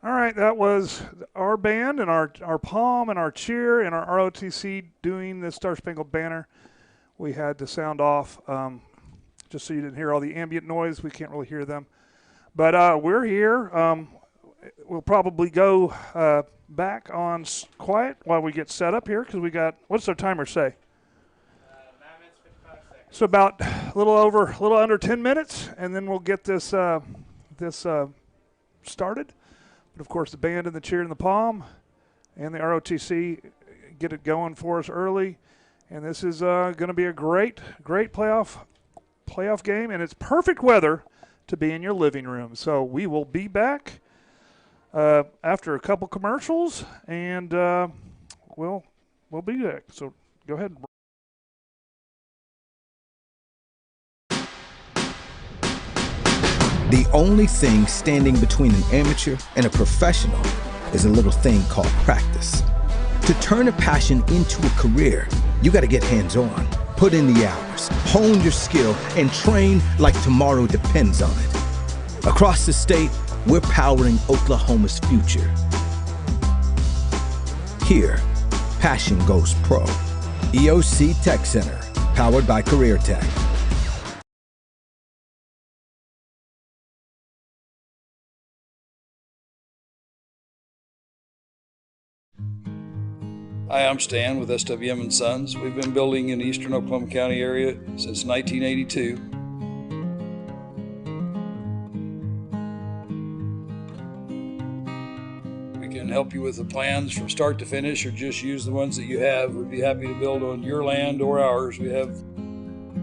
All right, that was our band and our palm and our cheer and our ROTC doing the Star Spangled Banner. We had to sound off just so you didn't hear all the ambient noise. We can't really hear them. But we're here. We'll probably go back on quiet while we get set up here because we got, what's our timer say? 9 minutes, 55 seconds. So about a little under 10 minutes, and then we'll get this started. But of course, the band and the cheer and the palm and the ROTC get it going for us early. And this is going to be a great playoff game, and it's perfect weather to be in your living room. So we will be back after a couple commercials, and we'll be back. So go ahead. The only thing standing between an amateur and a professional is a little thing called practice. To turn a passion into a career, you got to get hands-on, put in the hours, hone your skill, and train like tomorrow depends on it. Across the state, we're powering Oklahoma's future. Here, passion goes pro. EOC Tech Center, powered by Career Tech. Hi, I'm Stan with SWM & Sons. We've been building in the eastern Oklahoma County area since 1982. We can help you with the plans from start to finish or just use the ones that you have. We'd be happy to build on your land or ours. We have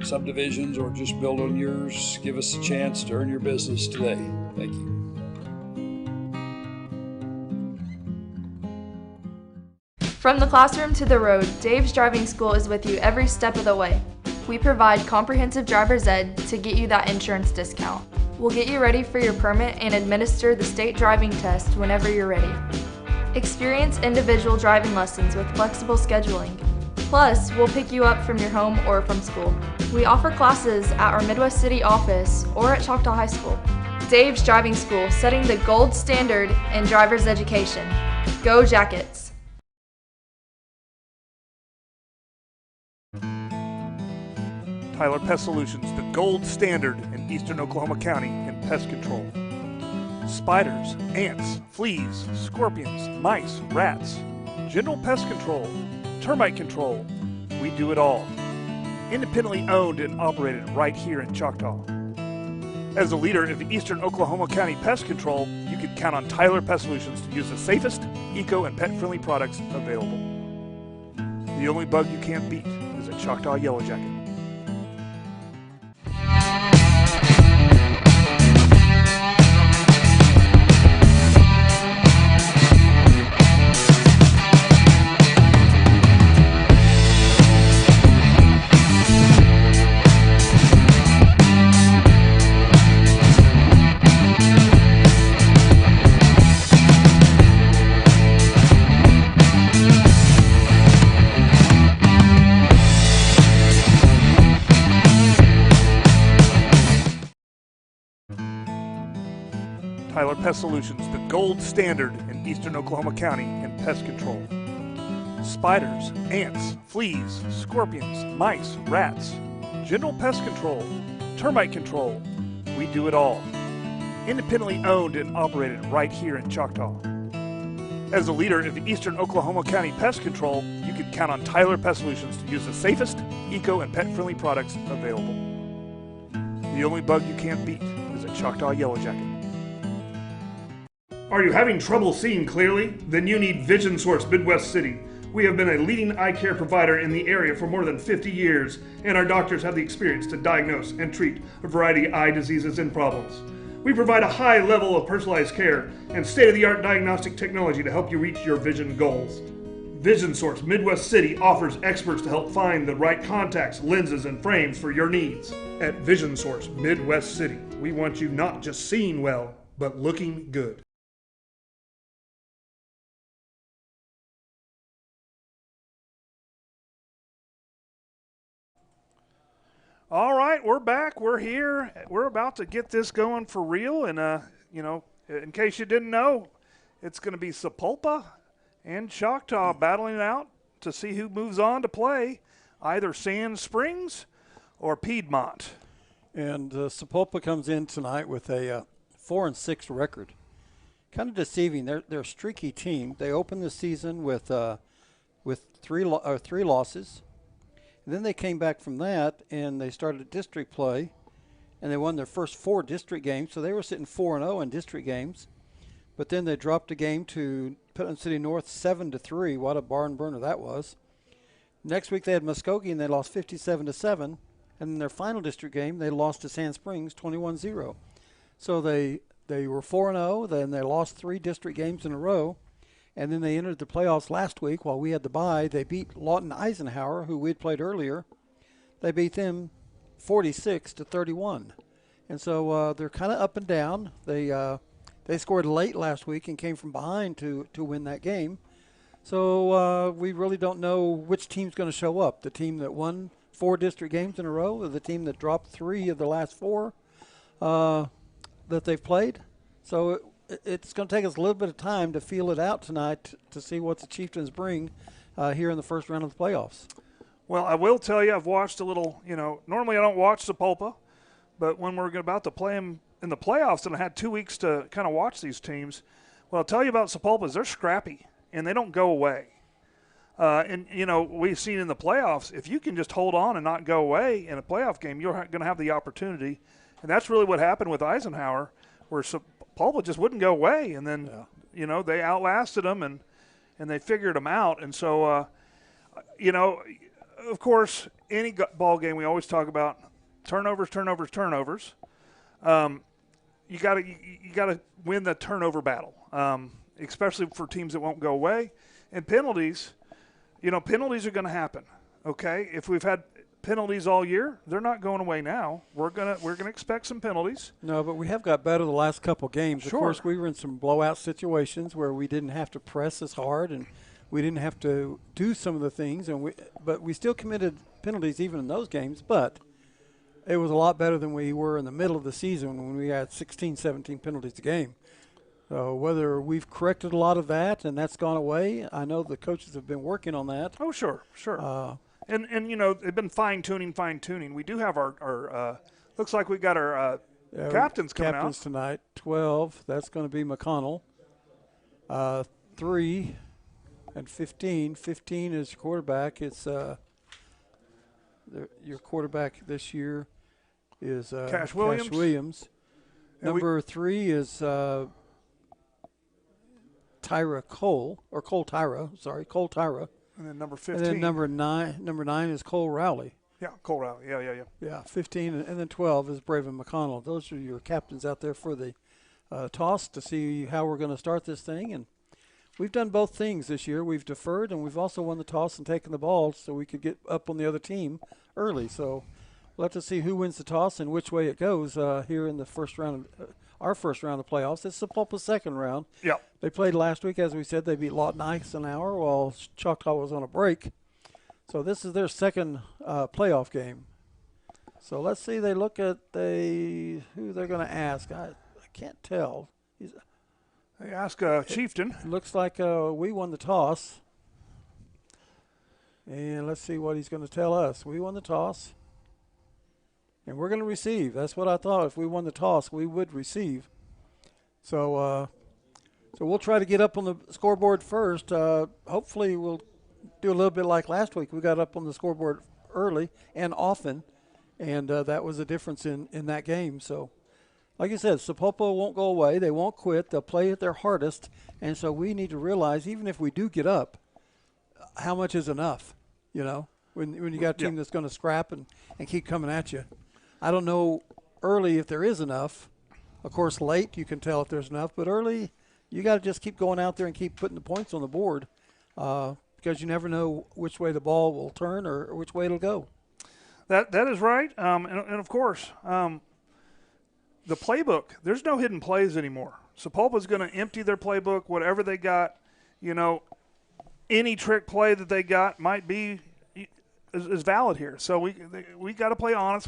subdivisions or just build on yours. Give us a chance to earn your business today. Thank you. From the classroom to the road, Dave's Driving School is with you every step of the way. We provide comprehensive driver's ed to get you that insurance discount. We'll get you ready for your permit and administer the state driving test whenever you're ready. Experience individual driving lessons with flexible scheduling. Plus, we'll pick you up from your home or from school. We offer classes at our Midwest City office or at Choctaw High School. Dave's Driving School, setting the gold standard in driver's education. Go Jackets! Tyler Pest Solutions, the gold standard in eastern Oklahoma County in pest control. Spiders, ants, fleas, scorpions, mice, rats, general pest control, termite control. We do it all. Independently owned and operated right here in Choctaw. As a leader of eastern Oklahoma County pest control, you can count on Tyler Pest Solutions to use the safest, eco, and pet-friendly products available. The only bug you can't beat is a Choctaw Yellow Jacket. Tyler Pest Solutions, the gold standard in eastern Oklahoma County in pest control. Spiders, ants, fleas, scorpions, mice, rats, general pest control, termite control. We do it all. Independently owned and operated right here in Choctaw. As a leader of eastern Oklahoma County pest control, you can count on Tyler Pest Solutions to use the safest, eco, and pet-friendly products available. The only bug you can't beat is a Choctaw Yellow Jacket. Are you having trouble seeing clearly? Then you need Vision Source Midwest City. We have been a leading eye care provider in the area for more than 50 years, and our doctors have the experience to diagnose and treat a variety of eye diseases and problems. We provide a high level of personalized care and state-of-the-art diagnostic technology to help you reach your vision goals. Vision Source Midwest City offers experts to help find the right contacts, lenses, and frames for your needs. At Vision Source Midwest City, we want you not just seeing well, but looking good. All right, we're back. We're here. We're about to get this going for real. And, in case you didn't know, it's going to be Sapulpa and Choctaw battling it out to see who moves on to play either Sand Springs or Piedmont. And Sapulpa comes in tonight with a 4-6 record. Kind of deceiving. They're a streaky team. They opened the season with three losses. And then they came back from that and they started district play, and they won their first 4 district games. So they were sitting 4-0 in district games. But then they dropped a game to Putnam City North 7-3. What a barn burner that was. Next week they had Muskogee and they lost 57-7. And in their final district game they lost to Sand Springs 21-0. So they were 4-0. Then they lost 3 district games in a row. And then they entered the playoffs last week while we had the bye. They beat Lawton Eisenhower, who we'd played earlier. They beat them 46-31. And so they're kind of up and down. They scored late last week and came from behind to win that game. So we really don't know which team's going to show up. The team that won 4 district games in a row, or the team that dropped 3 of the last 4 that they've played. So it's going to take us a little bit of time to feel it out tonight to see what the Chieftains bring here in the first round of the playoffs. Well, I will tell you, I've watched a little, normally I don't watch Sapulpa, but when we're about to play them in the playoffs, and I had 2 weeks to kind of watch these teams, what I'll tell you about Sapulpa is they're scrappy, and they don't go away. We've seen in the playoffs, if you can just hold on and not go away in a playoff game, you're going to have the opportunity. And that's really what happened with Eisenhower, where Sapulpa just wouldn't go away. And then, they outlasted them, and they figured them out. And so, of course, any ball game we always talk about turnovers. You got to win the turnover battle, especially for teams that won't go away. And penalties, penalties are going to happen. Okay, if we've had penalties all year, they're not going away now. We're gonna expect some penalties. No, but we have got better the last couple games. Sure. Of course, we were in some blowout situations where we didn't have to press as hard and we didn't have to do some of the things, but we still committed penalties even in those games. But it was a lot better than we were in the middle of the season when we had 16, 17 penalties a game. So whether we've corrected a lot of that and that's gone away, I know the coaches have been working on that. Oh, sure. And they've been fine-tuning. We do have our looks like we got our captains coming out. Captains tonight, 12. That's going to be McConnell. 3 and 15. 15 is quarterback. It's your quarterback this year is Cash Williams. Number 3 is Tyra Cole, or Cole Tyra. And then number 15. And then number 9 is Cole Rowley. Yeah, Cole Rowley. Yeah. Yeah, 15, and then 12 is Braven McConnell. Those are your captains out there for the toss to see how we're going to start this thing. And we've done both things this year. We've deferred, and we've also won the toss and taken the ball so we could get up on the other team early. So we'll have to see who wins the toss and which way it goes here in the first round, our first round of the playoffs. It's Sapulpa's second round. Yeah. They played last week, as we said. They beat Lawton Eisenhower while Choctaw was on a break. So this is their second playoff game. So let's see. They look at who they're going to ask. I can't tell. They ask Chieftain. Looks like we won the toss. And let's see what he's going to tell us. We won the toss. And we're going to receive. That's what I thought. If we won the toss, we would receive. So we'll try to get up on the scoreboard first. Hopefully we'll do a little bit like last week. We got up on the scoreboard early and often, and that was a difference in that game. So, like I said, Sapulpa won't go away. They won't quit. They'll play at their hardest. And so we need to realize, even if we do get up, how much is enough, when you got a team that's going to scrap and keep coming at you. I don't know early if there is enough. Of course, late you can tell if there's enough, but early you got to just keep going out there and keep putting the points on the board because you never know which way the ball will turn or which way it'll go. That is right. And of course, the playbook, there's no hidden plays anymore. Sapulpa's going to empty their playbook, whatever they got. Any trick play that they got might be is valid here. So we got to play honest.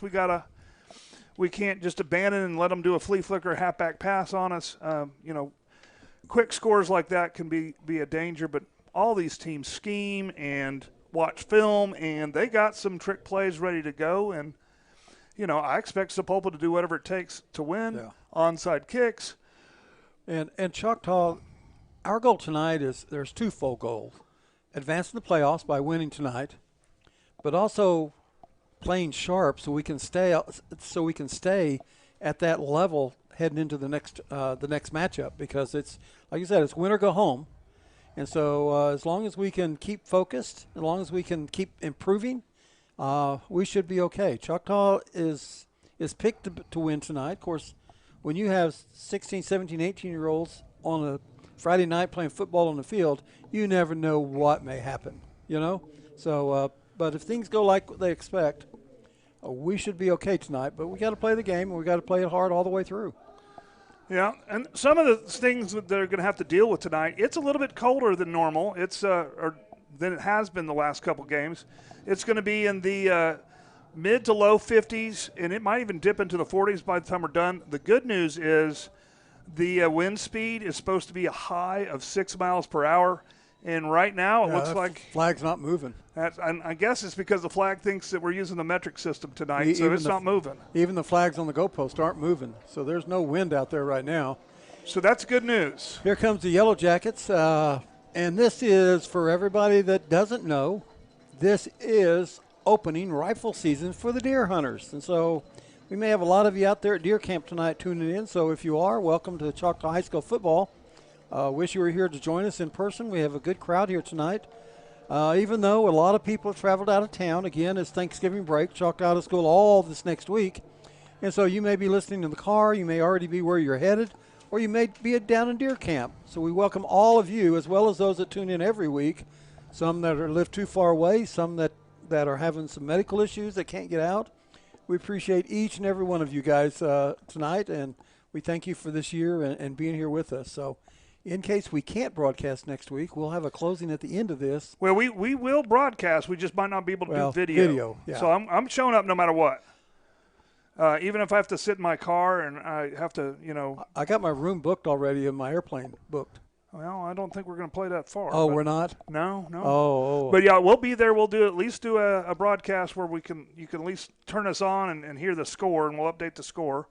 We can't just abandon and let them do a flea flicker halfback pass on us. quick scores like that can be a danger, but all these teams scheme and watch film, and they got some trick plays ready to go. And, I expect Sapulpa to do whatever it takes to win. Yeah. Onside kicks. And Choctaw, our goal tonight is there's twofold goals. Advance in the playoffs by winning tonight, but also playing sharp so we can stay at that level heading into the next matchup, because it's, like you said, it's win or go home. And so as long as we can keep focused, as long as we can keep improving, we should be okay. Choctaw is picked to win tonight. Of course, when you have 16, 17, 18-year-olds on a Friday night playing football on the field, you never know what may happen, So, but if things go like they expect, we should be okay tonight. But we got to play the game, and we got to play it hard all the way through. Yeah, and some of the things that they're going to have to deal with tonight, it's a little bit colder than normal. It's or than it has been the last couple games. It's going to be in the mid to low 50s, and it might even dip into the 40s by the time we're done. The good news is the wind speed is supposed to be a high of 6 miles per hour, and right now it looks like flag's not moving. I guess it's because the flag thinks that we're using the metric system tonight, so it's not moving. Even the flags on the goalpost aren't moving, so there's no wind out there right now. So that's good news. Here comes the Yellow Jackets, and this is, for everybody that doesn't know, this is opening rifle season for the deer hunters. And so we may have a lot of you out there at deer camp tonight tuning in. So if you are, welcome to Choctaw High School football. Wish you were here to join us in person. We have a good crowd here tonight. Even though a lot of people have traveled out of town, again, it's Thanksgiving break, Choctaw out of school all this next week. And so you may be listening in the car, you may already be where you're headed, or you may be down in deer camp. So we welcome all of you, as well as those that tune in every week, some that live too far away, some that are having some medical issues that can't get out. We appreciate each and every one of you guys tonight, and we thank you for this year and being here with us. So in case we can't broadcast next week, we'll have a closing at the end of this. Well, we will broadcast. We just might not be able to do video. Yeah. So I'm showing up no matter what. Even if I have to sit in my car and I have to, I got my room booked already and my airplane booked. Well, I don't think we're going to play that far. Oh, we're not? No. Oh. But, yeah, we'll be there. We'll at least do a broadcast where you can at least turn us on and hear the score, and we'll update the score.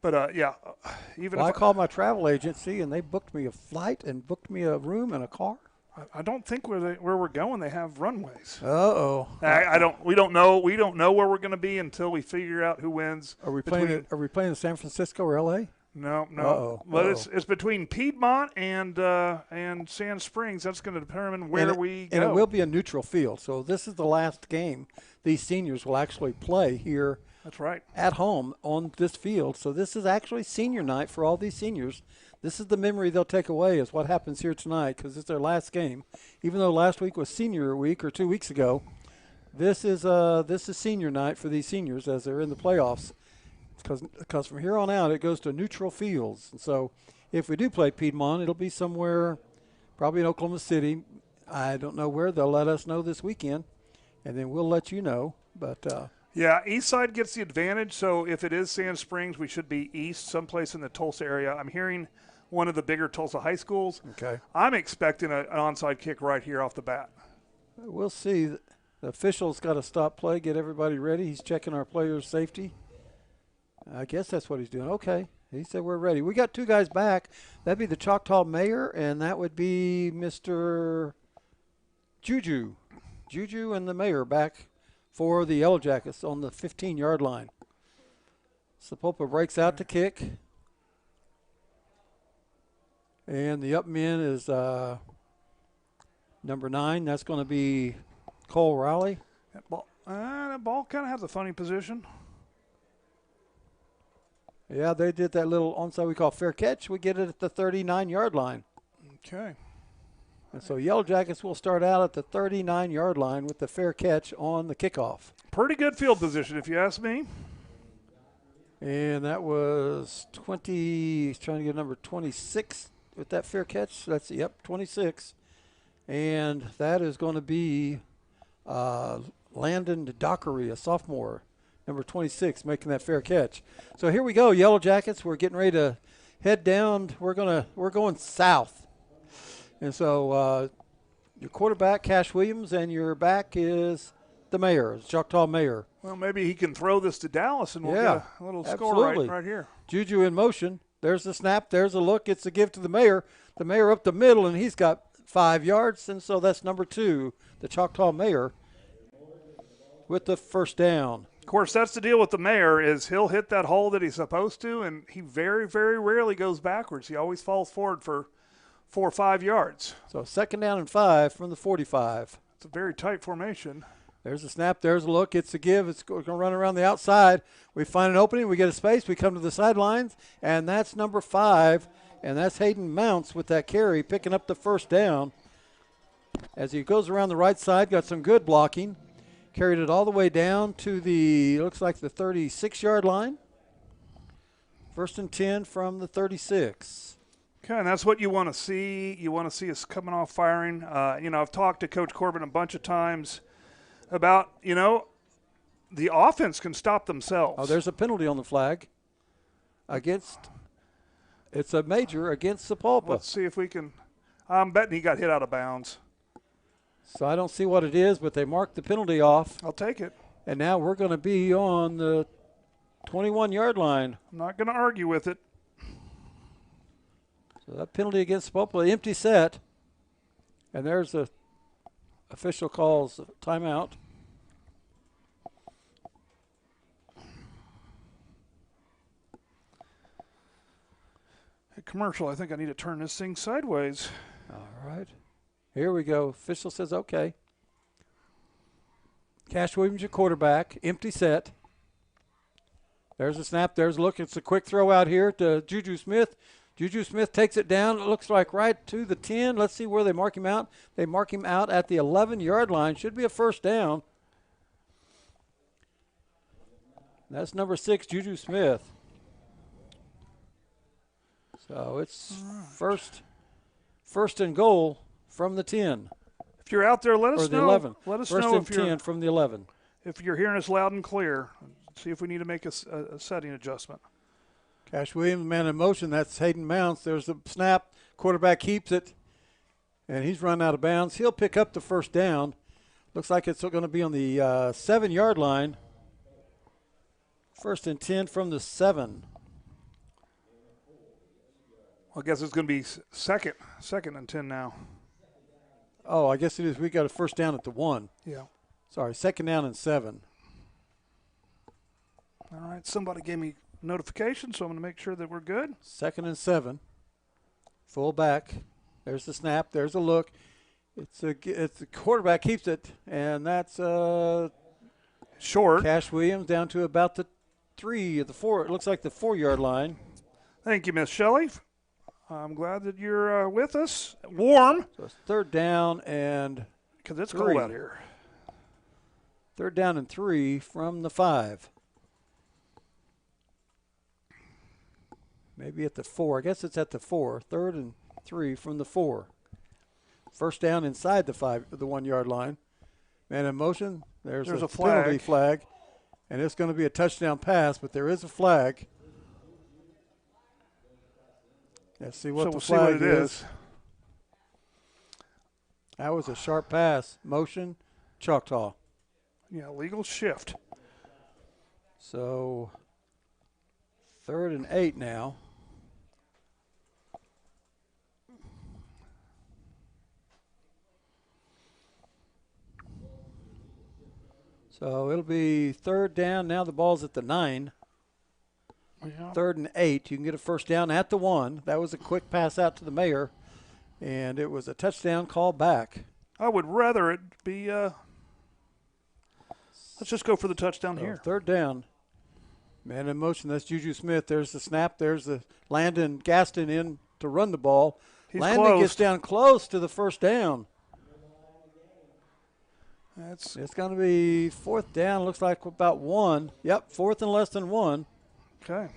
But, I called my travel agency, and they booked me a flight and booked me a room and a car. I don't think where we're going they have runways. Uh-oh. We don't know where we're going to be until we figure out who wins. Are we playing in San Francisco or L.A.? No. Uh-oh. But it's between Piedmont and Sand Springs. That's going to determine where we go. And it will be a neutral field. So this is the last game these seniors will actually play here. That's right. At home on this field. So this is actually senior night for all these seniors. This is the memory they'll take away is what happens here tonight, because it's their last game. Even though last week was senior week or 2 weeks ago, this is senior night for these seniors as they're in the playoffs. Because from here on out, it goes to neutral fields. And so if we do play Piedmont, it'll be somewhere probably in Oklahoma City. I don't know where. They'll let us know this weekend, and then we'll let you know. But yeah, east side gets the advantage. So if it is Sand Springs, we should be east, someplace in the Tulsa area. I'm hearing one of the bigger Tulsa high schools. Okay. I'm expecting an onside kick right here off the bat. We'll see. The official's got to stop play, get everybody ready. He's checking our players' safety. I guess that's what he's doing. Okay. He said we're ready. We got two guys back. That'd be the Choctaw mayor, and that would be Mr. Juju. Juju and the mayor back for the Yellow Jackets on the 15-yard line. Sapulpa breaks out to kick. And the up man is number 9. That's going to be Cole Rowley. That ball kind of has a funny position. Yeah, they did that little onside we call fair catch. We get it at the 39-yard line. Okay. And so Yellow Jackets will start out at the 39-yard line with the fair catch on the kickoff. Pretty good field position, if you ask me. And that was 20. He's trying to get number 26 with that fair catch. That's, 26. And that is going to be Landon Dockery, a sophomore. Number 26, making that fair catch. So here we go, Yellow Jackets. We're getting ready to head down. We're going south, and so your quarterback Cash Williams, and your back is the mayor, Choctaw mayor. Well, maybe he can throw this to Dallas, and we'll Yeah, get a little score absolutely. right here. Juju in motion. There's the snap. There's a look. It's a give to the mayor. The mayor up the middle, and he's got 5 yards, and so that's number 2, the Choctaw mayor, with the first down. Of course, that's the deal with the mayor is he'll hit that hole that he's supposed to, and he very, very rarely goes backwards. He always falls forward for 4 or 5 yards. So 2nd down and 5 from the 45. It's a very tight formation. There's a snap. There's a look. It's a give. It's going to run around the outside. We find an opening. We get a space. We come to the sidelines, and that's number 5, and that's Hayden Mounts with that carry, picking up the first down. As he goes around the right side, got some good blocking. Carried it all the way down to the, looks like the 36-yard line. 1st and 10 from the 36. Okay, and that's what you want to see. You want to see us coming off firing. I've talked to Coach Corbin a bunch of times about, the offense can stop themselves. Oh, there's a penalty on the flag it's a major against Sapulpa. Let's see if we can. I'm betting he got hit out of bounds. So I don't see what it is, but they marked the penalty off. I'll take it. And now we're going to be on the 21-yard line. I'm not going to argue with it. So that penalty against Sapulpa, empty set. And there's the official calls timeout. Hey, commercial, I think I need to turn this thing sideways. All right. Here we go. Official says okay. Cash Williams, your quarterback. Empty set. There's a snap. There's a look. It's a quick throw out here to Juju Smith. Juju Smith takes it down. It looks like right to the 10. Let's see where they mark him out. They mark him out at the 11-yard line. Should be a first down. That's number 6, Juju Smith. So it's first and goal from the 10. If you're out there, let us or the know. 11. Let us First know and if you're 10 from the 11. If you're hearing us loud and clear. See if we need to make a setting adjustment. Cash Williams, man in motion. That's Hayden Mounts. There's the snap. Quarterback keeps it, and he's run out of bounds. He'll pick up the first down. Looks like it's going to be on the 7-yard line. First and 10 from the 7. I guess it's going to be second and 10 now. Oh, I guess it is. We got a first down at the 1. Yeah. Sorry, 2nd down and 7. All right, somebody gave me notification, so I'm going to make sure that we're good. 2nd and 7. Full back. There's the snap. There's a look. It's the quarterback keeps it, and that's short. Cash Williams down to about the 3 of the 4. It looks like the 4-yard line. Thank you, Miss Shelley. I'm glad that you're with us. Warm. So it's 3rd down and because it's 3. cold out here. 3rd down and 3 from the 5. Maybe at the 4. I guess it's at the 4. 3rd and 3 from the 4. First down inside the 1-yard line. Man in motion. There's a penalty flag. And it's going to be a touchdown pass, but there is a flag. Let's see what the flag is. That was a sharp pass. Motion, Choctaw. Yeah, legal shift. So 3rd and 8 now. So it'll be 3rd down. Now the ball's at the 9. Yeah. 3rd and 8. You can get a first down at the 1. That was a quick pass out to the mayor, and it was a touchdown call back. I would rather it be let's just go for the touchdown here. 3rd down. Man in motion. That's Juju Smith. There's the snap. There's the Landon Gaston in to run the ball. He's Landon close. gets down close to the first down. It's going to be 4th down. Looks like about 1. Yep, 4th and less than 1. okay.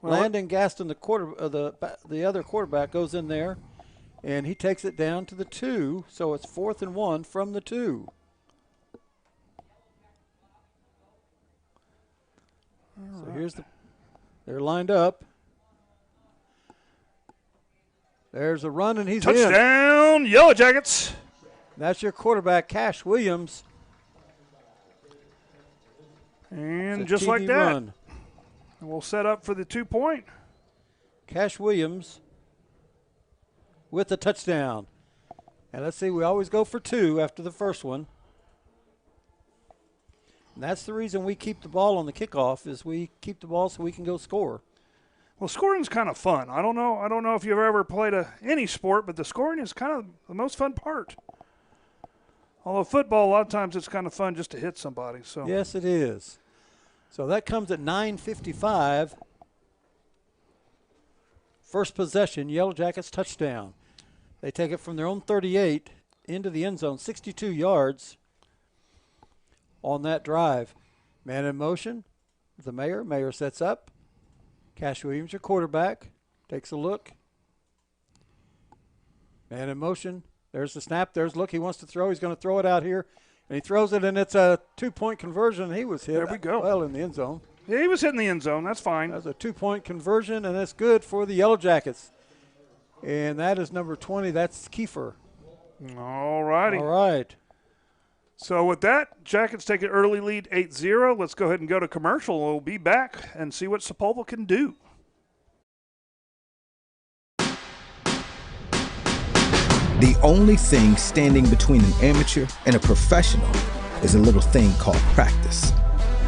Well, Landon Gaston, the other quarterback, goes in there, and he takes it down to the 2. So it's 4th and 1 from the 2. So here's they're lined up. There's a run, and he's in. Touchdown, Yellow Jackets. That's your quarterback, Cash Williams. And It's a just like TD that, run. we'll set up for the 2-point. Cash Williams with the touchdown. And let's see, we always go for 2 after the first one. And that's the reason we keep the ball on the kickoff, is we keep the ball so we can go score. Well, scoring's kind of fun. I don't know if you've ever played any sport, but the scoring is kind of the most fun part. Although football, a lot of times it's kind of fun just to hit somebody. So Yes, it is. So that comes at 9:55. First possession, Yellow Jackets touchdown. They take it from their own 38 into the end zone, 62 yards on that drive. Man in motion, the Mayor. Mayor sets up. Cash Williams, your quarterback, takes a look. Man in motion. There's the snap. There's look. He wants to throw. He's going to throw it out here. And he throws it, and it's a 2-point conversion. He was hit There we go. well in the end zone. yeah, he was hitting the end zone. That's fine. That's a 2-point conversion, and that's good for the Yellow Jackets. And that is number 20. That's Kiefer. All righty. All right. So with that, Jackets take an early lead 8-0. Let's go ahead and go to commercial. We'll be back and see what Sapulpa can do. The only thing standing between an amateur and a professional is a little thing called practice.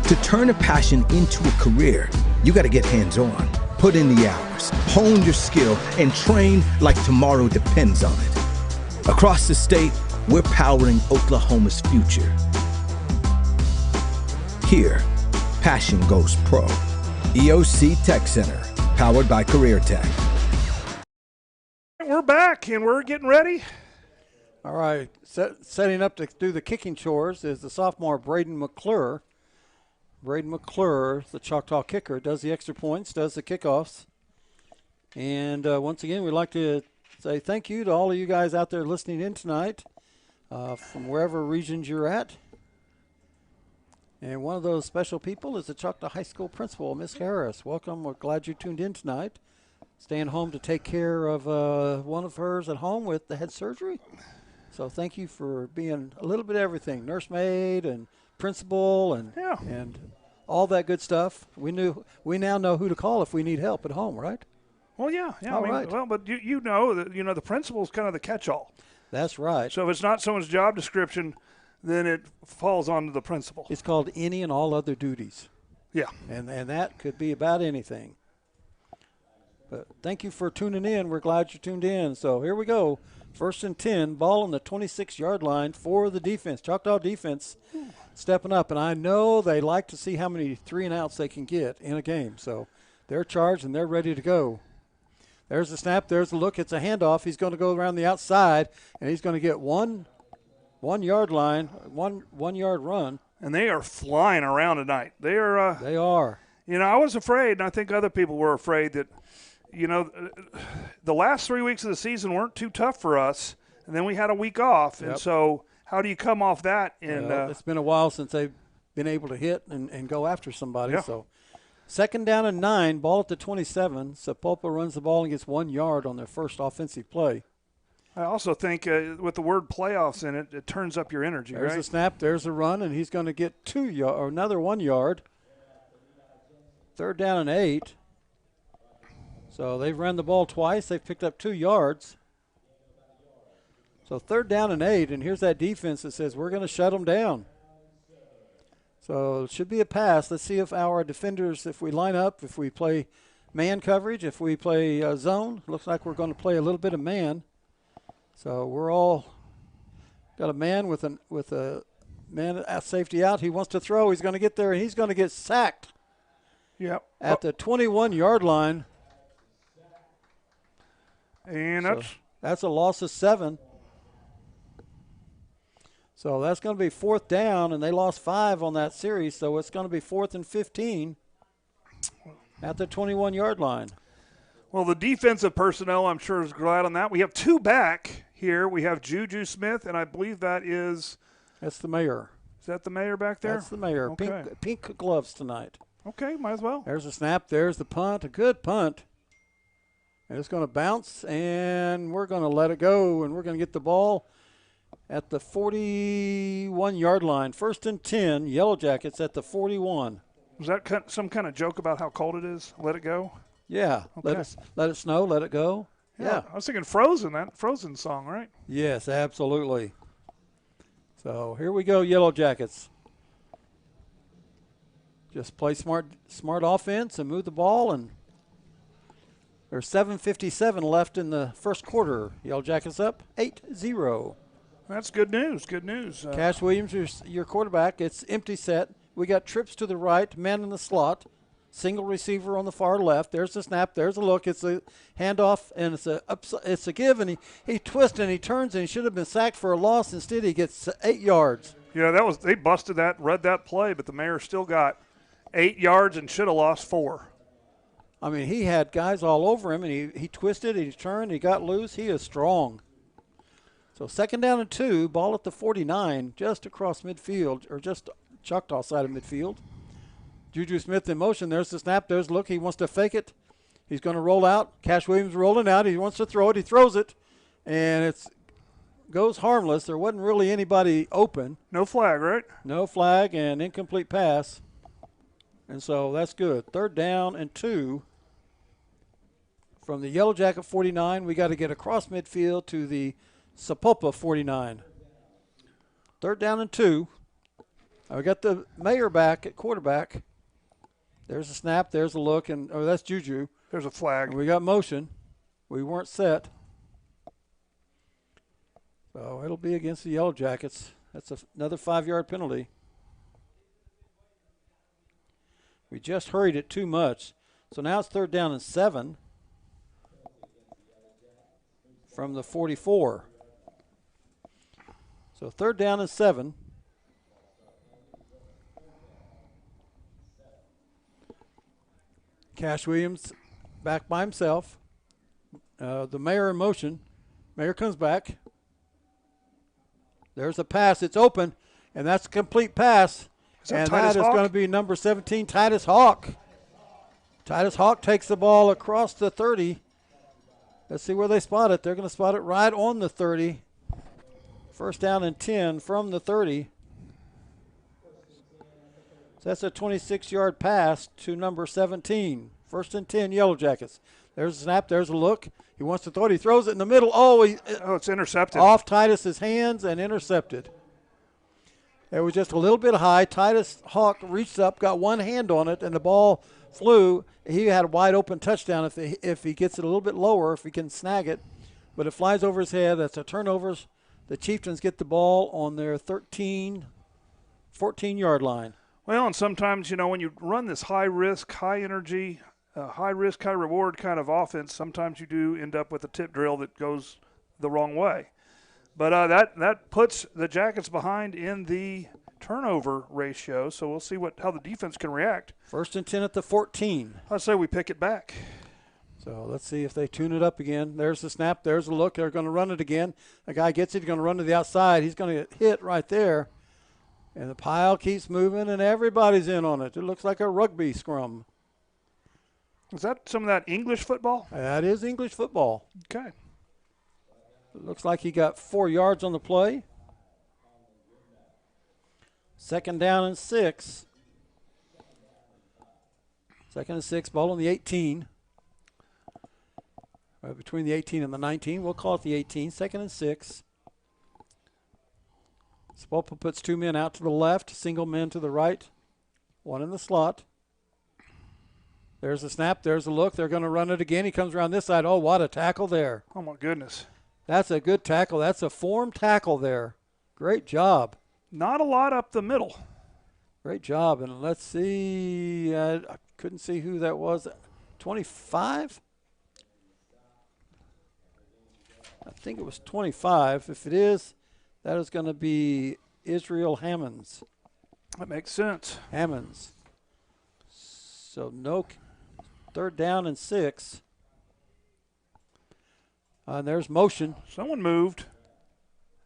To turn a passion into a career, you got to get hands-on, put in the hours, hone your skill, and train like tomorrow depends on it. Across the state, we're powering Oklahoma's future. Here, passion goes pro. EOC Tech Center, powered by Career Tech. We're back, and we're getting ready. All right. Setting up to do the kicking chores is the sophomore Braden McClure. Braden McClure, the Choctaw kicker, does the extra points, does the kickoffs. And once again, we'd like to say thank you to all of you guys out there listening in tonight from wherever regions you're at. And one of those special people is the Choctaw High School principal, Miss Harris. Welcome. We're glad you tuned in tonight. Staying home to take care of one of hers at home with the head surgery. So thank you for being a little bit of everything, nursemaid and principal and all that good stuff. We now know who to call if we need help at home, right? Well, yeah. All right. Well, but you know that the principal's kind of the catch-all. That's right. So if it's not someone's job description, then it falls onto the principal. It's called any and all other duties. Yeah. And that could be about anything. But thank you for tuning in. We're glad you tuned in. So here we go. 1st and 10, ball on the 26-yard line for the defense. Choctaw defense stepping up. And I know they like to see how many 3-and-outs they can get in a game. So they're charged and they're ready to go. There's the snap. There's the look. It's a handoff. He's going to go around the outside, and he's going to get one yard line, one yard run. And they are flying around tonight. They are. They are. I was afraid, and I think other people were afraid that, the last 3 weeks of the season weren't too tough for us, and then we had a week off. Yep. And so how do you come off that? And it's been a while since they've been able to hit and go after somebody. Yeah. So 2nd down and 9, ball at the 27. Sapulpa runs the ball and gets 1 yard on their first offensive play. I also think with the word playoffs in it, it turns up your energy, There's right? a snap. There's a run, and he's going to get 2 yards or another 1 yard. 3rd down and 8. So they've run the ball twice. They've picked up 2 yards. So 3rd down and 8, and here's that defense that says we're going to shut them down. So it should be a pass. Let's see if our defenders, if we line up, if we play man coverage, if we play zone. Looks like we're going to play a little bit of man. So we're all got a man with a man at safety out. He wants to throw. He's going to get there, and he's going to get sacked. Yep. At the 21-yard line. And that's a loss of 7. So that's going to be 4th down, and they lost 5 on that series, so it's going to be 4th and 15 at the 21-yard line. Well, the defensive personnel, I'm sure, is glad on that. We have 2 back here. We have Juju Smith, and I believe that's the mayor. Is that the mayor back there? That's the mayor. Okay. Pink gloves tonight. Okay, might as well. There's a snap. There's the punt. A good punt. And it's going to bounce, and we're going to let it go, and we're going to get the ball at the 41-yard line. 1st and 10, Yellow Jackets at the 41. Was that some kind of joke about how cold it is? Let it go? Yeah. Okay. Let it snow, let it go. Yeah. I was thinking Frozen, that Frozen song, right? Yes, absolutely. So here we go, Yellow Jackets. Just play smart offense and move the ball, and there's 7:57 left in the first quarter. Yellow Jackets up 8-0. That's good news. Good news. Cash Williams, your quarterback. It's empty set. We got trips to the right, man in the slot, single receiver on the far left. There's the snap. There's a look. It's a handoff, and it's a give, and he twists and he turns, and he should have been sacked for a loss. Instead, he gets 8 yards. Yeah, they busted that, read that play, but the Mayor still got 8 yards and should have lost 4. I mean, he had guys all over him, and he twisted, he turned, he got loose. He is strong. So 2nd down and 2, ball at the 49, just across midfield, or just Choctaw side of midfield. Juju Smith in motion. There's the snap. There's the look. He wants to fake it. He's going to roll out. Cash Williams rolling out. He wants to throw it. He throws it, and it goes harmless. There wasn't really anybody open. No flag, right? No flag and incomplete pass. And so that's good. 3rd down and 2. From the Yellow Jacket 49, we got to get across midfield to the Sapulpa 49. 3rd down and 2. We got the Mayor back at quarterback. There's a snap. There's a look. And that's Juju. There's a flag. And we got motion. We weren't set. So it'll be against the Yellow Jackets. That's another 5-yard penalty. We just hurried it too much. So now it's 3rd down and 7 from the 44. So 3rd down and 7. Cash Williams back by himself. The Mayor in motion. Mayor comes back. There's a pass. It's open, and that's a complete pass. And that is going to be number 17, Titus Hawk. Titus Hawk takes the ball across the 30. Let's see where they spot it. They're going to spot it right on the 30. 1st down and 10 from the 30. So that's a 26-yard pass to number 17. 1st and 10, Yellow Jackets. There's a snap. There's a look. He wants to throw it. He throws it in the middle. Oh, it's intercepted. Off Titus's hands and intercepted. It was just a little bit high. Titus Hawk reached up, got one hand on it, and the ball flew. He had a wide open touchdown if he gets it a little bit lower, if he can snag it. But it flies over his head. That's a turnover. The Chieftains get the ball on their 14-yard line. Well, and sometimes, when you run this high-risk, high-energy, high-risk, high-reward kind of offense, sometimes you do end up with a tip drill that goes the wrong way. But that puts the Jackets behind in the turnover ratio, so we'll see how the defense can react. 1st and 10 at the 14. I'd say we pick it back. So let's see if they tune it up again. There's the snap. There's the look. They're going to run it again. The guy gets it. He's going to run to the outside. He's going to get hit right there. And the pile keeps moving, and everybody's in on it. It looks like a rugby scrum. Is that some of that English football? That is English football. Okay. It looks like he got 4 yards on the play. 2nd down and 6. 2nd and 6, ball on the 18. Between the 18 and the 19. We'll call it the 18. 2nd and 6. Sapulpa puts 2 men out to the left, single men to the right, 1 in the slot. There's the snap. There's the look. They're going to run it again. He comes around this side. Oh, what a tackle there. Oh, my goodness. That's a good tackle. That's a formed tackle there. Great job. Not a lot up the middle. Great job. And let's see. I couldn't see who that was. 25? I think it was 25. If it is, that is going to be Israel Hammonds. That makes sense. Hammonds. So no 3rd down and 6. And there's motion. Someone moved.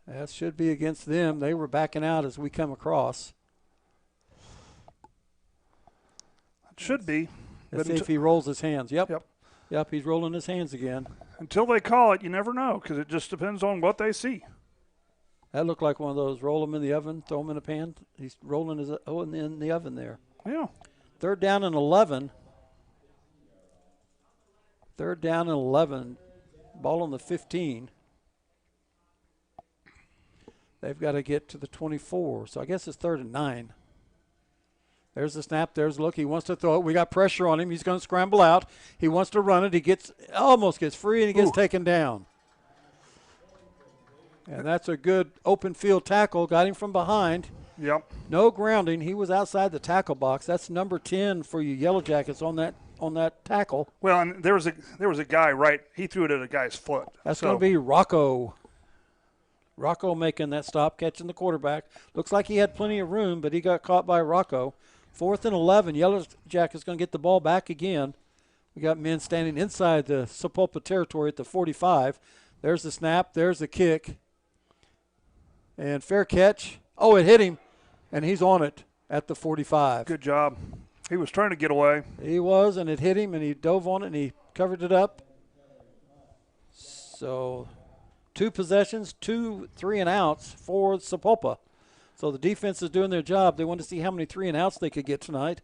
That should be against them. They were backing out as we come across. It should be. Let's see if he rolls his hands. Yep. Yep, he's rolling his hands again. Until they call it, you never know because it just depends on what they see. That looked like one of those roll them in the oven, throw them in a pan. He's rolling his in the oven there. Yeah. 3rd down and 11. 3rd down and 11. Ball on the 15. They've got to get to the 24. So I guess it's 3rd and 9. There's the snap. There's the look. He wants to throw it. We got pressure on him. He's going to scramble out. He wants to run it. He almost gets free, and he gets taken down. And that's a good open field tackle. Got him from behind. Yep. No grounding. He was outside the tackle box. That's number 10 for you Yellow Jackets on that tackle. Well, and there was a guy right. He threw it at a guy's foot. That's going to be Rocco. Rocco making that stop, catching the quarterback. Looks like he had plenty of room, but he got caught by Rocco. 4th and 11. Yellow Jackets going to get the ball back again. We got men standing inside the Sapulpa territory at the 45. There's the snap. There's the kick. And fair catch. Oh, it hit him, and he's on it at the 45. Good job. He was trying to get away. He was, and it hit him, and he dove on it, and he covered it up. So 2 possessions, 2 3-and-outs for Sapulpa. So the defense is doing their job. They wanted to see how many 3-and-outs they could get tonight,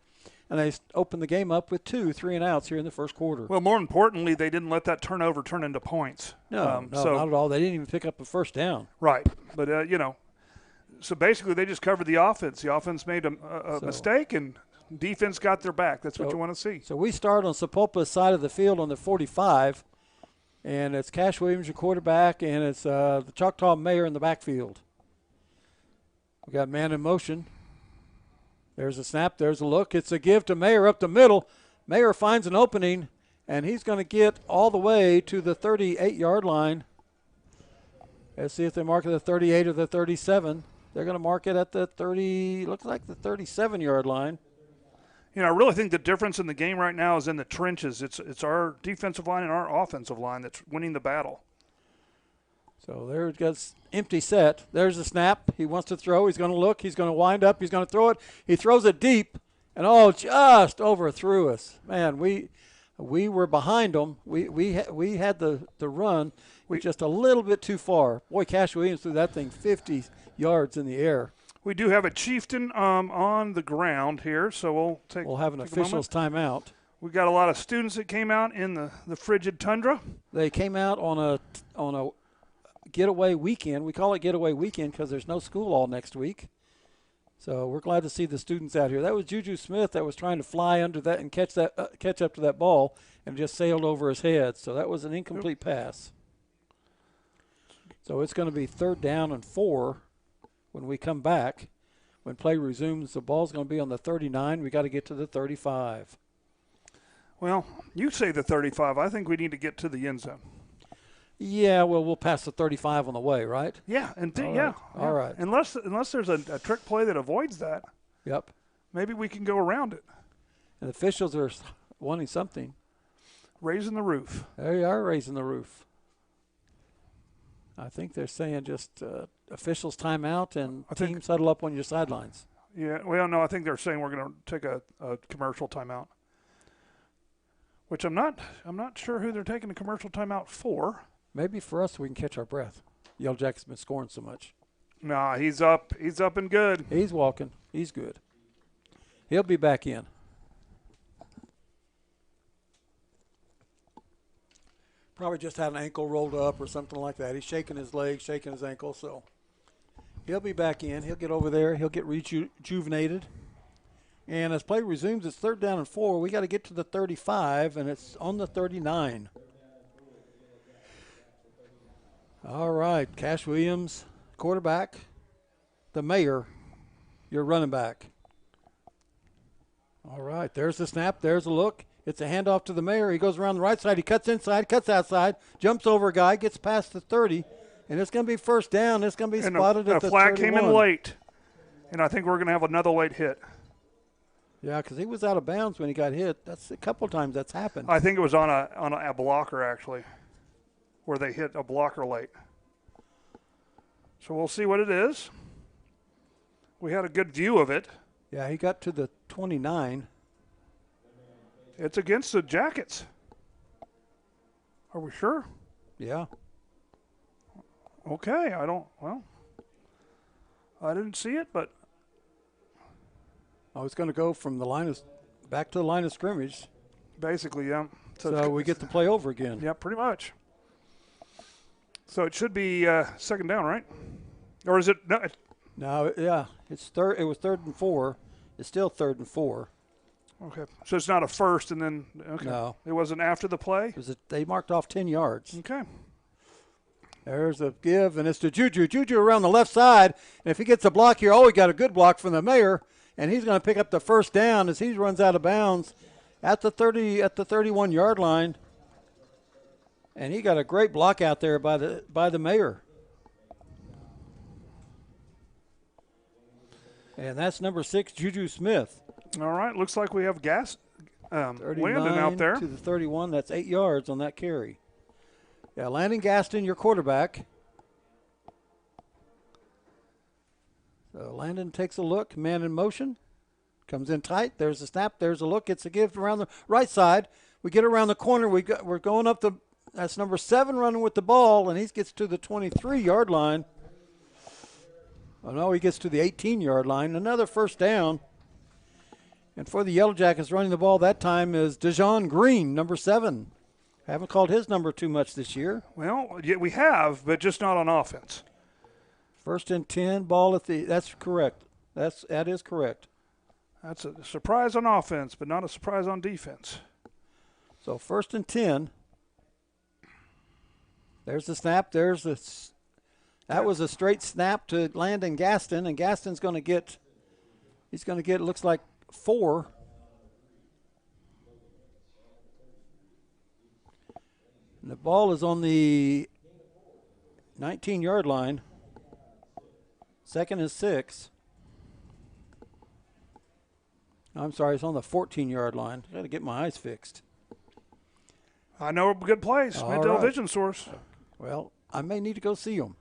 and they opened the game up with 2 3-and-outs here in the first quarter. Well, more importantly, they didn't let that turnover turn into points. No, not at all. They didn't even pick up a first down. Right. But, so basically they just covered the offense. The offense made a mistake, and defense got their back. That's what you want to see. So we start on Sapulpa's side of the field on the 45, and it's Cash Williams, your quarterback, and it's the Choctaw Mayor in the backfield. We got man in motion. There's a snap. There's a look. It's a give to Mayer up the middle. Mayer finds an opening, and he's going to get all the way to the 38-yard line. Let's see if they mark it at the 38 or the 37. They're going to mark it at the 30, looks like the 37-yard line. I really think the difference in the game right now is in the trenches. It's our defensive line and our offensive line that's winning the battle. So there it goes, empty set. There's the snap. He wants to throw. He's going to look. He's going to wind up. He's going to throw it. He throws it deep, and just overthrew us. Man, we were behind them. We had the run just a little bit too far. Boy, Cash Williams threw that thing 50 yards in the air. We do have a chieftain on the ground here, so we'll have an officials timeout. We got a lot of students that came out in the frigid tundra. They came out on a getaway weekend. We call it getaway weekend because there's no school all next week. So we're glad to see the students out here. That was Juju Smith that was trying to fly under that and catch up to that ball and just sailed over his head. So that was an incomplete pass. So it's going to be 3rd down and 4 when we come back. When play resumes, the ball's going to be on the 39. We got to get to the 35. Well, you say the 35. I think we need to get to the end zone. Yeah, well, we'll pass the 35 on the way, right? Yeah, All right. Unless there's a trick play that avoids that. Yep. Maybe we can go around it. And the officials are wanting something. Raising the roof. They are raising the roof. I think they're saying just officials timeout and teams huddle up on your sidelines. Yeah, well, no, I think they're saying we're going to take a commercial timeout. Which I'm not sure who they're taking a commercial timeout for. Maybe for us, we can catch our breath. Yellow Jacket's been scoring so much. Nah, he's up. He's up and good. He's walking. He's good. He'll be back in. Probably just had an ankle rolled up or something like that. He's shaking his leg, shaking his ankle, so he'll be back in. He'll get over there. He'll get rejuvenated. And as play resumes, it's 3rd down and 4. We got to get to the 35, and it's on the 39. All right, Cash Williams, quarterback. The Mayor, your running back. All right, there's the snap. There's the look. It's a handoff to the Mayor. He goes around the right side. He cuts inside, cuts outside, jumps over a guy, gets past the 30, and it's going to be 1st down. It's going to be spotted at the 31. The flag came in late, and I think we're going to have another late hit. Yeah, because he was out of bounds when he got hit. That's a couple times that's happened. I think it was on a blocker, actually, where they hit a blocker late. So we'll see what it is. We had a good view of it. Yeah, he got to the 29. It's against the Jackets. Are we sure? Yeah. Okay, I didn't see it, but I was going to go from the back to the line of scrimmage. basically, yeah. So we get to play over again. Yeah, pretty much. So it should be second down, right? Or is it? No, No, yeah, it's third. It was 3rd and 4. It's still 3rd and 4. okay. So it's not a first and then, okay. No. It wasn't after the play? They marked off 10 yards. Okay. There's a give, and it's to Juju. Juju around the left side, and if he gets a block here, he got a good block from the mayor, and he's going to pick up the first down as he runs out of bounds at the 31-yard line. And he got a great block out there by the mayor. And that's number 6, Juju Smith. All right. Looks like we have Landon 39 out there. to the 31. That's 8 yards on that carry. Yeah, Landon Gaston, your quarterback. So Landon takes a look, man in motion, comes in tight. There's a snap. There's a look. It's a give around the right side. We get around the corner. We're going up that's number 7 running with the ball, and he gets to the 23-yard line. Oh, no, he gets to the 18-yard line. Another first down. And for the Yellow Jackets running the ball that time is Dejon Green, number 7. Haven't called his number too much this year. Well, yeah, we have, but just not on offense. 1st and 10, ball at the – that's correct. That is correct. That's a surprise on offense, but not a surprise on defense. So 1st and 10. There's the snap. That was a straight snap to Landon Gaston, and Gaston's going to get – he's going to get, it looks like, 4. And the ball is on the 19-yard line. 2nd and 6. I'm sorry, it's on the 14-yard line. I got to get my eyes fixed. I know a good place. My television source. Well, I may need to go see them.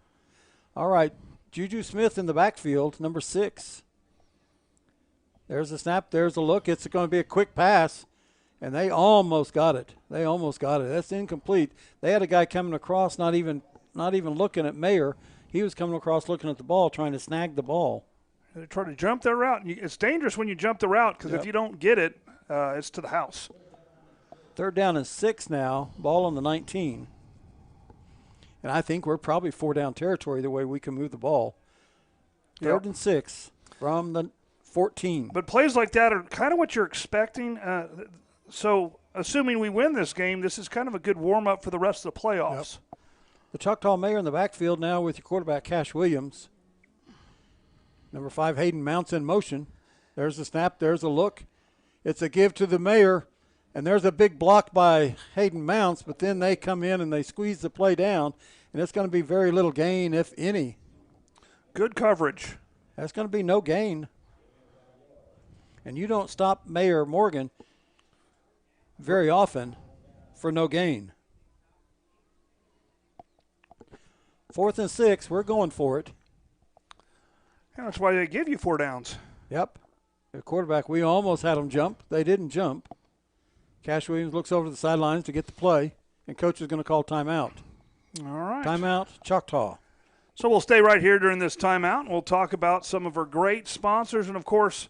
All right, Juju Smith in the backfield, number 6. There's a snap. There's a look. It's going to be a quick pass. And they almost got it. That's incomplete. They had a guy coming across, not even looking at Mayer. He was coming across looking at the ball, trying to snag the ball. They try to jump their route. It's dangerous when you jump the route because if you don't get it, it's to the house. 3rd down and 6 now. Ball on the 19. And I think we're probably 4-down territory the way we can move the ball. 3rd and 6 from the 14. But plays like that are kind of what you're expecting. So, assuming we win this game, this is kind of a good warm-up for the rest of the playoffs. Yep. The Choctaw Mayor in the backfield now with your quarterback, Cash Williams. Number 5, Hayden Mounts in motion. There's the snap. There's a look. It's a give to the Mayor, and there's a big block by Hayden Mounts, but then they come in and they squeeze the play down, and it's going to be very little gain, if any. Good coverage. That's going to be no gain. And you don't stop Mayor Morgan very often for no gain. 4th and 6, we're going for it. Yeah, that's why they give you 4 downs. Yep. The quarterback, we almost had them jump. They didn't jump. Cash Williams looks over the sidelines to get the play, and coach is going to call timeout. All right. Timeout, Choctaw. So we'll stay right here during this timeout. We'll talk about some of our great sponsors, and, of course,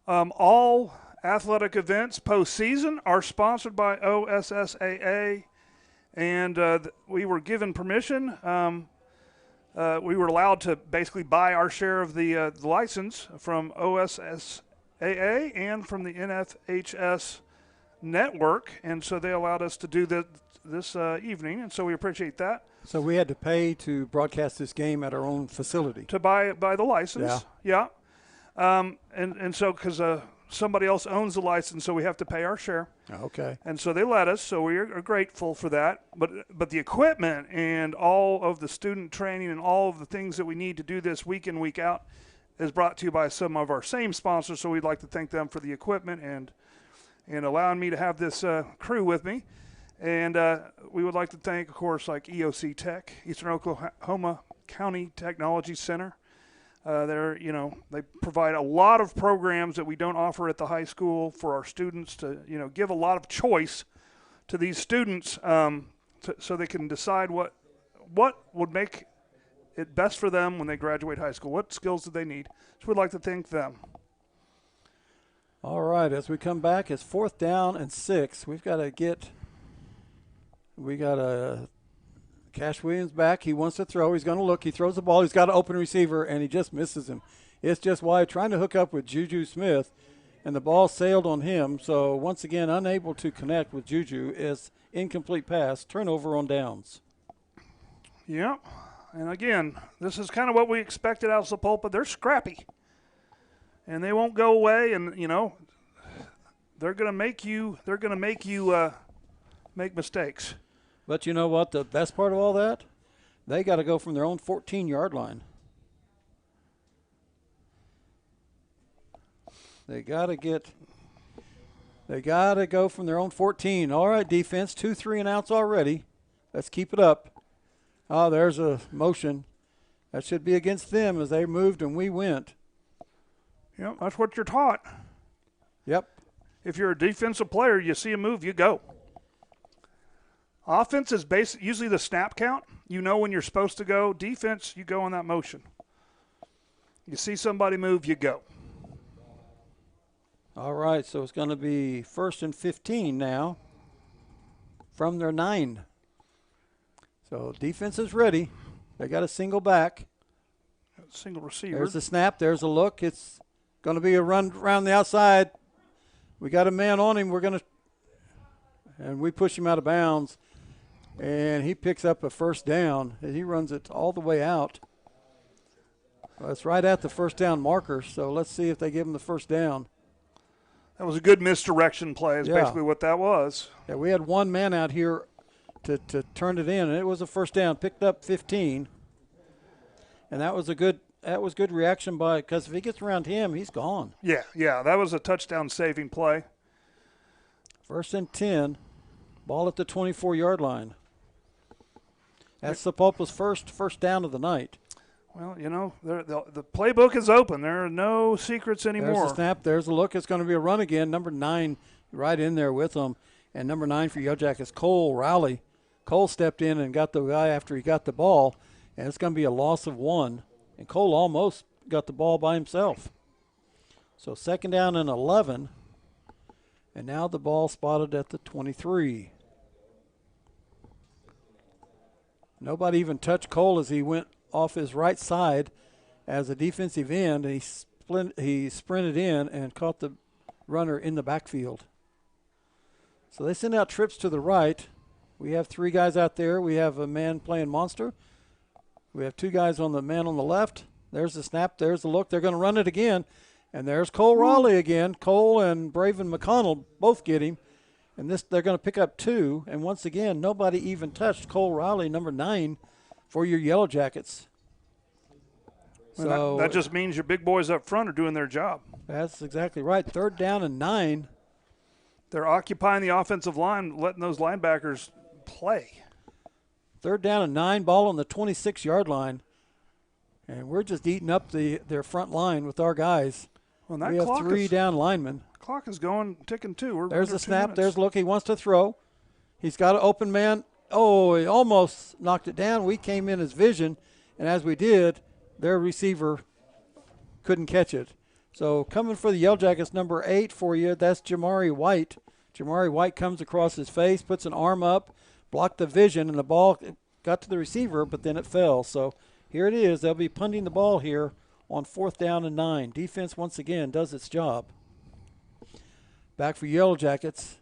all athletic events postseason are sponsored by OSSAA, and we were given permission. We were allowed to basically buy our share of the license from OSSAA and from the NFHS network, and so they allowed us to do this evening, and so we appreciate that. So we had to pay to broadcast this game at our own facility. To buy the license. Yeah. And so because somebody else owns the license, so we have to pay our share. Okay. And so they let us, so we are grateful for that. But the equipment and all of the student training and all of the things that we need to do this week in, week out is brought to you by some of our same sponsors, so we'd like to thank them for the equipment and allowing me to have this crew with me. And we would like to thank, of course, like EOC Tech, Eastern Oklahoma County Technology Center. They provide a lot of programs that we don't offer at the high school for our students to, give a lot of choice to these students. so they can decide what would make it best for them when they graduate high school. What skills do they need? So we'd like to thank them. All right, as we come back, it's 4th down and 6. We got Cash Williams back. He wants to throw. He's going to look. He throws the ball. He's got an open receiver, and he just misses him. It's just wide, trying to hook up with Juju Smith, and the ball sailed on him. So once again, unable to connect with Juju. Is incomplete pass, turnover on downs. Yep. And again, this is kind of what we expected out of Sapulpa. They're scrappy, and they won't go away. And they're going to make you. They're going to make you make mistakes. But you know what? The best part of all that, they got to go from their own 14-yard line. They got to go from their own 14. All right, defense, 2 3-and-outs already. Let's keep it up. Oh, there's a motion. That should be against them as they moved and we went. Yep, that's what you're taught. Yep. If you're a defensive player, you see a move, you go. Offense is usually the snap count. You know when you're supposed to go. Defense, you go on that motion. You see somebody move, you go. All right, so it's going to be 1st and 15 now from their 9. So defense is ready. They got a single back. Single receiver. There's the snap. There's a look. It's going to be a run around the outside. We got a man on him. And we push him out of bounds. And he picks up a 1st down. And he runs it all the way out. Well, it's right at the 1st down marker. So let's see if they give him the 1st down. That was a good misdirection play is basically what that was. Yeah, we had one man out here to turn it in, and it was a 1st down. Picked up 15. And that was good reaction because if he gets around him, he's gone. Yeah, that was a touchdown-saving play. 1st and 10, ball at the 24-yard line. That's Sapulpa's first down of the night. Well, the playbook is open. There are no secrets anymore. There's the snap. There's the look. It's going to be a run again. Number 9 right in there with them. And number 9 for Yellow Jackets, Cole Rowley. Cole stepped in and got the guy after he got the ball, and it's going to be a loss of 1. And Cole almost got the ball by himself. So 2nd down and 11. And now the ball spotted at the 23. Nobody even touched Cole as he went off his right side as a defensive end, and he sprinted in and caught the runner in the backfield. So they send out trips to the right. We have 3 guys out there. We have a man playing monster. We have 2 guys on the man on the left. There's the snap. There's the look. They're going to run it again. And there's Cole Raleigh again. Cole and Braven McConnell both get him. And they're going to pick up 2. And once again, nobody even touched Cole Raleigh, number 9, for your Yellow Jackets. So that just means your big boys up front are doing their job. That's exactly right. 3rd down and 9. They're occupying the offensive line, letting those linebackers play. 3rd down and 9, ball on the 26-yard line. And we're just eating up their front line with our guys. Well, that we have 3 down linemen. Clock is ticking too. There's the snap. There's look. He wants to throw. He's got an open man. Oh, he almost knocked it down. We came in his vision, and as we did, their receiver couldn't catch it. So coming for the Yellow Jackets, number 8 for you, that's Jamari White. Jamari White comes across his face, puts an arm up, blocked the vision, and the ball got to the receiver, but then it fell. So here it is. They'll be punting the ball here on 4th down and 9. Defense, once again, does its job. Back for Yellow Jackets.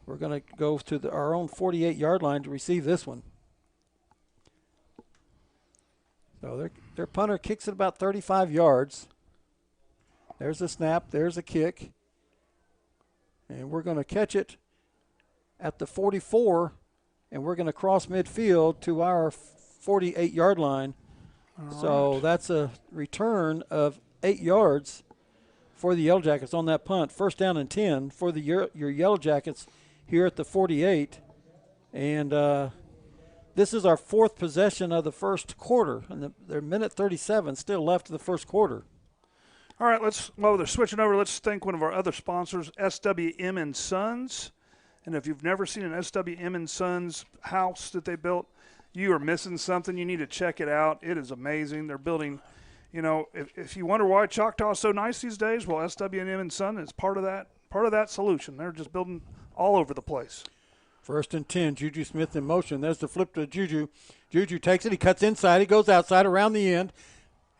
We're going to go to our own 48-yard line to receive this one. So their punter kicks it about 35 yards. There's a snap. There's a kick. And we're going to catch it at the 44, and we're going to cross midfield to our 48-yard line. So that's a return of 8 yards for the Yellow Jackets on that punt. 1st down and 10 for your Yellow Jackets here at the 48. And this is our 4th possession of the first quarter. And they're minute 37 still left of the first quarter. All right, while they're switching over, let's thank one of our other sponsors, SWM & Sons. And if you've never seen an SWM and Sons house that they built, you are missing something. You need to check it out. It is amazing. They're building, if you wonder why Choctaw is so nice these days, well, SWM and Son is part of that solution. They're just building all over the place. 1st and 10, Juju Smith in motion. There's the flip to Juju. Juju takes it. He cuts inside. He goes outside around the end.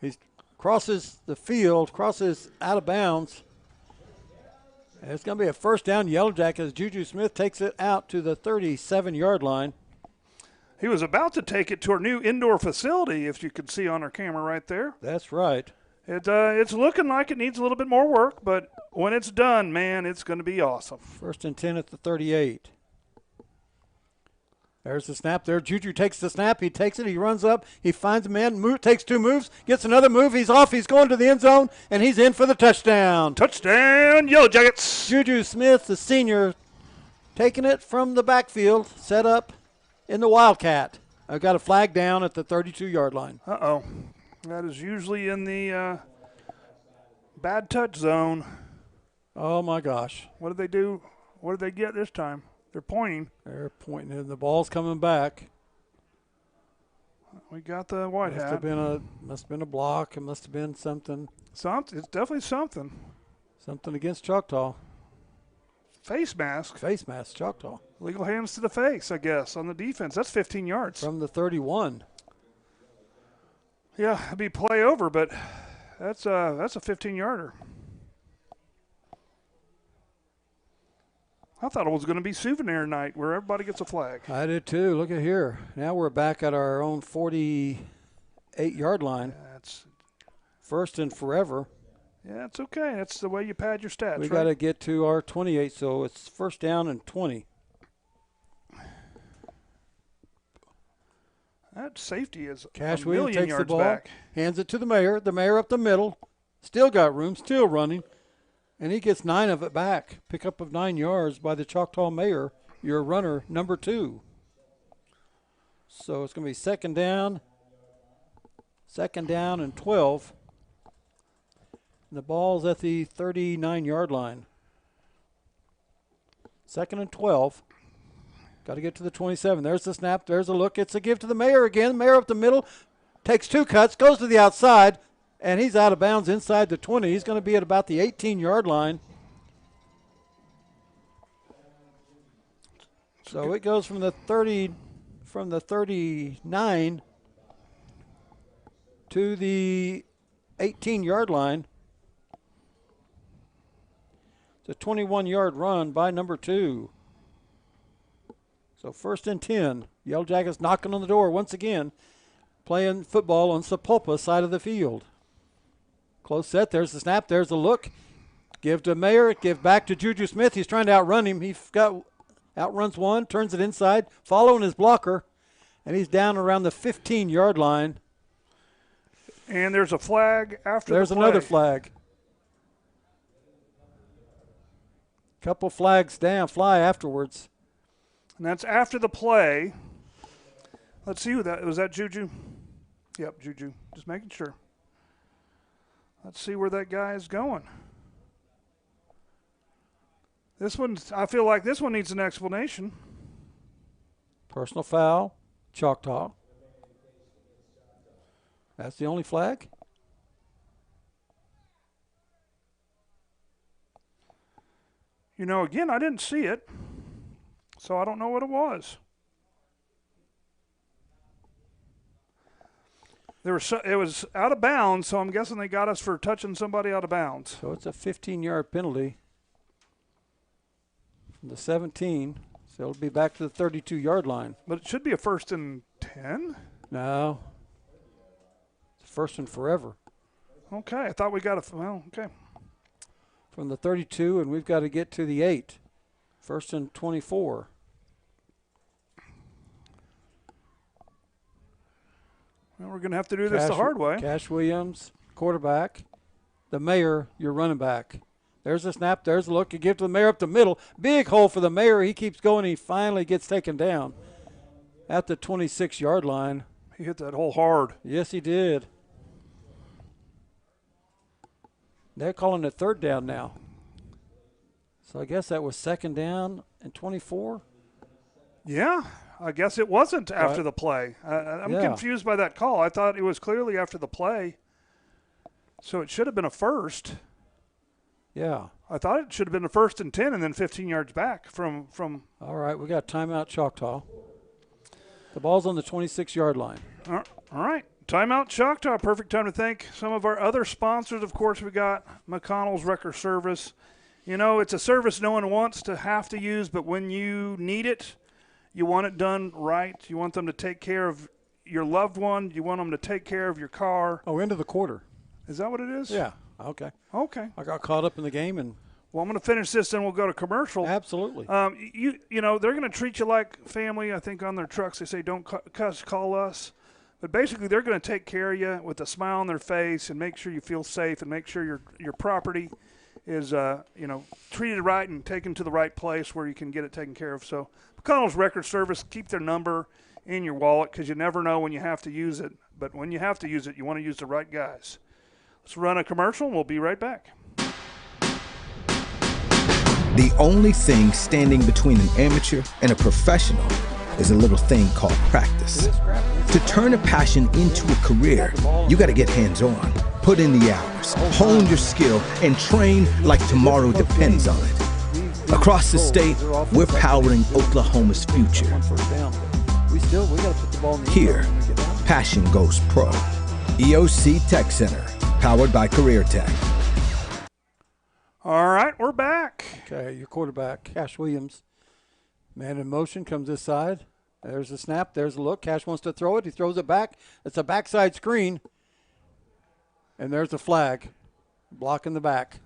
He crosses the field, crosses out of bounds. And it's going to be a first down, Yellow Jackets, as Juju Smith takes it out to the 37-yard line. He was about to take it to our new indoor facility, if you could see on our camera right there. That's right. It's looking like it needs a little bit more work, but when it's done, man, it's going to be awesome. 1st and 10 at the 38. There's the snap there. Juju takes the snap. He takes it. He runs up. He finds a man, takes 2 moves, gets another move. He's off. He's going to the end zone, and he's in for the touchdown. Touchdown, Yellow Jackets. Juju Smith, the senior, taking it from the backfield, set up in the Wildcat. I've got a flag down at the 32-yard line. Uh-oh. That is usually in the bad touch zone. Oh, my gosh. What did they do? What did they get this time? They're pointing. They're pointing, and the ball's coming back. We got the white Must hat. have been a block. It must have been something. It's definitely something. Something against Choctaw. Face mask. Face mask, Choctaw. Legal hands to the face, I guess, on the defense. That's 15 yards. From the 31. Yeah, it'd be play over, but that's a 15-yarder. I thought it was going to be souvenir night where everybody gets a flag. I did too. Look at here. Now we're back at our own 48-yard line. That's 1st and forever. Yeah, it's okay. That's the way you pad your stats. We got to get to our 28, so it's 1st down and 20. That safety is Cash a Williams million takes the yards ball, back. hands it to the mayor. The mayor up the middle. Still got room, still running. And he gets 9 of it back. Pickup of 9 yards by the Choctaw mayor, your runner, number 2. So it's going to be 2nd down and 12. And the ball's at the 39-yard line. 2nd and 12. Got to get to the 27. There's the snap. There's a look. It's a give to the mayor again. Mayor up the middle. Takes 2 cuts. Goes to the outside. And he's out of bounds inside the 20. He's going to be at about the 18-yard line. So it goes from the 39 to the 18-yard line. It's a 21-yard run by number 2. So 1st and 10. Yellow Jackets knocking on the door once again, playing football on Sapulpa side of the field. Close set. There's the snap. There's the look. Give to Mayer. Give back to Juju Smith. He's trying to outrun him. Outruns one. Turns it inside. Following his blocker. And he's down around the 15-yard line. And there's a flag after There's the play. another flag. Couple flags fly afterwards. And that's after the play. Let's see who that was. That Juju? Yep, Juju. Just making sure. Let's see where that guy is going. I feel like this one needs an explanation. Personal foul, Choctaw. That's the only flag? Again, I didn't see it, so I don't know what it was. It was out of bounds, so I'm guessing they got us for touching somebody out of bounds. So it's a 15-yard penalty from the 17. So it'll be back to the 32-yard line. But it should be a 1st and 10. No. It's 1st and forever. Okay, I thought we got okay. From the 32, and we've got to get to the 8. 1st and 24. Well, we're going to have to do this the hard way. Cash Williams, quarterback. The Mayor, your running back. There's a snap. There's a look. You give to the Mayor up the middle. Big hole for the Mayor. He keeps going. He finally gets taken down at the 26-yard line. He hit that hole hard. Yes, he did. They're calling it 3rd down now. So I guess that was 2nd down and 24. Yeah, I guess it wasn't after the play. I'm confused by that call. I thought it was clearly after the play. So it should have been a first. Yeah. I thought it should have been a 1st and 10 and then 15 yards back from. All right, we got timeout Choctaw. The ball's on the 26-yard line. All right. Timeout Choctaw. Perfect time to thank some of our other sponsors. Of course, we got McConnell's Wrecker Service. You know, it's a service no one wants to have to use, but when you need it, you want it done right. You want them to take care of your loved one. You want them to take care of your car. Oh, end of the quarter. Is that what it is? Yeah. Okay. Okay. I got caught up in the game and. Well, I'm going to finish this, then we'll go to commercial. Absolutely. You know, they're going to treat you like family. I think on their trucks they say, don't cuss, call us. But basically they're going to take care of you with a smile on their face and make sure you feel safe and make sure your property is, treated right and taken to the right place where you can get it taken care of. So McConnell's Record Service, keep their number in your wallet because you never know when you have to use it. But when you have to use it, you want to use the right guys. Let's run a commercial and we'll be right back. The only thing standing between an amateur and a professional is a little thing called practice. To turn a passion into a career, you got to get hands-on, put in the hours, hone your skill, and train like tomorrow depends on it. Across the state, we're powering Oklahoma's future. Here, passion goes pro. EOC Tech Center, powered by Career Tech. All right, we're back. Okay, your quarterback, Cash Williams. Man in motion, comes this side. There's the snap. There's the look. Cash wants to throw it. He throws it back. It's a backside screen. And there's the flag, blocking the back.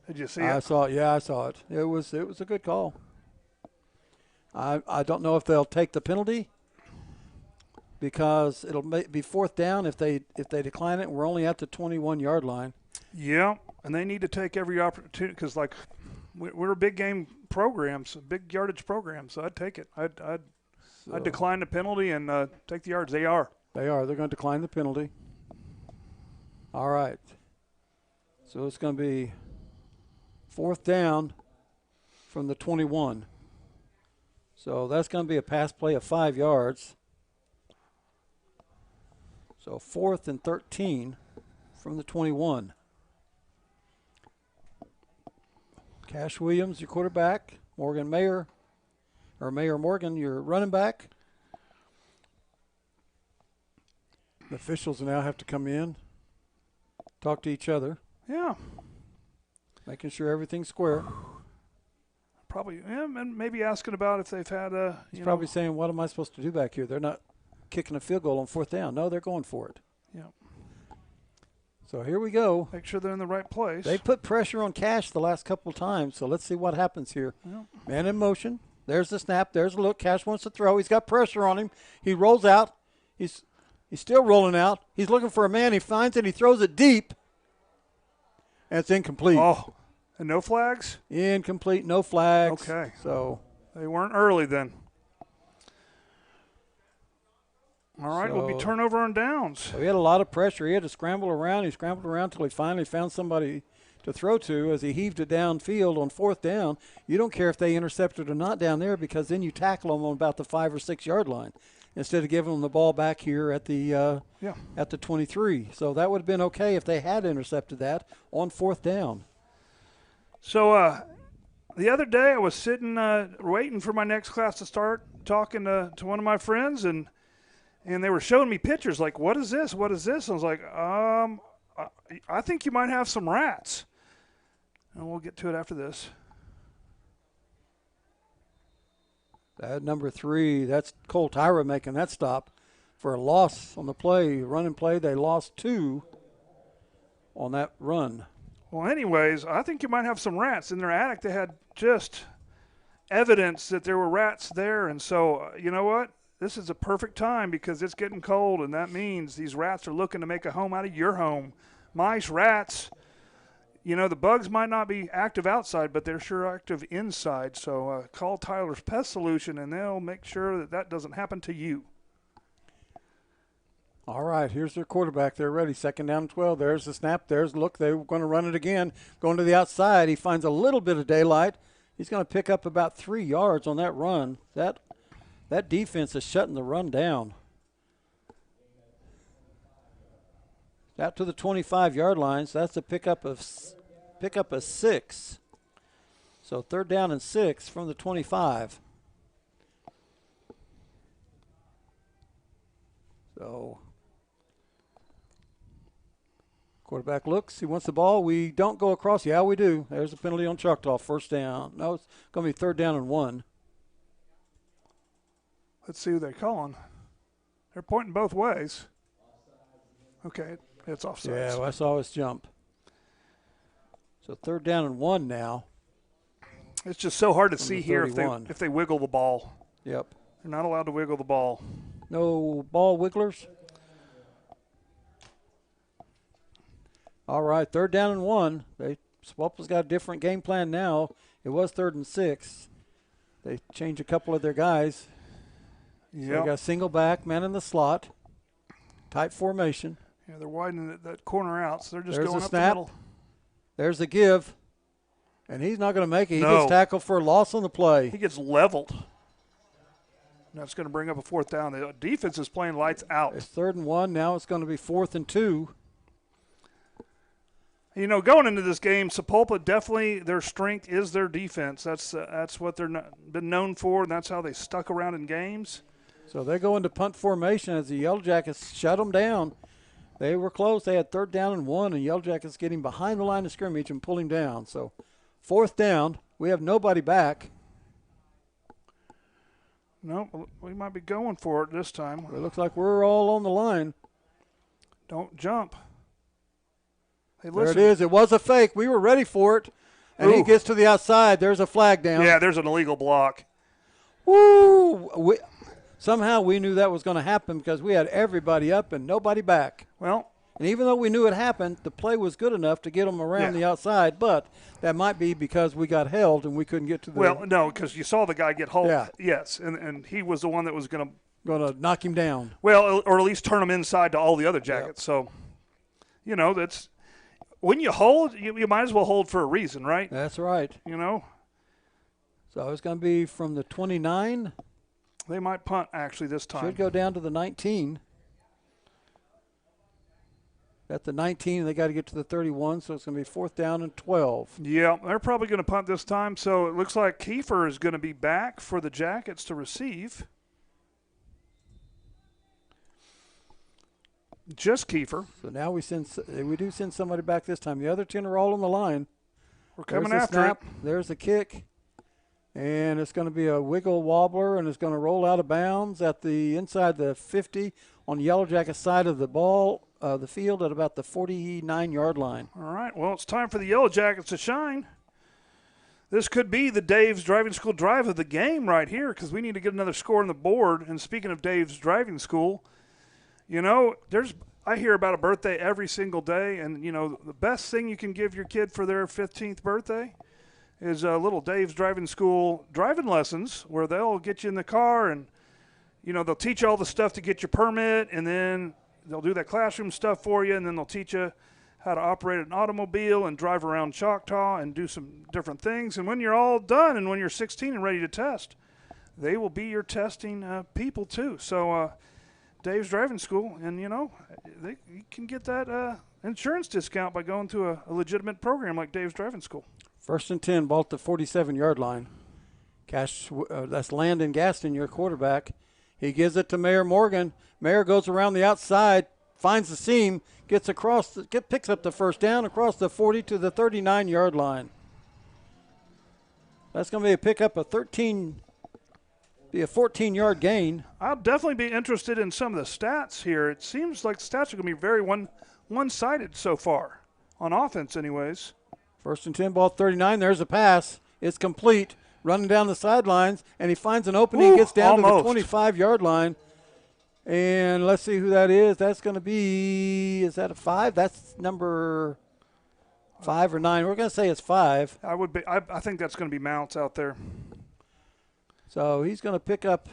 Did you see it? I saw it. Yeah, I saw it. It was a good call. I don't know if they'll take the penalty because it'll be 4th down if they decline it. We're only at the 21-yard line. Yeah, and they need to take every opportunity because, like, we're a big game program, so big yardage program, so I'd take it. I'd decline the penalty and take the yards. They are. They're going to decline the penalty. All right. So it's going to be 4th down from the 21. So that's going to be a pass play of 5 yards. So 4th and 13 from the 21. Cash Williams, your quarterback. Mayor Morgan, your running back. The officials now have to come in, talk to each other. Yeah. Making sure everything's square. Probably, yeah, and maybe asking about if they've had a. He's probably saying, what am I supposed to do back here? They're not kicking a field goal on 4th down. No, they're going for it. Yeah. So here we go. Make sure they're in the right place. They put pressure on Cash the last couple of times, so let's see what happens here. Yep. Man in motion. There's the snap. There's the look. Cash wants to throw. He's got pressure on him. He rolls out. He's still rolling out. He's looking for a man. He finds it. He throws it deep. And it's incomplete. Oh, and no flags? Incomplete, no flags. Okay. So they weren't early then. All right, we'll be turnover on downs. So he had a lot of pressure. He had to scramble around. He scrambled around until he finally found somebody to throw to as he heaved it downfield on 4th down. You don't care if they intercepted or not down there because then you tackle them on about the 5 or 6 yard line instead of giving them the ball back here at the 23. So that would have been okay if they had intercepted that on 4th down. So the other day I was sitting waiting for my next class to start, talking to one of my friends, and they were showing me pictures like, what is this? What is this? I was like, I think you might have some rats. And we'll get to it after this. That number 3, that's Cole Tyra making that stop for a loss on the play. Running play, they lost 2 on that run. Well, anyways, I think you might have some rats. In their attic, they had just evidence that there were rats there. And so, you know what? This is a perfect time because it's getting cold, and that means these rats are looking to make a home out of your home. Mice, rats, you know, the bugs might not be active outside, but they're sure active inside. So call Tyler's Pest Solution, and they'll make sure that doesn't happen to you. All right, here's their quarterback. They're ready. 2nd down and 12. There's the snap. There's the look. They're going to run it again. Going to the outside. He finds a little bit of daylight. He's going to pick up about 3 yards on that run. That defense is shutting the run down. Out to the 25-yard line. So that's a pickup of 6. So 3rd down and 6 from the 25. So quarterback looks. He wants the ball. We don't go across. Yeah, we do. There's a penalty on Choctaw. 1st down. No, it's going to be 3rd down and 1. Let's see who they're calling. They're pointing both ways. Okay, it's offside. Yeah, well, I saw his jump. So 3rd down and 1 now. It's just so hard to From see the here 31. if they wiggle the ball. Yep. They're not allowed to wiggle the ball. No ball wigglers. All right, 3rd down and 1. Sapulpa's got a different game plan now. It was 3rd and 6. They changed a couple of their guys. Yeah. So they got a single back, man in the slot, tight formation. Yeah, they're widening that corner out, so they're just There's going a up snap. the middle. There's a give, and he's not going to make it. He No. gets tackled for a loss on the play. He gets leveled. That's going to bring up a 4th down. The defense is playing lights out. It's 3rd and 1. Now it's going to be 4th and 2. You know, going into this game, Sapulpa definitely their strength is their defense. That's what they're been known for, and that's how they stuck around in games. So they go into punt formation as the Yellow Jackets shut them down. They were close. They had 3rd down and 1, and Yellow Jackets getting behind the line of scrimmage and pulling down. So 4th down. We have nobody back. No, we might be going for it this time. It looks like we're all on the line. Don't jump. Hey, There listen. it is. It was a fake. We were ready for it. And he Ooh. gets to the outside. There's a flag down. Yeah, there's an illegal block. Woo! Somehow we knew that was going to happen because we had everybody up and nobody back. Well, And even though we knew it happened, the play was good enough to get them around the outside. But that might be because we got held and we couldn't get to the. well, no, because you saw the guy get hauled. Yeah. Yes, and he was the one that was going to, knock him down. well, or at least turn him inside to all the other Jackets. So, you know, that's when you hold, you might as well hold for a reason, right? That's right. You know, So it's going to be from the 29. they might punt actually this time. Should go down to the 19. At the 19, they got to get to the 31, so it's going to be 4th down and 12. Yeah, they're probably going to punt this time. So it looks like Kiefer is going to be back for the Jackets to receive. Just Kiefer. So now we do send somebody back this time. The other 10 are all on the line. We're coming There's the after snap. There's the kick. And it's going to be a wiggle wobbler, and it's going to roll out of bounds at the inside the 50 on the Yellow Jacket side of the ball, the field at about the 49-yard line. All right, well, it's time for the Yellow Jackets to shine. This could be the Dave's Driving School drive of the game right here because we need to get another score on the board. And speaking of Dave's Driving School, you know, I hear about a birthday every single day, and, you know, the best thing you can give your kid for their 15th birthday is a little Dave's Driving School driving lessons where they'll get you in the car and, you know, they'll teach you all the stuff to get your permit, and then they'll do that classroom stuff for you, and then they'll teach you how to operate an automobile and drive around Choctaw and do some different things. And when you're all done and when you're 16 and ready to test, they will be your testing people too. So Dave's Driving School, and, you know, you can get that insurance discount by going to a legitimate program like Dave's Driving School. 1st and 10, ball at the 47-yard line. That's Landon Gaston, your quarterback. He gives it to Mayor Morgan. Mayor goes around the outside, finds the seam, gets across, picks up the 1st down across the 40 to the 39-yard line. That's going to be a pickup of 14-yard gain. I'll definitely be interested in some of the stats here. It seems like the stats are going to be very one-sided so far, on offense anyways. 1st and 10, ball 39. There's a pass. It's complete. Running down the sidelines, and he finds an opening. Ooh, Gets down almost. to the 25-yard line. And let's see who that is. That's going to be, is that a 5? That's number 5 or 9. We're going to say it's 5. I think that's going to be Mounts out there. So he's going to pick up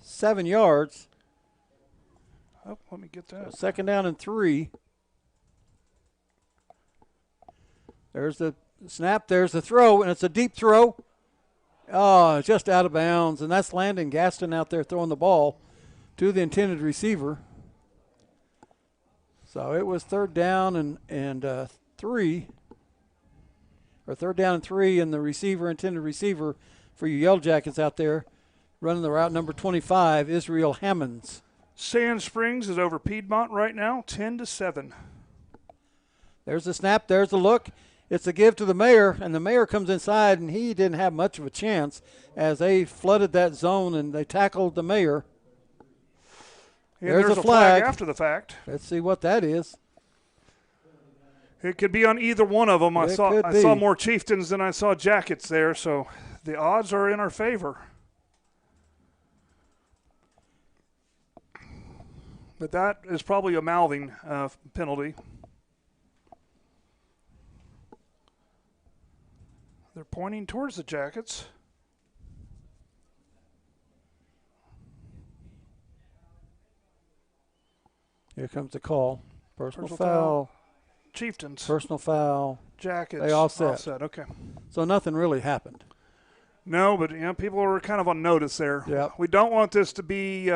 7 yards. Oh, let me get that. So 2nd down and 3. There's the snap. There's the throw, and it's a deep throw. Oh, just out of bounds, and that's Landon Gaston out there throwing the ball to the intended receiver. So it was 3rd down and 3, or 3rd down and 3, and the intended receiver for you Yellow Jackets out there running the route number 25, Israel Hammonds. Sand Springs is over Piedmont right now, 10-7. There's the snap. There's the look. It's a give to the mayor, and the mayor comes inside, and he didn't have much of a chance as they flooded that zone, and they tackled the mayor. And there's a flag after the fact. Let's see what that is. It could be on either one of them. I saw more Chieftains than I saw Jackets there, so the odds are in our favor. But that is probably a mouthing penalty. They're pointing towards the Jackets. Here comes the call. Personal foul. Chieftains. Personal foul. Jackets. They all set. Okay. So nothing really happened. No, but people are kind of on notice there. Yeah. We don't want this to be.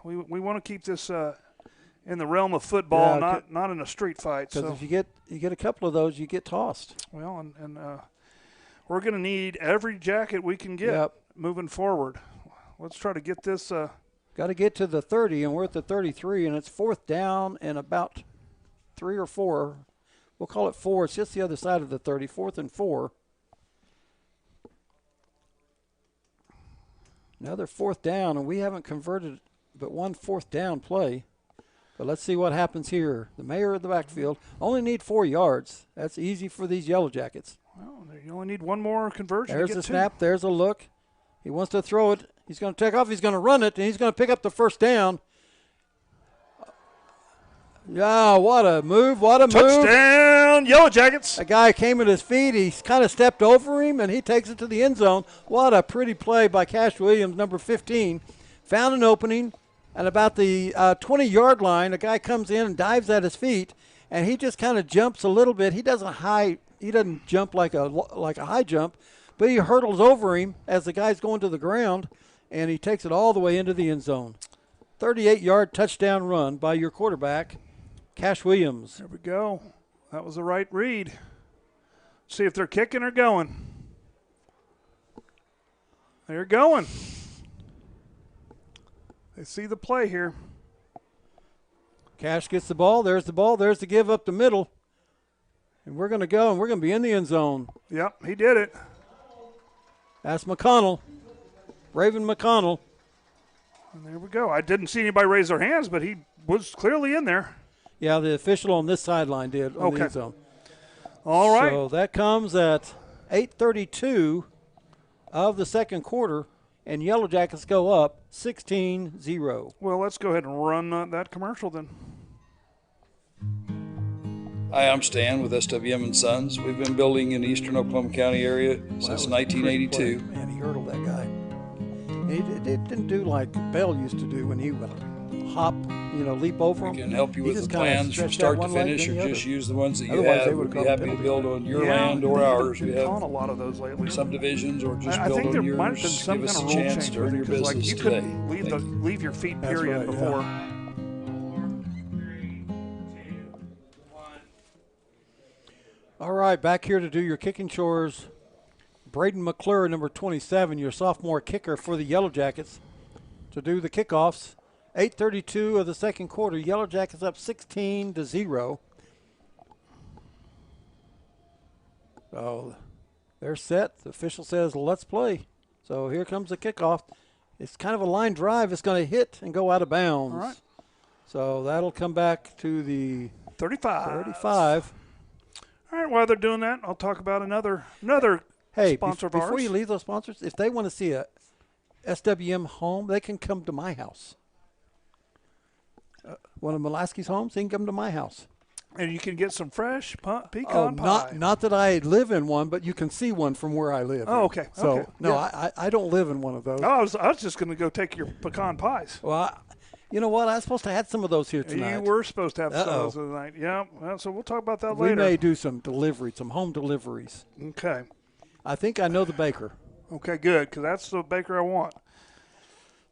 We want to keep this in the realm of football, not in a street fight. Because so if you get a couple of those, you get tossed. Well, and we're going to need every jacket we can get moving forward. Let's try to get this. Got to get to the 30, and we're at the 33, and it's 4th down and about 3 or 4. We'll call it 4. It's just the other side of the 30, 4th and 4. Another 4th down, and we haven't converted but one 4th down play. But let's see what happens here. The mayor of the backfield only need 4 yards. That's easy for these Yellow Jackets. Well, you only need one more conversion. There's to get the snap. There's a look. He wants to throw it. He's going to take off. He's going to run it, and he's going to pick up the 1st down. Yeah, what a move. What a move. Touchdown, Yellow Jackets. A guy came at his feet. He kind of stepped over him, and he takes it to the end zone. What a pretty play by Cash Williams, number 15. Found an opening, and about the 20-yard line, a guy comes in and dives at his feet, and he just kind of jumps a little bit. He doesn't jump like a high jump, but he hurdles over him as the guy's going to the ground, and he takes it all the way into the end zone. 38-yard touchdown run by your quarterback, Cash Williams. There we go. That was the right read. See if they're kicking or going. They're going. They see the play here. Cash gets the ball. There's the ball. There's the give up the middle. And we're going to go, and we're going to be in the end zone. Yep, he did it. That's McConnell. Raven McConnell. And there we go. I didn't see anybody raise their hands, but he was clearly in there. Yeah, the official on this sideline did on the end zone. All right. So that comes at 8:32 of the 2nd quarter, and Yellow Jackets go up 16-0. Well, let's go ahead and run that commercial then. Hi, I'm Stan with SWM & Sons. We've been building in the eastern Oklahoma County area since 1982. Man, he hurdled that guy. He didn't do like Bell used to do when he would hop, leap over him. We can help you He with the just kinda plans from stretched start out to one leg, finish, then or the just other. use the ones that you Otherwise, they have. would've We'd be called happy to penalty. build on your land or ours. We They've been calling a have lot of those lately. subdivisions, or just I build think there on might have been yours. some Give us kind a of rule chance change to earn your because business you today. couldn't leave your feet That's period right, before. 3, 2, 1. All right, back here to do your kicking chores. Braden McClure, number 27, your sophomore kicker for the Yellow Jackets, to do the kickoffs. 8:32 of the 2nd quarter. Yellow Jackets up 16-0. So they're set. The official says, let's play. So here comes the kickoff. It's kind of a line drive. It's going to hit and go out of bounds. All right. So that'll come back to the 35. All right, while they're doing that, I'll talk about another Hey, sponsor of ours. before you leave those sponsors, if they want to see a SWM home, they can come to my house. One of Mulaski's homes, they can come to my house. And you can get some fresh pecan pie. Not that I live in one, but you can see one from where I live. Oh, okay. So, okay. no, Yeah. I don't live in one of those. I was just going to go take your pecan pies. Well, You know what? I was supposed to have some of those here tonight. You were supposed to have some Uh-oh. of those tonight. Yeah. Well, so we'll talk about that We later. may do some home deliveries. Okay. I think I know the baker. Okay, good, because that's the baker I want.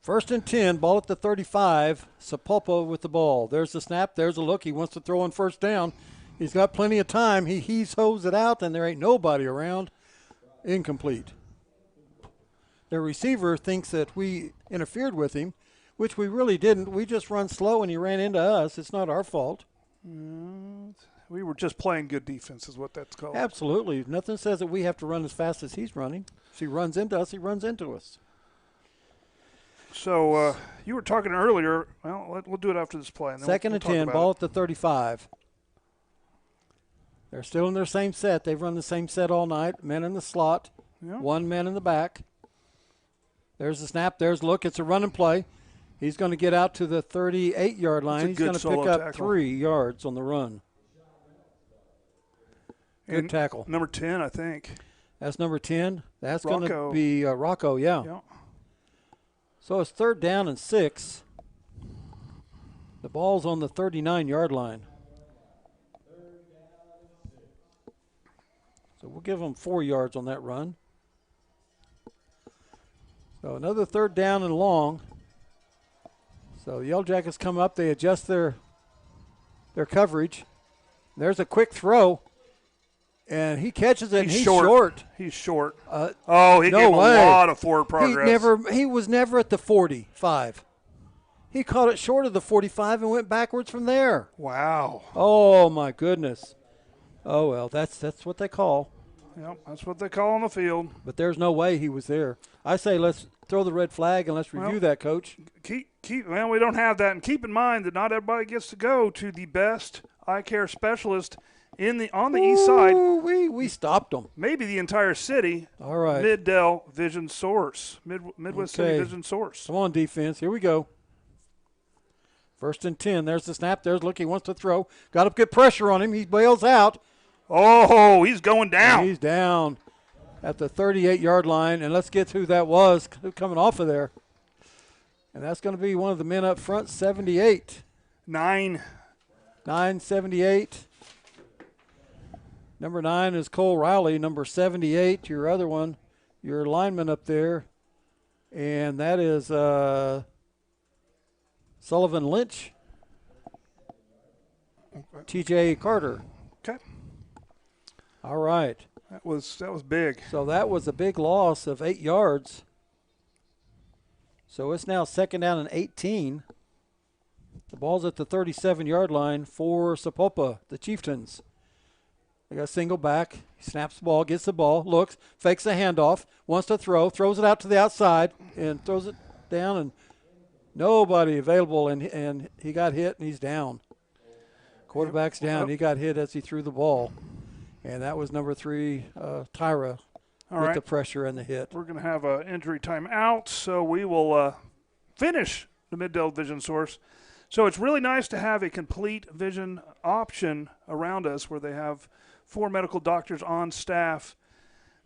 1st and 10, ball at the 35. Sapulpa with the ball. There's the snap. There's a look. He wants to throw on first down. He's got plenty of time. He hoes it out, and there ain't nobody around. Incomplete. The receiver thinks that we interfered with him, which we really didn't. We just run slow, and he ran into us. It's not our fault. We were just playing good defense is what that's called. Absolutely. Nothing says that we have to run as fast as he's running. If he runs into us, he runs into us. So you were talking earlier. Well, we'll do it after this play. And then 2nd we'll and talk 10, about ball it. at the 35. They're still in their same set. They've run the same set all night. Men in the slot, Yeah. one man in the back. There's the snap. There's the look. It's a run and play. He's going to get out to the 38-yard line. He's good going to pick solo up tackle. 3 yards on the run. Good And tackle. Number 10, I think. That's number 10. That's going to Rocco. be Rocco, yeah. Yeah. So it's 3rd down and 6. The ball's on the 39-yard line. So we'll give them 4 yards on that run. So another 3rd down and long. So the Yellow Jackets come up. They adjust their coverage. There's a quick throw. And he catches it, and he's short. He's short. He no gave way. a lot of forward progress. He was never at the 45. He caught it short of the 45 and went backwards from there. Wow. Oh my goodness. Oh well, that's what they call. Yep, that's what they call on the field. But there's no way he was there. I say let's throw the red flag and let's review that, Coach. Well, we don't have that, and keep in mind that not everybody gets to go to the best eye care specialist on the east side. We stopped them. Maybe the entire city. All right. Mid-Del Vision Source. Midwest City Vision Source. Come on, defense. Here we go. 1st and 10. There's the snap. There's look. He wants to throw. Got to get pressure on him. He bails out. Oh, he's going down. He's down at the 38-yard line. And let's get who that was coming off of there. And that's going to be one of the men up front, 78. 978. Number 9 is Cole Riley. Number 78, your other one, your lineman up there. And that is Sullivan Lynch. TJ Carter. Okay. All right. That was big. So that was a big loss of 8 yards. So it's now 2nd down and 18. The ball's at the 37-yard line for Sapulpa, the Chieftains. They got a single back. He snaps the ball, gets the ball, looks, fakes a handoff, wants to throws it out to the outside, and throws it down, and nobody available, and he got hit, and he's down. Quarterback's down. He got hit as he threw the ball. And that was number 3, Tyra, with the pressure and the hit. We're going to have an injury timeout, so we will finish the Mid-Del Vision Source. So it's really nice to have a complete vision option around us where they have 4 medical doctors on staff.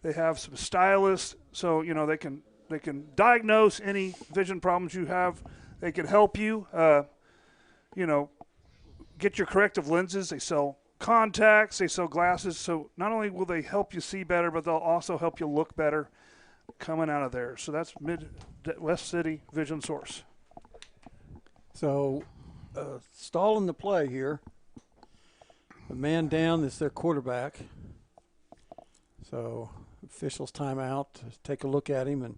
They have some stylists, so they can diagnose any vision problems you have. They can help you, get your corrective lenses. They sell contacts. They sell glasses. So not only will they help you see better, but they'll also help you look better coming out of there. So that's Midwest City Vision Source. So stalling the play here. The man down is their quarterback. So officials timeout to take a look at him. And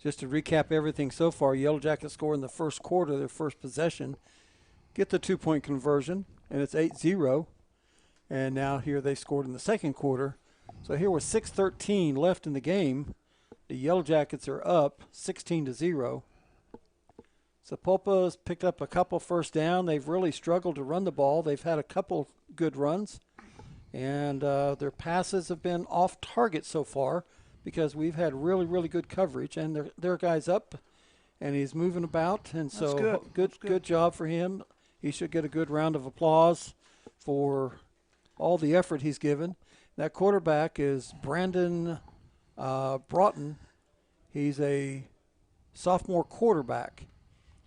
just to recap everything so far, Yellow Jackets score in the first quarter, their first possession, get the 2-point conversion, and it's 8-0. And now here they scored in the second quarter. So here with 6:13 left in the game, the Yellow Jackets are up 16-0. Sapulpa's picked up a couple first down. They've really struggled to run the ball. They've had a couple good runs, and their passes have been off target so far because we've had really, really good coverage. And their guy's up, and he's moving about, and so good job for him. He should get a good round of applause for all the effort he's given. That quarterback is Brandon Broughton. He's a sophomore quarterback.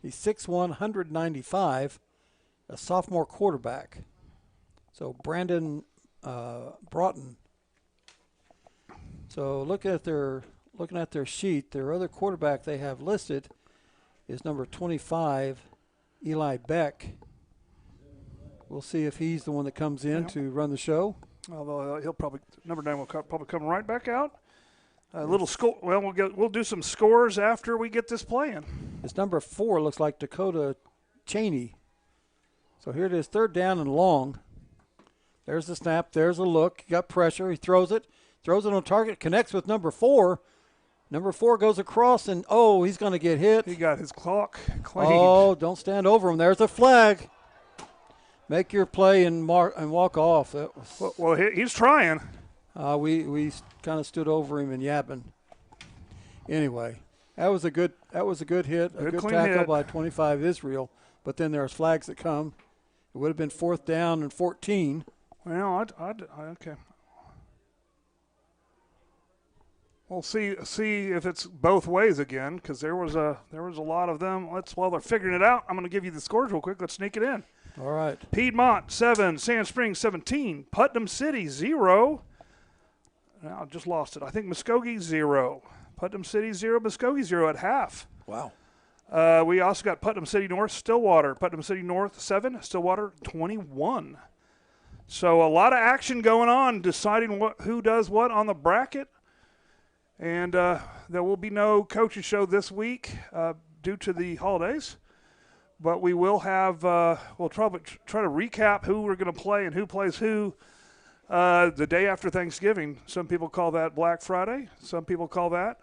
He's 6'1", 195, a sophomore quarterback. So Brandon Broughton. So looking at their sheet, their other quarterback they have listed is number 25, Eli Beck. We'll see if he's the one that comes in to run the show. Although he'll probably number 9 will probably come right back out. A little score. Well, we'll do some scores after we get this playing. It's number 4 looks like Dakota Cheney. So here it is, 3rd down and long. There's the snap. There's a look. He got pressure. He throws it on target. Connects with number 4. Number 4 goes across, and he's going to get hit. He got his clock claimed. Oh, don't stand over him. There's a flag. Make your play and walk off. Well, he's trying. We kind of stood over him and yapping. Anyway, that was a good hit, a good tackle hit by 25 Israel. But then there's flags that come. It would have been 4th down and 14. Well, okay. We'll see if it's both ways again, because there was a lot of them. While they're figuring it out, I'm going to give you the scores real quick. Let's sneak it in. All right. Piedmont 7, Sand Springs 17, Putnam City 0. I just lost it. I think Muskogee 0, Putnam City 0, Muskogee 0 at half. Wow. We also got Putnam City North, Stillwater. Putnam City North 7, Stillwater 21. So a lot of action going on, deciding who does what on the bracket. And there will be no coaches show this week due to the holidays. But we will have, we'll probably try to recap who we're going to play and who plays who the day after Thanksgiving. Some people call that Black Friday. Some people call that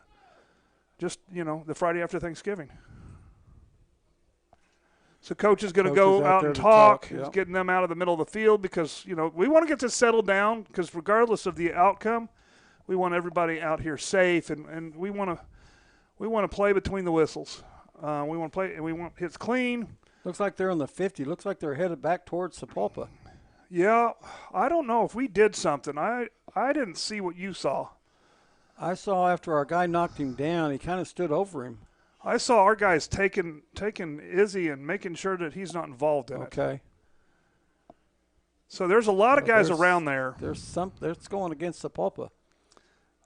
just, the Friday after Thanksgiving. So coach is going to go out and talk. He's getting them out of the middle of the field because, we want to get this settled down because regardless of the outcome, we want everybody out here safe, and we want to play between the whistles. We want to play, and we want hits clean. Looks like they're on the 50. Looks like they're headed back towards Sapulpa. Yeah, I don't know if we did something. I didn't see what you saw. I saw after our guy knocked him down, he kind of stood over him. I saw our guys taking Izzy and making sure that he's not involved in it. Okay. So there's a lot of guys around there. There's going against Sapulpa.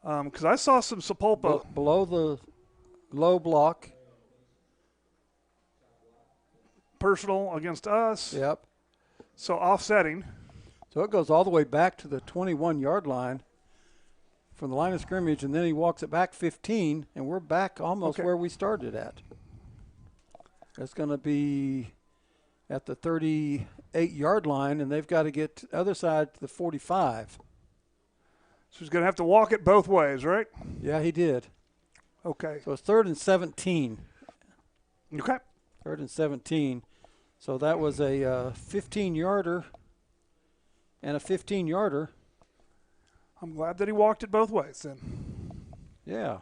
Because I saw some Sapulpa. Below the low block. Personal against us. Yep. So offsetting. So it goes all the way back to the 21-yard line from the line of scrimmage, and then he walks it back 15, and we're back almost where we started at. It's going to be at the 38-yard line, and they've got to get to the other side to the 45. So he's going to have to walk it both ways, right? Yeah, he did. Okay. So it's 3rd and 17. Okay. 3rd and 17. So that was a 15-yarder and a 15-yarder. I'm glad that he walked it both ways then. Yeah.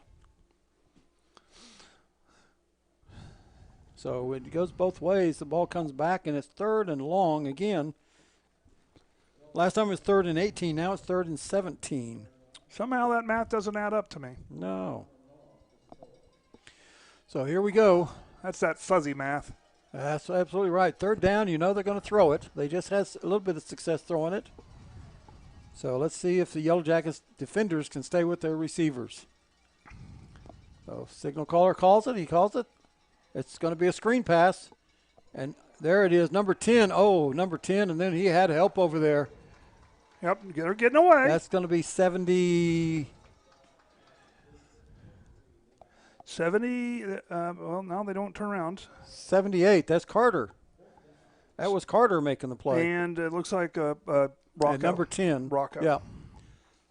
So when it goes both ways, the ball comes back, and it's 3rd and long again. Last time it was 3rd and 18. Now it's 3rd and 17. Somehow that math doesn't add up to me. No. So here we go. That's that fuzzy math. That's absolutely right. 3rd down, they're going to throw it. They just had a little bit of success throwing it. So let's see if the Yellow Jackets defenders can stay with their receivers. So signal caller calls it. He calls it. It's going to be a screen pass. And there it is, number 10. Oh, number 10, and then he had help over there. Yep, they're getting away. That's going to be 70. 70, well, now they don't turn around. 78, that's Carter. That was Carter making the play. And it looks like Rocco. And number 10. Rocco. Yeah.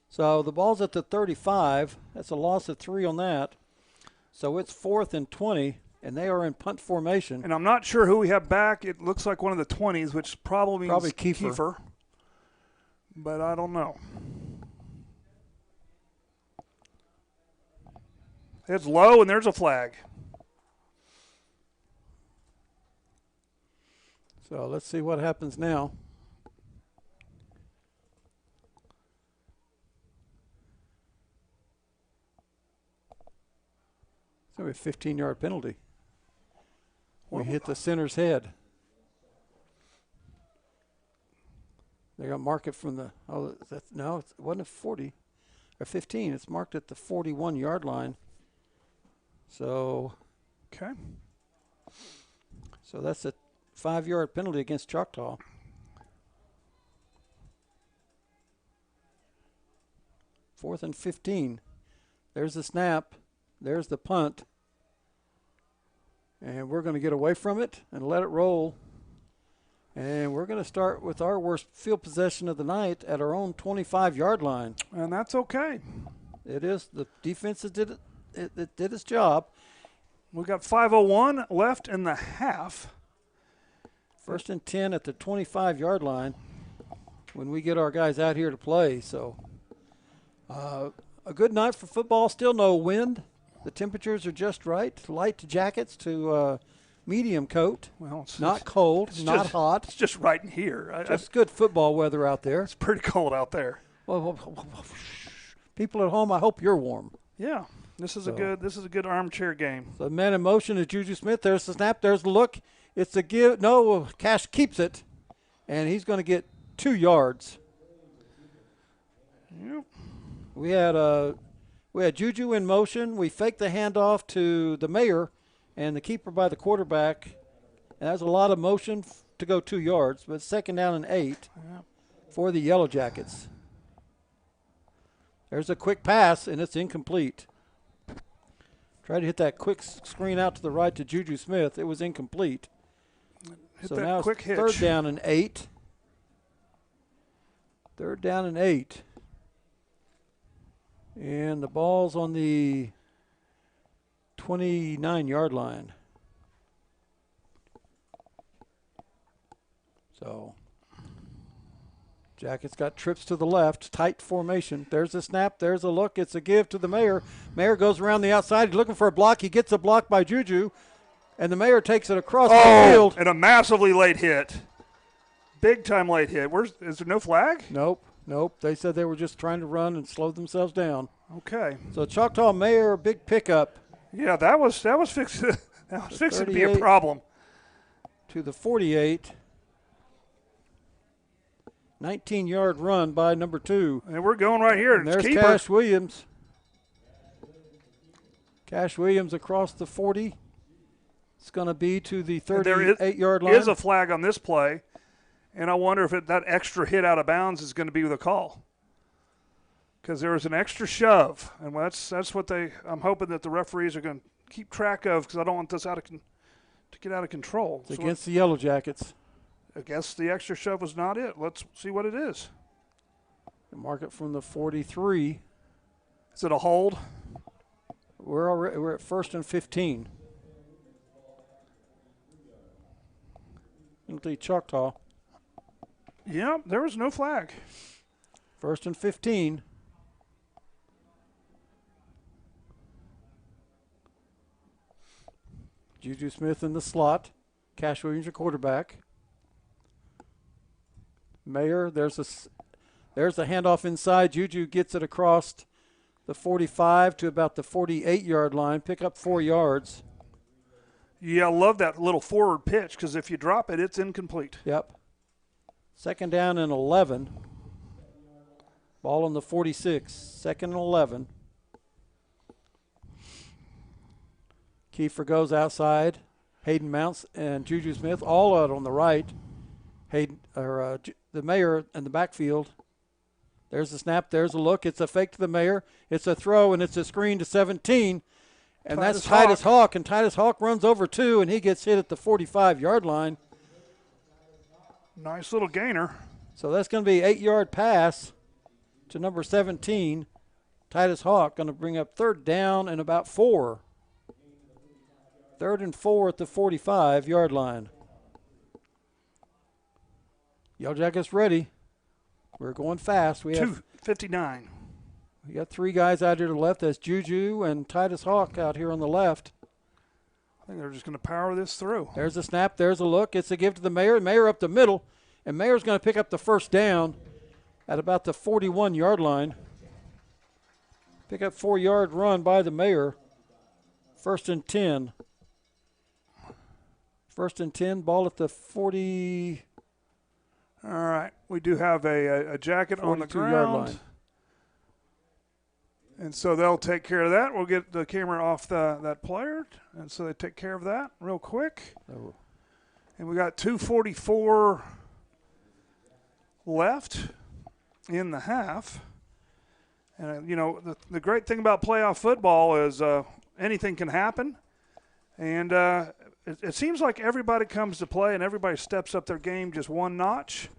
So the ball's at the 35. That's a loss of 3 on that. So it's 4th and 20, and they are in punt formation. And I'm not sure who we have back. It looks like one of the 20s, which probably means Kiefer. But I don't know. It's low, and there's a flag. So let's see what happens now. It's going to be a 15-yard penalty. We hit the center's head. They're going to mark it from the, no, it wasn't a 40 or 15. It's marked at the 41-yard line. So. Okay. So that's a 5-yard penalty against Choctaw. Fourth and 15. There's the snap. There's the punt. And we're going to get away from it and let it roll. And we're going to start with our worst field possession of the night at our own 25-yard line. And that's okay. It is. The defense did it did its job. We've got 5:01 left in the half. First and 10 at the 25-yard line when we get our guys out here to play. So a good night for football. Still no wind. The temperatures are just right. Light jackets to medium coat. Well, it's not cold, it's not just, hot. It's just right in here. Just good football weather out there. It's pretty cold out there. Well, people at home, I hope you're warm. Yeah, this is a good armchair game. So man in motion is Juju Smith. There's the snap. There's the look. It's a give. No, Cash keeps it, and he's going to get 2 yards. Yep. We had Juju in motion. We faked the handoff to the mayor and the keeper by the quarterback. And that was a lot of motion to go 2 yards, but second down and 8 for the Yellow Jackets. There's a quick pass, and it's incomplete. Tried to hit that quick screen out to the right to Juju Smith. It was incomplete. Hit so that now quick it's hitch. Third down and 8. Third down and 8. And the ball's on the 29-yard line. So Jackets got trips to the left, tight formation. There's a snap, there's a look, it's a give to the mayor. Mayor goes around the outside, he's looking for a block. He gets a block by Juju, and the mayor takes it across the field. And a massively late hit. Big time late hit. Is there no flag? Nope. They said they were just trying to run and slow themselves down. Okay. So Choctaw Mayor, big pickup. Yeah, that was fixing to be a problem. To the 48. 19-yard run by number 2. And we're going right here. And there's keeper. Cash Williams. Cash Williams across the 40. It's going to be to the 38-yard line. There is a flag on this play, and I wonder if that extra hit out of bounds is going to be the call. Because there was an extra shove, and that's what I'm hoping that the referees are going to keep track of, because I don't want this to get out of control. It's against the Yellow Jackets. I guess the extra shove was not it. Let's see what it is. Mark it from the 43. Is it a hold? We're at first and 15. Penalty Choctaw. Yeah, there was no flag. First and 15. Juju Smith in the slot. Cash Williams, your quarterback. Mayer, there's a handoff inside. Juju gets it across the 45 to about the 48-yard line. Pick up 4 yards. Yeah, I love that little forward pitch, because if you drop it, it's incomplete. Yep. Second down and 11. Ball on the 46. Second and 11. Kiefer goes outside. Hayden Mounts and Juju Smith all out on the right. The Mayor in the backfield. There's the snap. There's a look. It's a fake to the Mayor. It's a throw, and it's a screen to 17. And that's Titus Hawk. And Titus Hawk runs over 2, and he gets hit at the 45-yard line. Nice little gainer. So that's going to be an 8-yard pass to number 17. Titus Hawk going to bring up third down and about 4. Third and 4 at the 45-yard line. Yellow Jackets ready. We're going fast. We have 2:59. We got 3 guys out here to the left. That's Juju and Titus Hawk out here on the left. I think they're just going to power this through. There's a snap. There's a look. It's a give to the Mayor. Mayor up the middle. And Mayor's going to pick up the first down at about the 41-yard line. Pick up 4-yard run by the Mayor. First and 10. First and 10, ball at the 40. All right. We do have a jacket on the 42-yard ground. line. And so they'll take care of that. We'll get the camera off that player. And so they take care of that real quick. Oh. And we got 2:44 left in the half. And, the great thing about playoff football is anything can happen. And it seems like everybody comes to play and everybody steps up their game just one notch.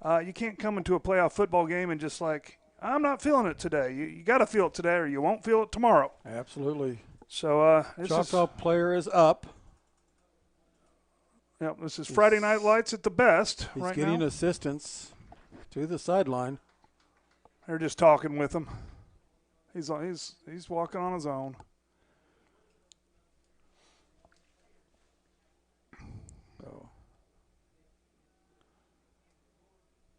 You can't come into a playoff football game and just like, I'm not feeling it today. You got to feel it today or you won't feel it tomorrow. Absolutely. So Choctaw player is up. Yep, this is Friday Night Lights at the best He's right getting now. assistance to the sideline. They're just talking with him. He's walking on his own. So.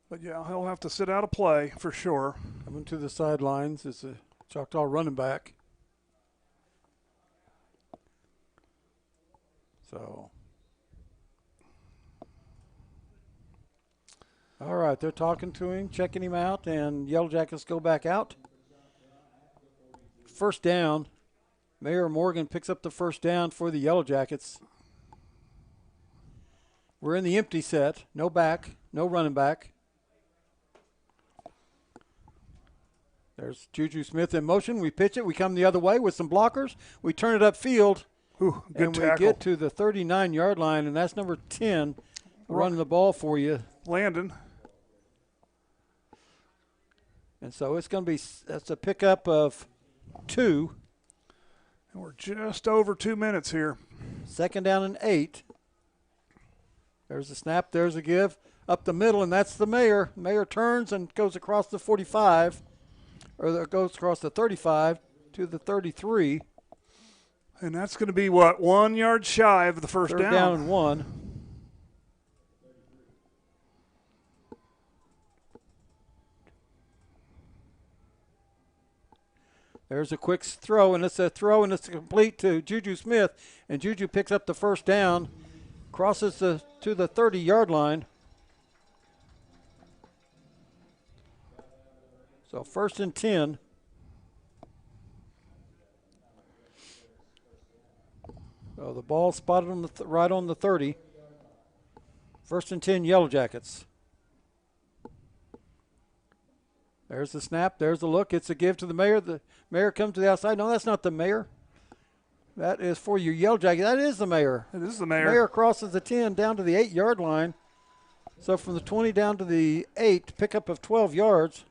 But yeah, he'll have to sit out a play for sure. Coming to the sidelines is a Choctaw running back. So. All right, they're talking to him, checking him out, and Yellow Jackets go back out. First down. Mayor Morgan picks up the first down for the Yellow Jackets. We're in the empty set. No back, no running back. There's Juju Smith in motion. We pitch it. We come the other way with some blockers. We turn it upfield. Ooh, good and tackle. we get to the 39-yard line, and that's number 10 running the ball for you. Landon. And so it's going to be – that's a pickup of 2. And we're just over 2 minutes here. Second down and 8. There's a snap. There's a give. Up the middle, and that's the Mayor. Mayor turns and goes across the 45, or goes across the 35 to the 33. And that's going to be, 1 yard shy of the first Third down. down and 1. There's a quick throw, and it's complete to Juju Smith, and Juju picks up the first down, crosses to the 30-yard line. So first and 10. So the ball spotted on right on the 30. First and 10, Yellow Jackets. There's the snap. There's the look. It's a give to the Mayor. The Mayor comes to the outside. No, that's not the Mayor. That is for your Yellow Jacket. That is the Mayor. It is the Mayor. Mayor crosses the 10 down to the 8-yard line. So from the 20 down to the 8, pickup of 12 yards.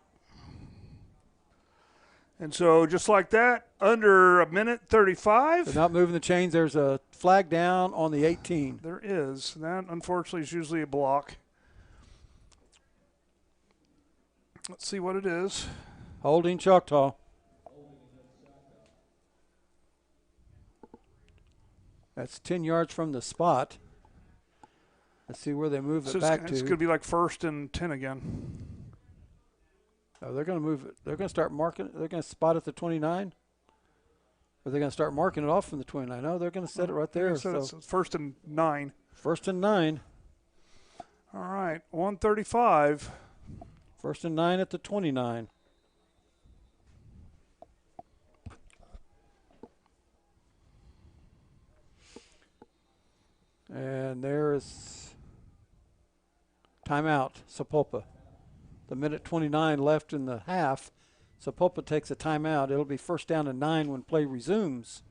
And so just like that, under 1:35. They're not moving the chains. There's a flag down on the 18. There is. That, unfortunately, is usually a block. Let's see what it is. Holding Choctaw. That's 10 yards from the spot. Let's see where they move it back to. It's going to be like first and 10 again. Oh, they're going to move it. They're going to start marking it. They're going to spot at the 29. Or they're going to start marking it off from the 29. No, they're going to set it right there. So it's first and 9. First and 9. All right, 1:35. First and 9 at the 29. And there is timeout, Sapulpa. The minute 29 left in the half. Sapulpa takes a timeout. It'll be first down and 9 when play resumes.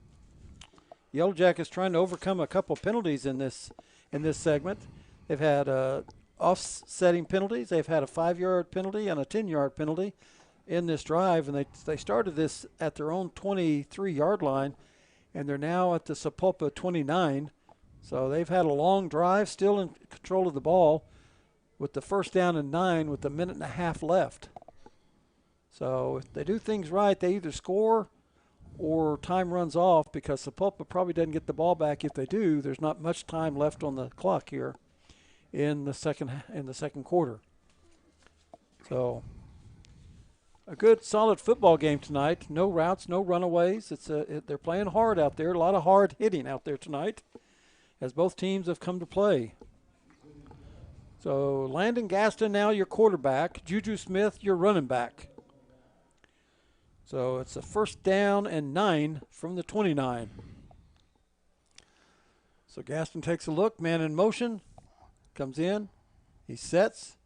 Yellow Jackets trying to overcome a couple penalties in this segment. They've had offsetting penalties. They've had a 5-yard penalty and a 10-yard penalty in this drive, and they started this at their own 23-yard line, and they're now at the Sapulpa 29. So they've had a long drive, still in control of the ball, with the first down and 9 with a minute and a half left. So if they do things right, they either score or time runs off, because Sapulpa probably doesn't get the ball back. If they do, there's not much time left on the clock here in the second quarter. So a good solid football game tonight. No routes, no runaways. They're playing hard out there. A lot of hard hitting out there tonight. as both teams have come to play. So Landon Gaston now your quarterback. Juju Smith your running back. So it's a 1st down and 9 from the 29. So Gaston takes a look, man in motion, comes in, he sets.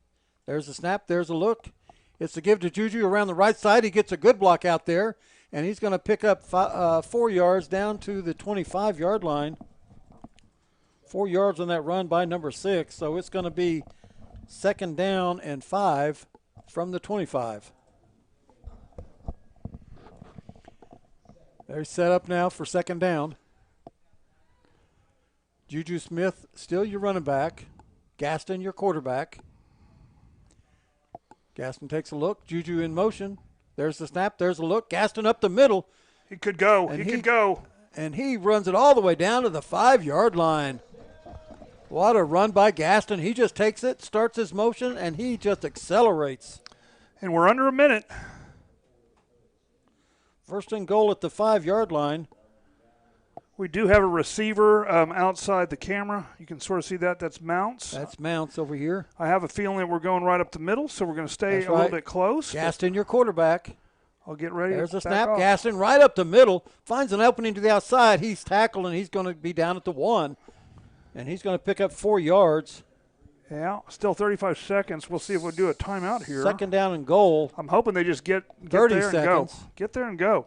There's a snap, there's a look. It's a give to Juju around the right side. He gets a good block out there, and he's going to pick up 4 yards down to the 25-yard line. 4 yards on that run by number 6, so it's going to be 2nd down and 5 from the 25. They're set up now for 2nd down. Juju Smith still your running back. Gaston your quarterback. Gaston takes a look. Juju in motion. There's the snap. There's a look. Gaston up the middle. He could go. He could go. And he runs it all the way down to the 5-yard line. What a run by Gaston. He just takes it, starts his motion, and he just accelerates. And we're under a minute. 1st and goal at the 5-yard line. We do have a receiver outside the camera. You can sort of see that. That's Mounts. That's Mounts over here. I have a feeling that we're going right up the middle, so we're going to stay That's a little bit close. Gaston, your quarterback. I'll get ready. There's to a back snap. off. Gaston right up the middle. Finds an opening to the outside. He's tackled, and he's going to be down at the 1. And he's going to pick up 4 yards. Yeah, still 35 seconds. We'll see if we'll do a timeout here. 2nd down and goal. I'm hoping they just get 30 there seconds. and go. Get there and go.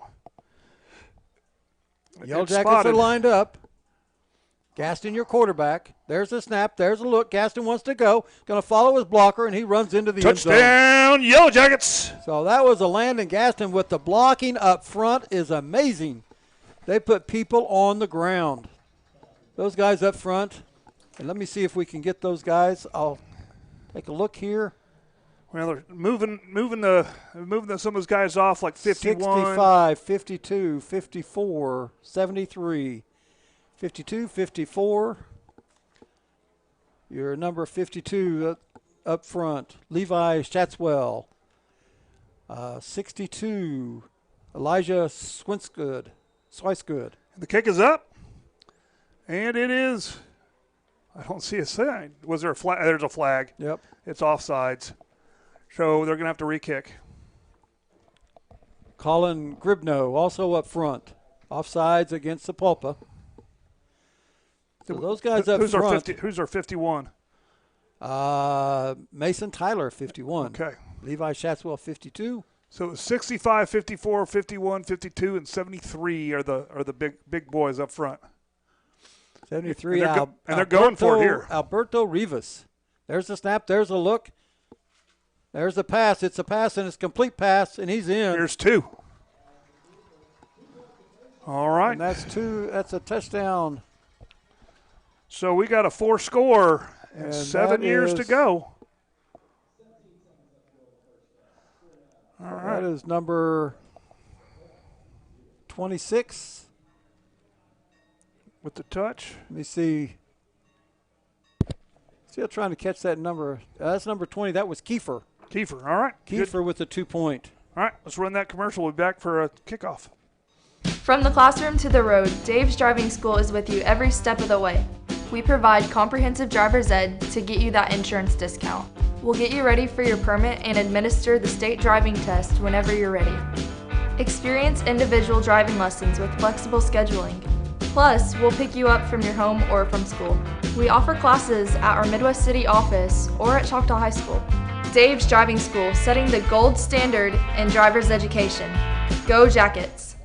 Yellow It's Jackets spotted. are lined up. Gaston, your quarterback. There's the snap. There's a look. Gaston wants to go. Going to follow his blocker, and he runs into the end zone. Touchdown, Yellow Jackets. So that was a Landon Gaston with the blocking up front is amazing. They put people on the ground. Those guys up front. And let me see if we can get those guys. I'll take a look here. Well, they're moving some of those guys off like 51. 65, 52, 54, 73, 52, 54. Your number 52 up front, Levi Schatzwell. 62, Elijah Swinsgood. The kick is up, and it is. I don't see a sign. Was there a flag? There's a flag. Yep. It's offsides. So they're going to have to re-kick. Colin Gribno also up front. Offsides against Sapulpa. So those guys up front. Who's our 51? Mason Tyler, 51. Okay. Levi Schatzwell, 52. So it was 65, 54, 51, 52, and 73 are the big boys up front. 73. And they're going for it here. Alberto Rivas. There's the snap. There's a look. There's the pass. It's a pass, and it's a complete pass, and he's in. Here's 2. All right. And that's 2. That's a touchdown. So we got a 4 score and 7 years to go. All right. That is number 26. With the touch. Let me see. Still trying to catch that number. That's number 20. That was Kiefer. Kiefer. All right. Kiefer Good. with the 2-point. All right. Let's run that commercial. We'll be back for a kickoff. From the classroom to the road, Dave's Driving School is with you every step of the way. We provide comprehensive driver's ed to get you that insurance discount. We'll get you ready for your permit and administer the state driving test whenever you're ready. Experience individual driving lessons with flexible scheduling. Plus, we'll pick you up from your home or from school. We offer classes at our Midwest City office or at Choctaw High School. Dave's Driving School, setting the gold standard in driver's education. Go Jackets!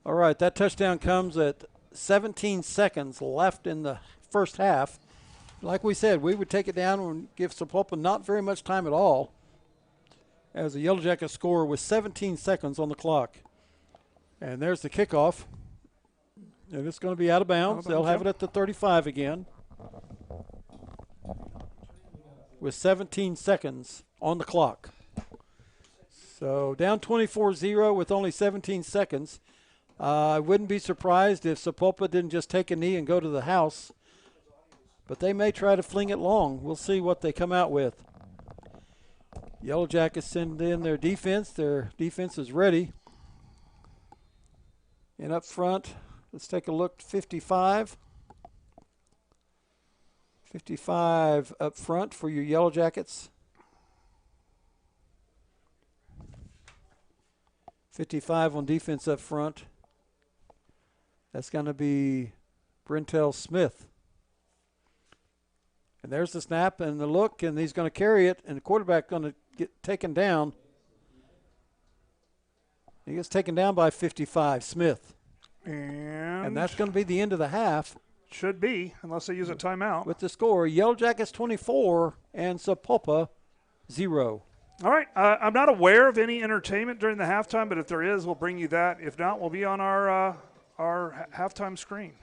All right, that touchdown comes at 17 seconds left in the first half. Like we said, we would take it down and give Sapulpa not very much time at all, as the Yellow Jackets score with 17 seconds on the clock. And there's the kickoff. And it's going to be out of bounds. They'll have it at the 35 again, with 17 seconds on the clock. So down 24-0 with only 17 seconds. I wouldn't be surprised if Sapulpa didn't just take a knee and go to the house, but they may try to fling it long. We'll see what they come out with. Yellow Jackets send in their defense. Their defense is ready. And up front, let's take a look. 55. 55 up front for your Yellow Jackets. 55 on defense up front. That's going to be Brentel Smith. And there's the snap and the look, and he's going to carry it, and the quarterback going to get taken down. He gets taken down by 55, Smith. And that's going to be the end of the half. Should be, unless they use a timeout. With the score, Yellow Jackets 24 and Sapulpa 0. All right. I'm not aware of any entertainment during the halftime, but if there is, we'll bring you that. If not, we'll be on our halftime screen.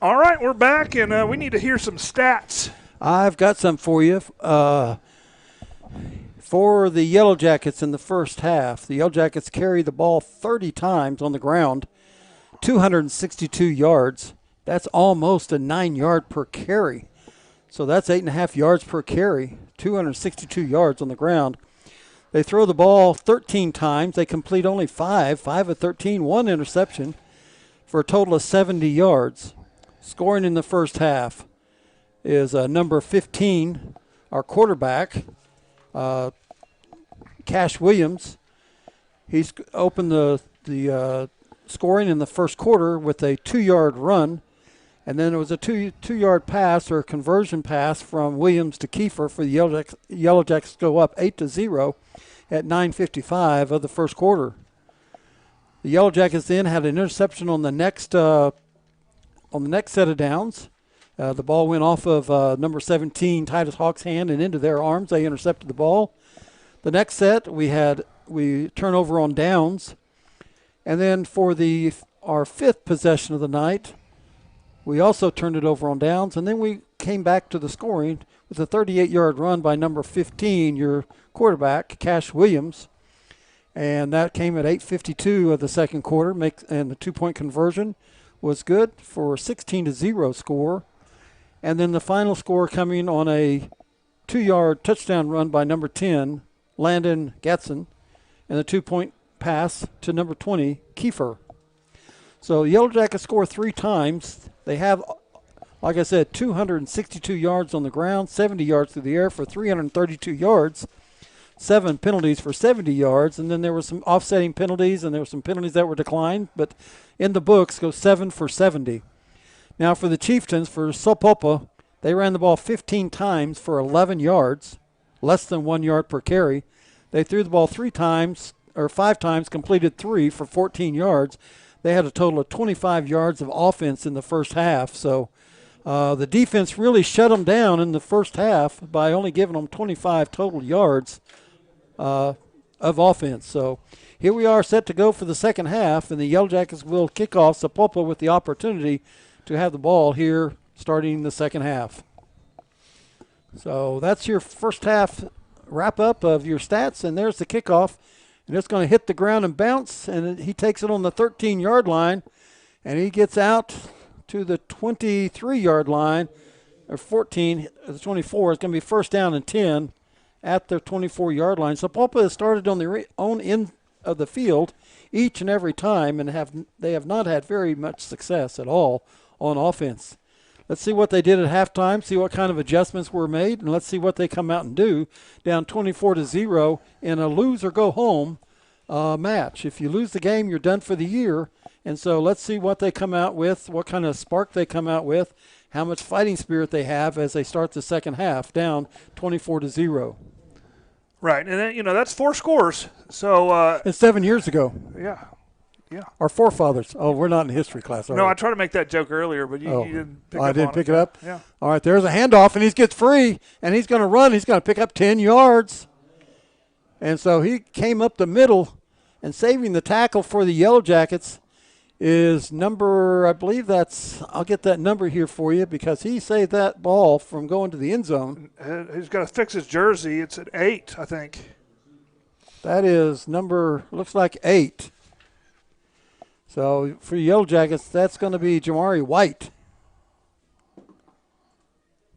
All right, we're back, and we need to hear some stats. I've got some for you. For the Yellow Jackets in the first half, the Yellow Jackets carried the ball 30 times on the ground, 262 yards. That's almost a 9-yard per carry. So that's 8.5 yards per carry, 262 yards on the ground. They throw the ball 13 times. They complete only 5 of 13, 1 interception for a total of 70 yards. Scoring in the first half is number 15, our quarterback, Cash Williams. He's opened the scoring in the first quarter with a 2-yard run, and then it was a two-yard pass or conversion pass from Williams to Kiefer for the Yellow Jackets to go up 8-0 at 9:55 of the first quarter. The Yellow Jackets then had an interception on the next set of downs. The ball went off of number 17, Titus Hawk's hand and into their arms. They intercepted the ball. The next set, we turnover on downs. And then for our fifth possession of the night, we also turned it over on downs. And then we came back to the scoring with a 38-yard run by number 15, your quarterback, Cash Williams. And that came at 8:52 of the second quarter, and the 2-point conversion was good for a 16-0 score. And then the final score coming on a 2-yard touchdown run by number 10, Landon Gatson, and a 2-point pass to number 20, Kiefer. So Yellow Jackets score 3 times. They have, like I said, 262 yards on the ground, 70 yards through the air for 332 yards, 7 penalties for 70 yards, and then there were some offsetting penalties, and there were some penalties that were declined, but in the books go 7 for 70. Now for the Chieftains, for Sapulpa, they ran the ball 15 times for 11 yards, less than 1 yard per carry. They threw the ball 5 times, completed 3 for 14 yards. They had a total of 25 yards of offense in the first half. So the defense really shut them down in the first half by only giving them 25 total yards of offense. So here we are set to go for the second half, and the Yellow Jackets will kick off Sapulpa with the opportunity to have the ball here starting the second half. So that's your first half wrap-up of your stats, and there's the kickoff. And it's going to hit the ground and bounce, and he takes it on the 13-yard line, and he gets out to the 23-yard line, or 14, the 24. It's going to be first down and 10 at the 24-yard line. So Sapulpa has started on their own end of the field each and every time, and they have not had very much success at all on offense. Let's see what they did at halftime, see what kind of adjustments were made, and let's see what they come out and do. Down 24-0 in a lose-or-go-home match. If you lose the game, you're done for the year. And so let's see what they come out with, what kind of spark they come out with, how much fighting spirit they have as they start the second half, down 24-0. Right, and that's 4 scores. So it's 7 years ago. Yeah. Our forefathers. Oh, we're not in history class. No, I tried to make that joke earlier, but you didn't pick up on it. I didn't pick it up? Yeah. All right, there's a handoff, and he gets free, and he's going to run. He's going to pick up 10 yards. And so he came up the middle, and saving the tackle for the Yellow Jackets is number, I believe I'll get that number here for you because he saved that ball from going to the end zone. He's got to fix his jersey. It's at 8, I think. That is number, looks like 8. So for the Yellow Jackets, that's going to be Jamari White.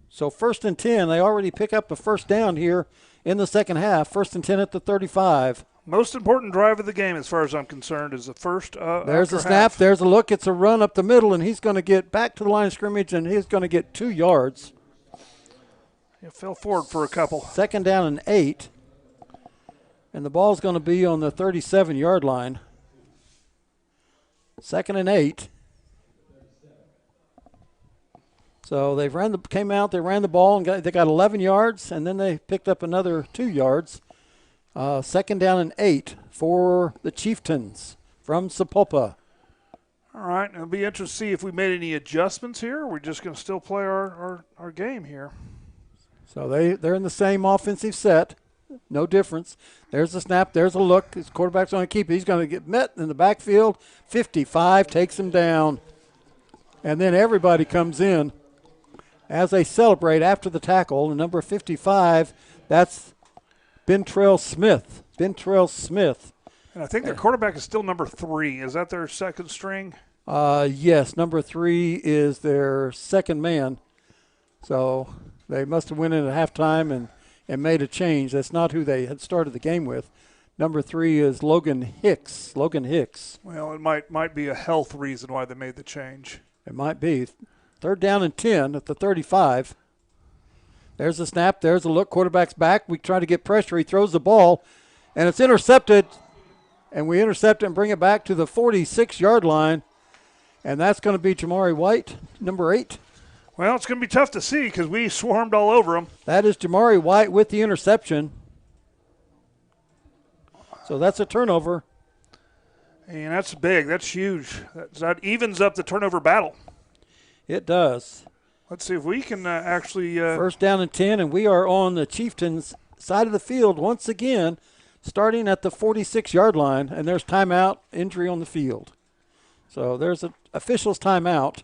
So 1st and 10, they already pick up a first down here in the second half. 1st and 10 at the 35. Most important drive of the game, as far as I'm concerned, is the first. There's a snap. There's a look. It's a run up the middle, and he's going to get back to the line of scrimmage, and he's going to get 2 yards. He fell forward for a couple. 2nd down and 8. And the ball's going to be on the 37-yard line. 2nd and 8. So they came out, they ran the ball, and they got 11 yards, and then they picked up another 2 yards. 2nd down and 8 for the Chieftains from Sapulpa. All right, it'll be interesting to see if we made any adjustments here, or we're just going to still play our game here. So they're in the same offensive set. No difference. There's a snap. There's a look. His quarterback's going to keep it. He's going to get met in the backfield. 55 takes him down. And then everybody comes in as they celebrate after the tackle. The number 55, that's Bentrell Smith. Bentrell Smith. And I think their quarterback is still number 3. Is that their second string? Yes, number 3 is their second man. So they must have went in at halftime and made a change. That's not who they had started the game with. Number 3 is Logan Hicks. Logan Hicks. Well, it might be a health reason why they made the change. It might be. 3rd down and 10 at the 35. There's a snap. There's a look. Quarterback's back. We try to get pressure. He throws the ball, and it's intercepted. And we intercept it and bring it back to the 46-yard line. And that's going to be Jamari White, number 8. Well, it's going to be tough to see because we swarmed all over him. That is Jamari White with the interception. So that's a turnover. And that's big. That's huge. That evens up the turnover battle. It does. Let's see if we can actually. 1st down and 10, and we are on the Chieftains' side of the field once again, starting at the 46-yard line, and there's timeout, injury on the field. So there's an official's timeout.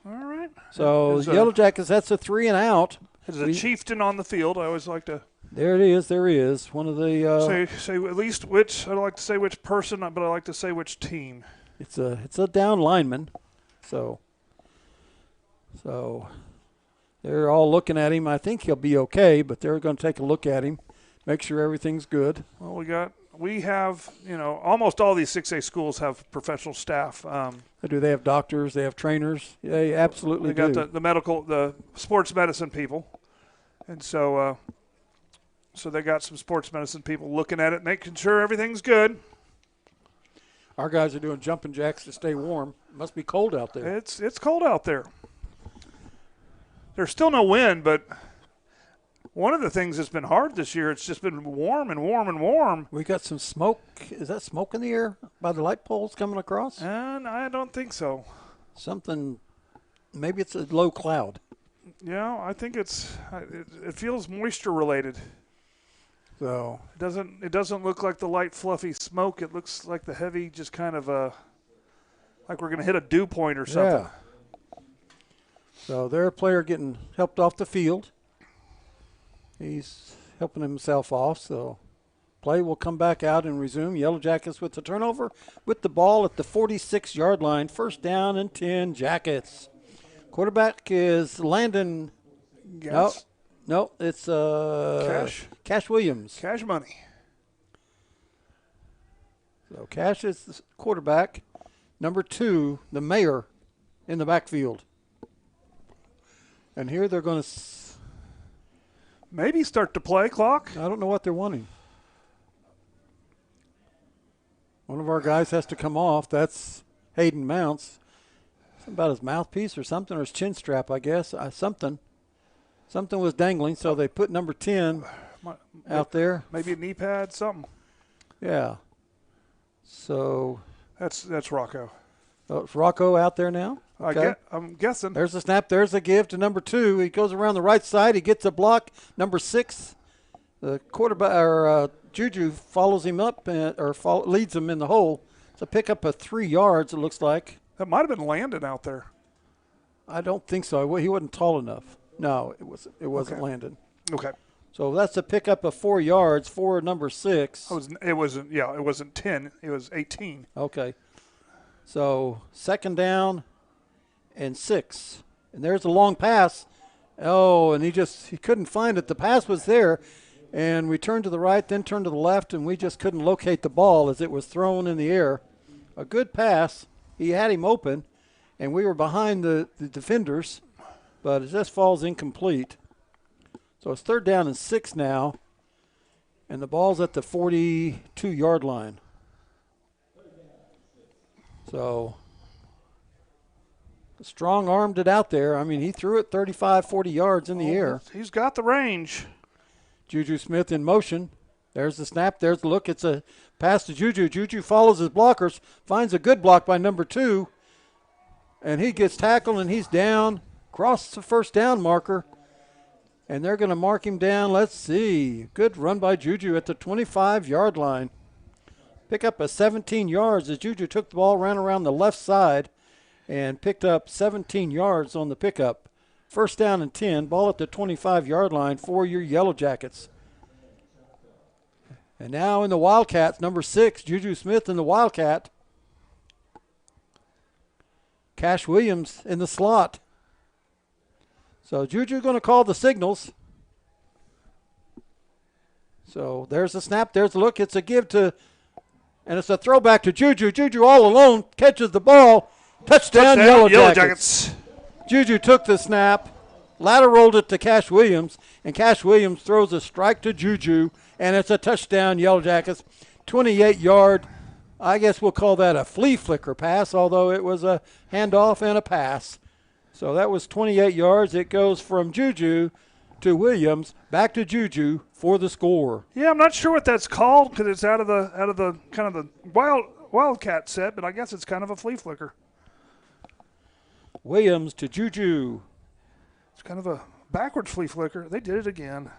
All right. So Yellow Jackets, that's a 3 and out. There's a chieftain on the field. I always like to. There it is. There is one of the. Say at least which. I don't like to say which person, but I like to say which team. It's a down lineman. So they're all looking at him. I think he'll be okay, but they're going to take a look at him, make sure everything's good. Well, we have, almost all these 6A schools have professional staff. They have doctors, they have trainers. They absolutely do. They do. got the medical, the sports medicine people. And so they got some sports medicine people looking at it, making sure everything's good. Our guys are doing jumping jacks to stay warm. It must be cold out there. It's cold out there. There's still no wind, but one of the things that's been hard this year, it's just been warm and warm and warm. We got some smoke. Is that smoke in the air by the light poles coming across? And I don't think so. Something, maybe it's a low cloud. Yeah, I think it feels moisture related. So it doesn't look like the light fluffy smoke. It looks like the heavy, just kind of like we're going to hit a dew point or something. Yeah. So their player getting helped off the field. He's helping himself off, so play will come back out and resume. Yellow Jackets with the turnover with the ball at the 46-yard line. 1st down and 10, Jackets. Quarterback is Landon. Yes. No, it's Cash Williams. Cash money. So Cash is the quarterback. Number 2, the mayor in the backfield. And here they're going to maybe start to play clock. I don't know what they're wanting. One of our guys has to come off. That's Hayden Mounts. Something about his mouthpiece or something, or his chin strap, I guess. Something was dangling, so they put number 10 out there. Maybe a knee pad, something. Yeah. So that's Rocco. Oh, it's Rocco out there now? Okay. I'm guessing. There's a snap. There's a give to number 2. He goes around the right side. He gets a block. Number 6, the quarterback, or Juju, follows him up leads him in the hole. It's a pickup of 3 yards, it looks like. That might have been Landon out there. I don't think so. He wasn't tall enough. No, it wasn't Okay. Landon. Okay. So that's a pickup of 4 yards for number 6. It wasn't 10. It was 18. Okay. So 2nd down and 6. And there's a long pass. Oh, and he couldn't find it. The pass was there, and we turned to the right, then turned to the left, and we just couldn't locate the ball as it was thrown in the air. A good pass. He had him open, and we were behind the defenders, but it just falls incomplete. So it's 3rd down and 6 now, and the ball's at the 42-yard line. So strong-armed it out there. I mean, he threw it 35, 40 yards in the air. He's got the range. Juju Smith in motion. There's the snap. There's the look. It's a pass to Juju. Juju follows his blockers, finds a good block by number 2, and he gets tackled, and he's down, crossed the 1st down marker, and they're going to mark him down. Let's see. Good run by Juju at the 25-yard line. Pick up a 17 yards as Juju took the ball, ran around the left side, and picked up 17 yards on the pickup. First down and 10, ball at the 25-yard line for your Yellow Jackets. And now in the Wildcats, number 6, Juju Smith in the Wildcat. Cash Williams in the slot. So Juju going to call the signals. So there's the snap, there's the look. It's a give to, and it's a throwback to Juju. Juju all alone catches the ball. Touchdown, Yellow Jackets. Juju took the snap, lateraled it to Cash Williams, and Cash Williams throws a strike to Juju, and it's a touchdown, Yellow Jackets. 28-yard, I guess we'll call that a flea flicker pass, although it was a handoff and a pass. So that was 28 yards. It goes from Juju to Williams, back to Juju for the score. Yeah, I'm not sure what that's called because it's out of the kind of the Wildcat set, but I guess it's kind of a flea flicker. Williams to Juju. It's kind of a backwards flea flicker. They did it again.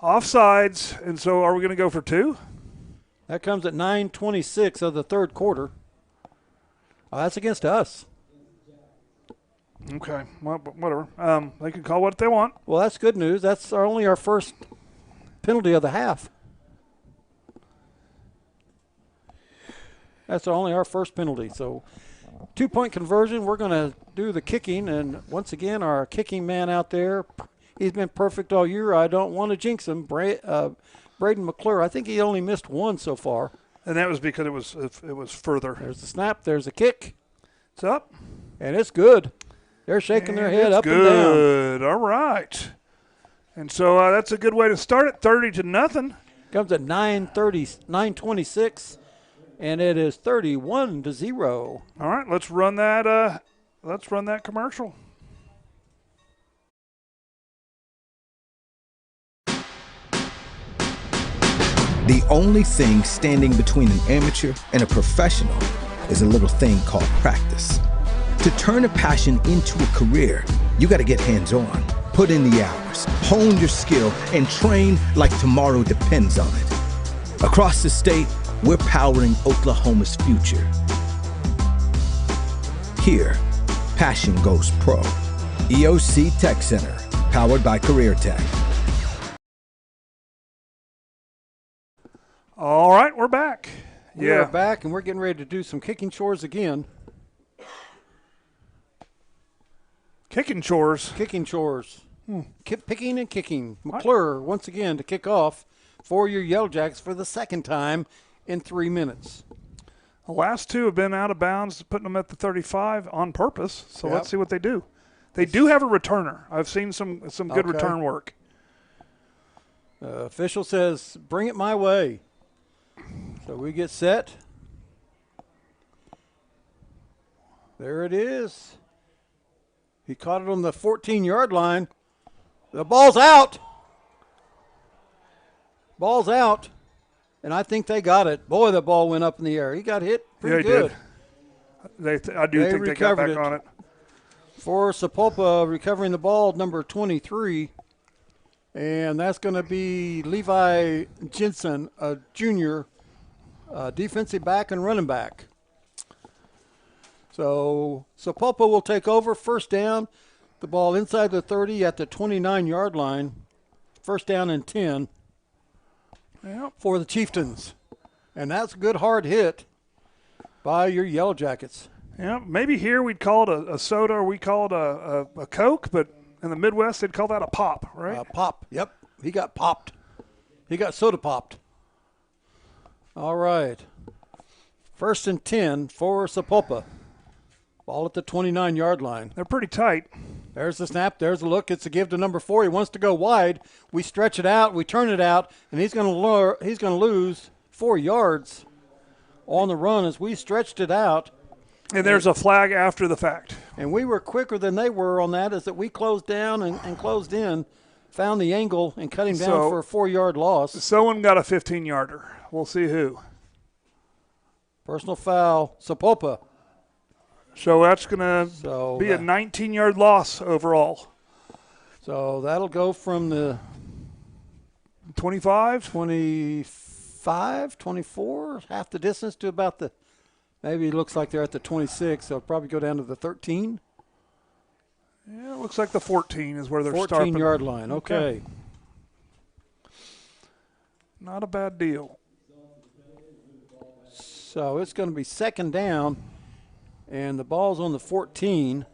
Offsides, and so are we going to go for 2? That comes at 9:26 of the third quarter. That's against us. Okay, well, whatever. They can call what they want. Well, that's good news. That's only our first penalty of the half. That's only our first penalty. So 2-point conversion. We're going to do the kicking. And once again, our kicking man out there, he's been perfect all year. I don't want to jinx him. Braden McClure, I think he only missed one so far. And that was because it was further. There's the snap. There's the kick. It's up. And it's good. They're shaking their head up and down. Good. All right. And so that's a good way to start it. 30-0. Comes at 9:26, and it is 31-0. All right, let's run that. Let's run that commercial. The only thing standing between an amateur and a professional is a little thing called practice. To turn a passion into a career, you got to get hands-on, put in the hours, hone your skill, and train like tomorrow depends on it. Across the state, we're powering Oklahoma's future. Here, passion goes pro. EOC Tech Center, powered by Career Tech. All right, we're back. We're back, and we're getting ready to do some kicking chores again. Kicking chores. Kicking chores. Picking and kicking. McClure, once again, to kick off for your Yellow Jackets for the second time in 3 minutes. The last 2 have been out of bounds, putting them at the 35 on purpose. So let's see what they do. They do have a returner. I've seen some good return work. Official says, bring it my way. So we get set. There it is. He caught it on the 14-yard line. The ball's out. Ball's out. And I think they got it. Boy, the ball went up in the air. He got hit pretty good. Did. I do think they got back on it. For Sapulpa, recovering the ball, number 23. And that's going to be Levi Jensen, a junior, defensive back and running back. So Sapulpa will take over. First down, the ball inside the 30 at the 29-yard line. First down and 10 for the Chieftains. And that's a good hard hit by your Yellow Jackets. Yeah, maybe here we'd call it a soda or we call it a Coke, but in the Midwest they'd call that a pop, right? Pop, yep. He got popped. He got soda popped. All right. First and 10 for Sapulpa. Ball at the 29-yard line. They're pretty tight. There's the snap. There's the look. It's a give to number 4. He wants to go wide. We stretch it out. We turn it out, and he's going to lose 4 yards on the run as we stretched it out. And there's a flag after the fact. And we were quicker than they were on that, is that we closed down and closed in, found the angle, and cut him down for a 4-yard loss. Someone got a 15-yarder. We'll see who. Personal foul, Sapulpa. So that's going to be a 19-yard loss overall. So that'll go from the 25, 24, half the distance to about the Maybe it looks like they're at the 26. They'll probably go down to the 13. Yeah, it looks like the 14 is where they're starting. 14-yard line, okay. Not a bad deal. So it's going to be second down, and the ball's on the 14.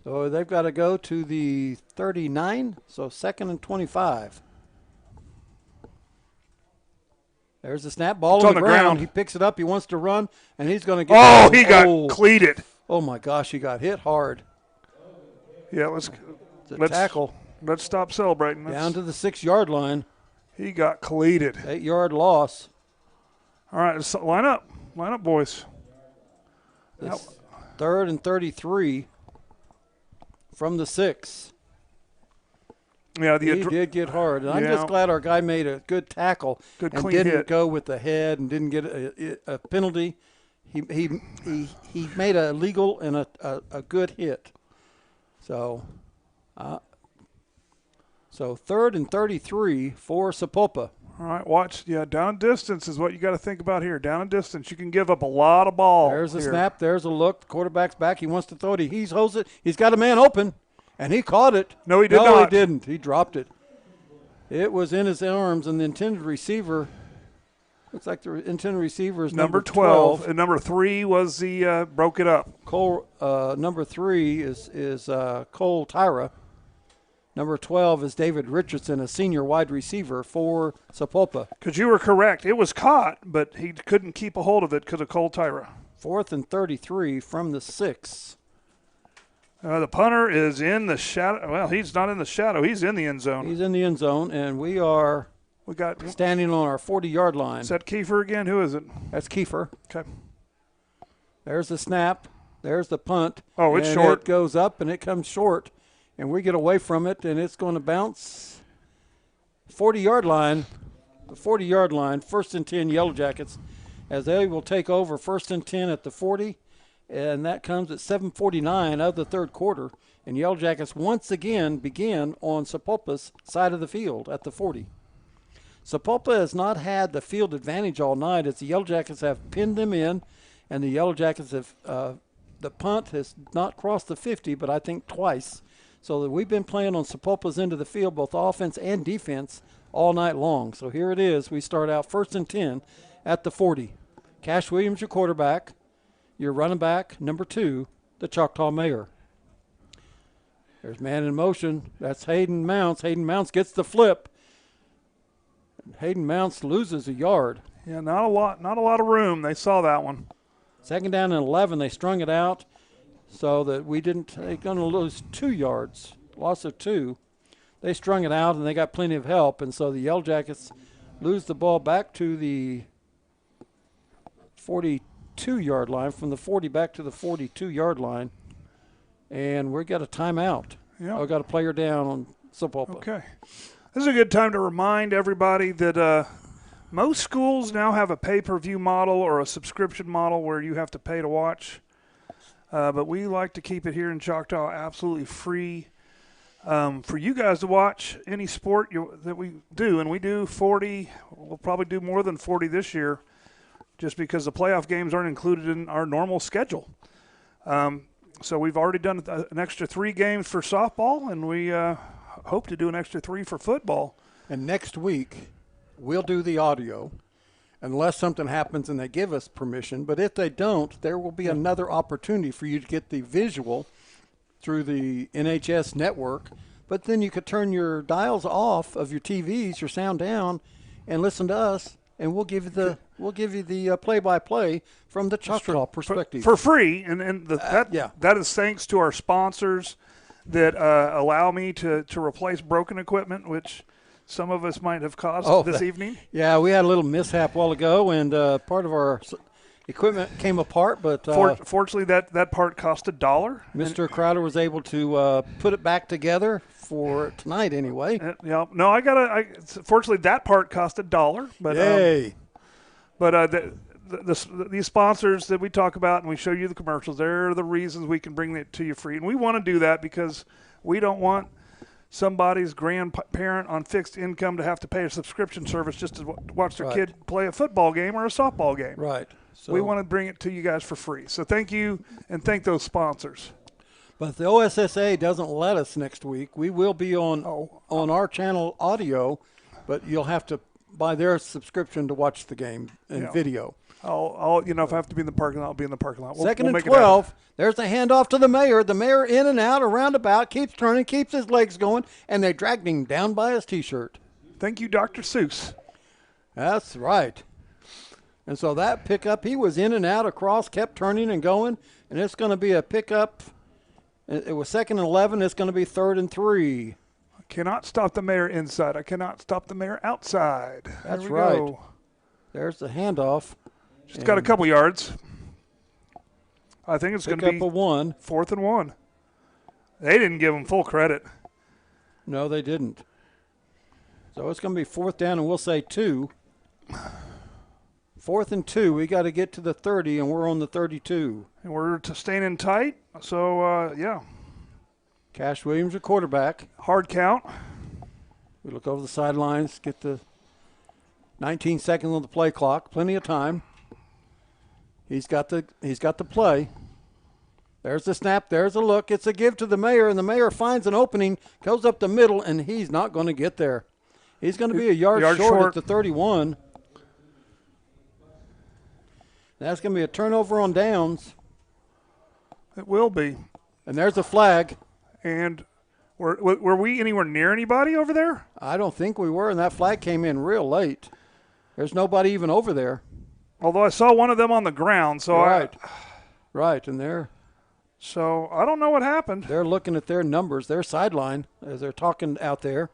So they've got to go to the 39, so second and 25. There's the snap, ball on the ground. He picks it up, he wants to run, and he's going to get he got cleated. Oh, my gosh, he got hit hard. Yeah, let's tackle. Let's stop celebrating. Down to the 6-yard line. He got cleated. 8-yard loss. All right, let's line up. Line up, boys. Third and 33 from the 6. Yeah, he did get hard. And I'm just glad our guy made a good tackle and didn't hit. Go with the head and didn't get a penalty. He made a legal and a good hit. So third and 33 for Sapulpa. All right, watch. Yeah, down and distance is what you got to think about here. Down and distance, you can give up a lot of ball. There's a snap. There's a look. The quarterback's back. He wants to throw it. He's holds it. He's got a man open, and he caught it. No, he did not. No, he didn't. He dropped it. It was in his arms, and the intended receiver. Looks like the intended receiver is number 12. And number 3 was the broke it up. Number 3 is Cole Tyra. Number 12 is David Richardson, a senior wide receiver for Sapulpa. Because you were correct. It was caught, but he couldn't keep a hold of it because of Cole Tyra. 4th and 33 from the 6. The punter is in the shadow. Well, he's not in the shadow. He's in the end zone. He's in the end zone, and we got standing on our 40-yard line. Is that Kiefer again? Who is it? That's Kiefer. Okay. There's the snap. There's the punt. Oh, it's short. It goes up, and it comes short. And we get away from it, and it's going to bounce 40-yard line. The 40-yard line, 1st and 10 Yellow Jackets, as they will take over 1st and 10 at the 40. And that comes at 7:49 of the third quarter. And Yellow Jackets once again begin on Sapulpa's side of the field at the 40. Sapulpa has not had the field advantage all night as the Yellow Jackets have pinned them in, and the Yellow Jackets have the punt has not crossed the 50, but I think twice. So that we've been playing on Sapulpa's end of the field, both offense and defense, all night long. So here it is. We start out 1st and 10 at the 40. Cash Williams, your quarterback. Your running back, number 2, the Choctaw Mayor. There's man in motion. That's Hayden Mounts. Hayden Mounts gets the flip. Hayden Mounts loses a yard. Yeah, not a lot of room. They saw that one. 2nd down and 11. They strung it out so that they're going to lose 2 yards, loss of 2. They strung it out, and they got plenty of help, and so the Yellow Jackets lose the ball back to the 42-yard line, from the 40 back to the 42-yard line, and we've got a timeout. Yeah. We've got a player down on Sapulpa. Okay. This is a good time to remind everybody that most schools now have a pay-per-view model or a subscription model where you have to pay to watch. But we like to keep it here in Choctaw absolutely free for you guys to watch any sport that we do. And we do 40. We'll probably do more than 40 this year just because the playoff games aren't included in our normal schedule. So we've already done an extra 3 games for softball, and we hope to do an extra 3 for football. And next week, we'll do the audio. Unless something happens and they give us permission. But if they don't, there will be another opportunity for you to get the visual through the NHS network. But then you could turn your dials off of your TVs, your sound down, and listen to us, and we'll give you the play-by-play from the Choctaw perspective for free. And that is thanks to our sponsors that allow me to replace broken equipment, which some of us might have caused this evening. Yeah, we had a little mishap a while ago, and part of our equipment came apart. But fortunately, that part cost $1. Mr. Crowder was able to put it back together for tonight anyway. No, fortunately, that part cost $1. But yay! These sponsors that we talk about and we show you the commercials, they're the reasons we can bring it to you free. And we want to do that because we don't want somebody's grandparent on fixed income to have to pay a subscription service just to watch their kid play a football game or a softball game. Right. So we want to bring it to you guys for free. So thank you, and thank those sponsors. But if the OSSA doesn't let us next week, we will be on our channel audio, but you'll have to buy their subscription to watch the game in video. I'll if I have to be in the parking lot, I'll be in the parking lot. Second and 12. There's the handoff to the mayor. The mayor in and out, around about, keeps turning, keeps his legs going, and they dragged him down by his T-shirt. Thank you, Dr. Seuss. That's right. And so that pickup, he was in and out across, kept turning and going, and it's going to be a pickup. It was 2nd and 11. It's going to be 3rd and 3. I cannot stop the mayor inside. I cannot stop the mayor outside. That's there we right. Go. There's the handoff. She's got a couple yards. I think it's going to be 4th and 1. They didn't give him full credit. No, they didn't. So it's going to be 4th down, and we'll say 2. 4th and 2. We got to get to the 30, and we're on the 32. And we're staying in tight. So, yeah. Cash Williams, your quarterback. Hard count. We look over the sidelines, get the 19 seconds on the play clock. Plenty of time. He's got the play. There's the snap. There's a look. It's a give to the mayor, and the mayor finds an opening, goes up the middle, and he's not going to get there. He's going to be a yard short at the 31. That's going to be a turnover on downs. It will be. And there's a flag. And were we anywhere near anybody over there? I don't think we were, and that flag came in real late. There's nobody even over there. Although I saw one of them on the ground, so Right, and they're... So I don't know what happened. They're looking at their numbers, their sideline, as they're talking out there.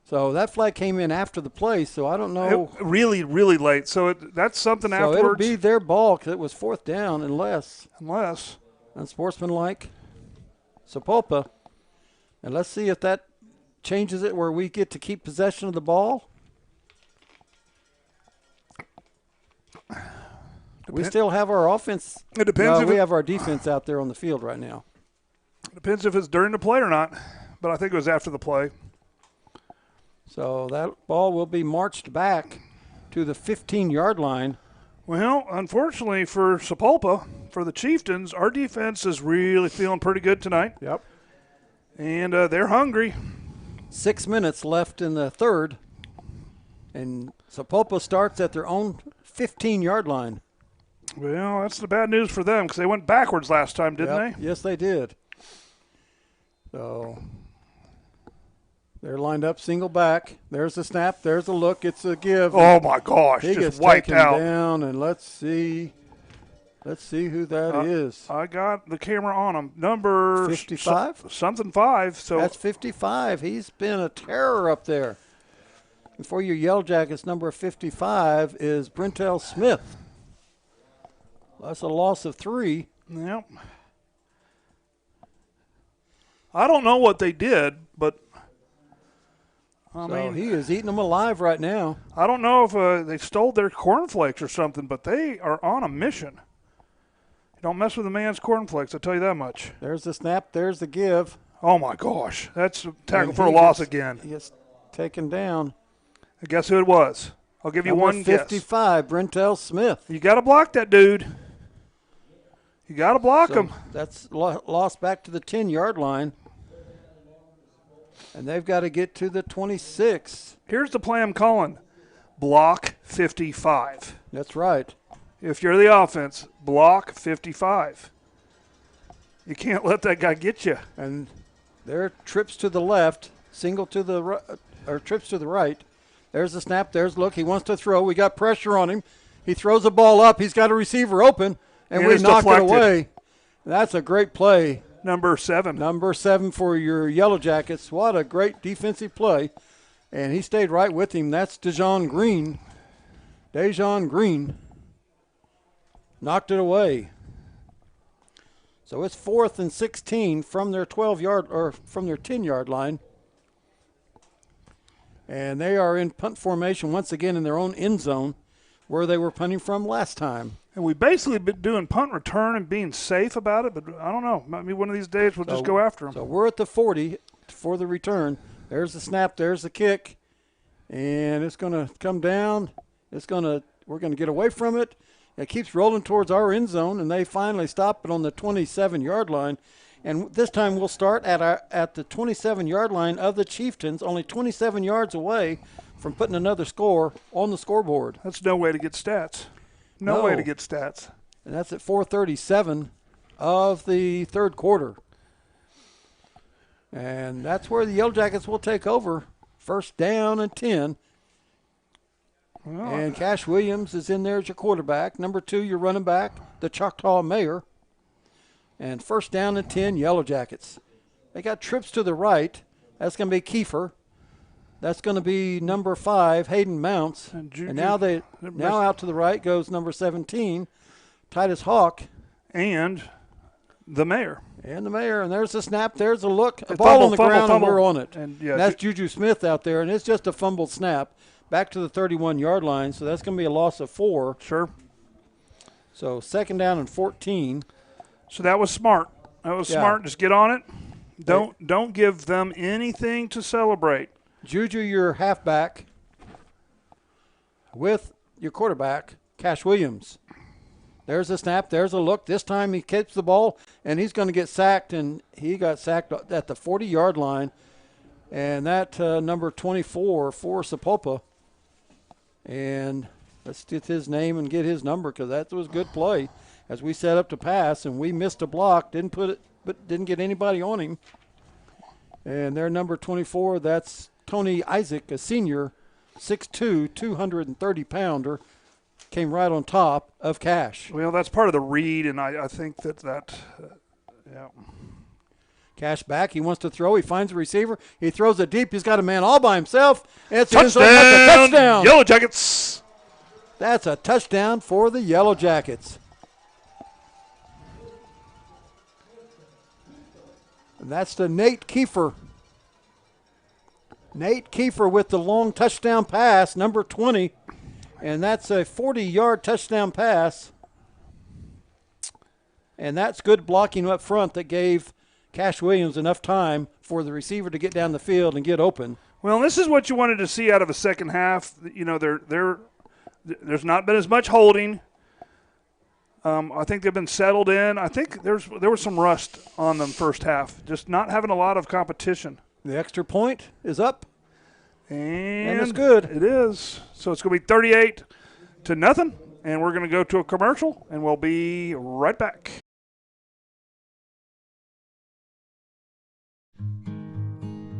So that flag came in after the play, so I don't know. Really, really late. So that's something afterwards. So it'll be their ball because it was 4th down unless. Unsportsmanlike. Sapulpa. And let's see if that changes it where we get to keep possession of the ball. We still have our offense. It depends. No, we have our defense out there on the field right now. It depends if it's during the play or not, but I think it was after the play. So that ball will be marched back to the 15-yard line. Well, unfortunately for Sapulpa, for the Chieftains, our defense is really feeling pretty good tonight. Yep. And they're hungry. 6 minutes left in the third, and Sapulpa starts at their own 15-yard line. Well, that's the bad news for them because they went backwards last time, didn't they? Yes, they did. So they're lined up, single back. There's the snap. There's the look. It's a give. Oh, my gosh. He just gets wiped taken out. down, and let's see who that is. I got the camera on him. Number 55? Something 5. So that's 55. He's been a terror up there. And for your Yellow Jackets, number 55 is Brentel Smith. That's a loss of 3. Yep. I don't know what they did, but I mean, he is eating them alive right now. I don't know if they stole their cornflakes or something, but they are on a mission. You don't mess with a man's cornflakes, I'll tell you that much. There's the snap. There's the give. Oh, my gosh. That's a tackle for a loss again. He gets taken down. And guess who it was? I'll give you one guess. 55, Brentel Smith. You got to block that dude. You got to block him. That's lost back to the 10-yard line. And they've got to get to the 26. Here's the play I'm calling. Block 55. That's right. If you're the offense, block 55. You can't let that guy get you. And there are trips to the left, single to the right, or trips to the right. There's the snap. There's look. He wants to throw. We got pressure on him. He throws the ball up. He's got a receiver open, and we knock it away. That's a great play. Number 7. Number 7 for your Yellow Jackets. What a great defensive play. And he stayed right with him. That's Dejon Green. Dejon Green knocked it away. So it's 4th and 16 from their 12-yard or from their 10-yard line. And they are in punt formation once again in their own end zone where they were punting from last time. And we've basically been doing punt return and being safe about it, but I don't know. Maybe one of these days we'll just go after them. So we're at the 40. for the return. There's the snap. There's the kick. And it's going to come down. We're going to get away from it. It keeps rolling towards our end zone, and they finally stop it on the 27-yard line. And this time we'll start at the 27-yard line of the Chieftains, only 27 yards away from putting another score on the scoreboard. That's no way to get stats. No way to get stats. And that's at 4:37 of the third quarter. And that's where the Yellow Jackets will take over. First down and 10. Well, And Cash Williams is in there as your quarterback. Number 2, your running back, the Choctaw Mayor. And first down and 10, Yellow Jackets. They got trips to the right. That's going to be Kiefer. That's going to be number 5, Hayden Mounts. And now out to the right goes number 17, Titus Hawk. And the Mayor. And there's the snap, there's a look. A ball on the ground, and we're on it. And that's Juju Smith out there, and it's just a fumbled snap back to the 31-yard line, so that's going to be a loss of 4. Sure. So second down and 14. So that was smart. Smart. Just get on it. Don't give them anything to celebrate. Juju, your halfback, with your quarterback, Cash Williams. There's a snap. There's a look. This time he keeps the ball, and he's going to get sacked, and he got sacked at the 40-yard line. And that number 24 for Sapulpa. And let's get his name and get his number because that was a good play as we set up to pass, and we missed a block, didn't get anybody on him. And their number 24, that's Tony Isaac, a senior, 6'2", 230-pounder. Came right on top of Cash. Well, that's part of the read, and I think yeah. Cash back. He wants to throw. He finds a receiver. He throws it deep. He's got a man all by himself. And it's touchdown! Touchdown! Yellow Jackets! That's a touchdown for the Yellow Jackets. And that's to Nate Kiefer. Nate Kiefer with the long touchdown pass, number 20. And that's a 40-yard touchdown pass. And that's good blocking up front that gave Cash Williams enough time for the receiver to get down the field and get open. Well, this is what you wanted to see out of a second half. You know, there's not been as much holding. I think they've been settled in. I think there was some rust on them first half, just not having a lot of competition. The extra point is up. And it's good. It is. So it's going to be 38-0, and we're going to go to a commercial, and we'll be right back.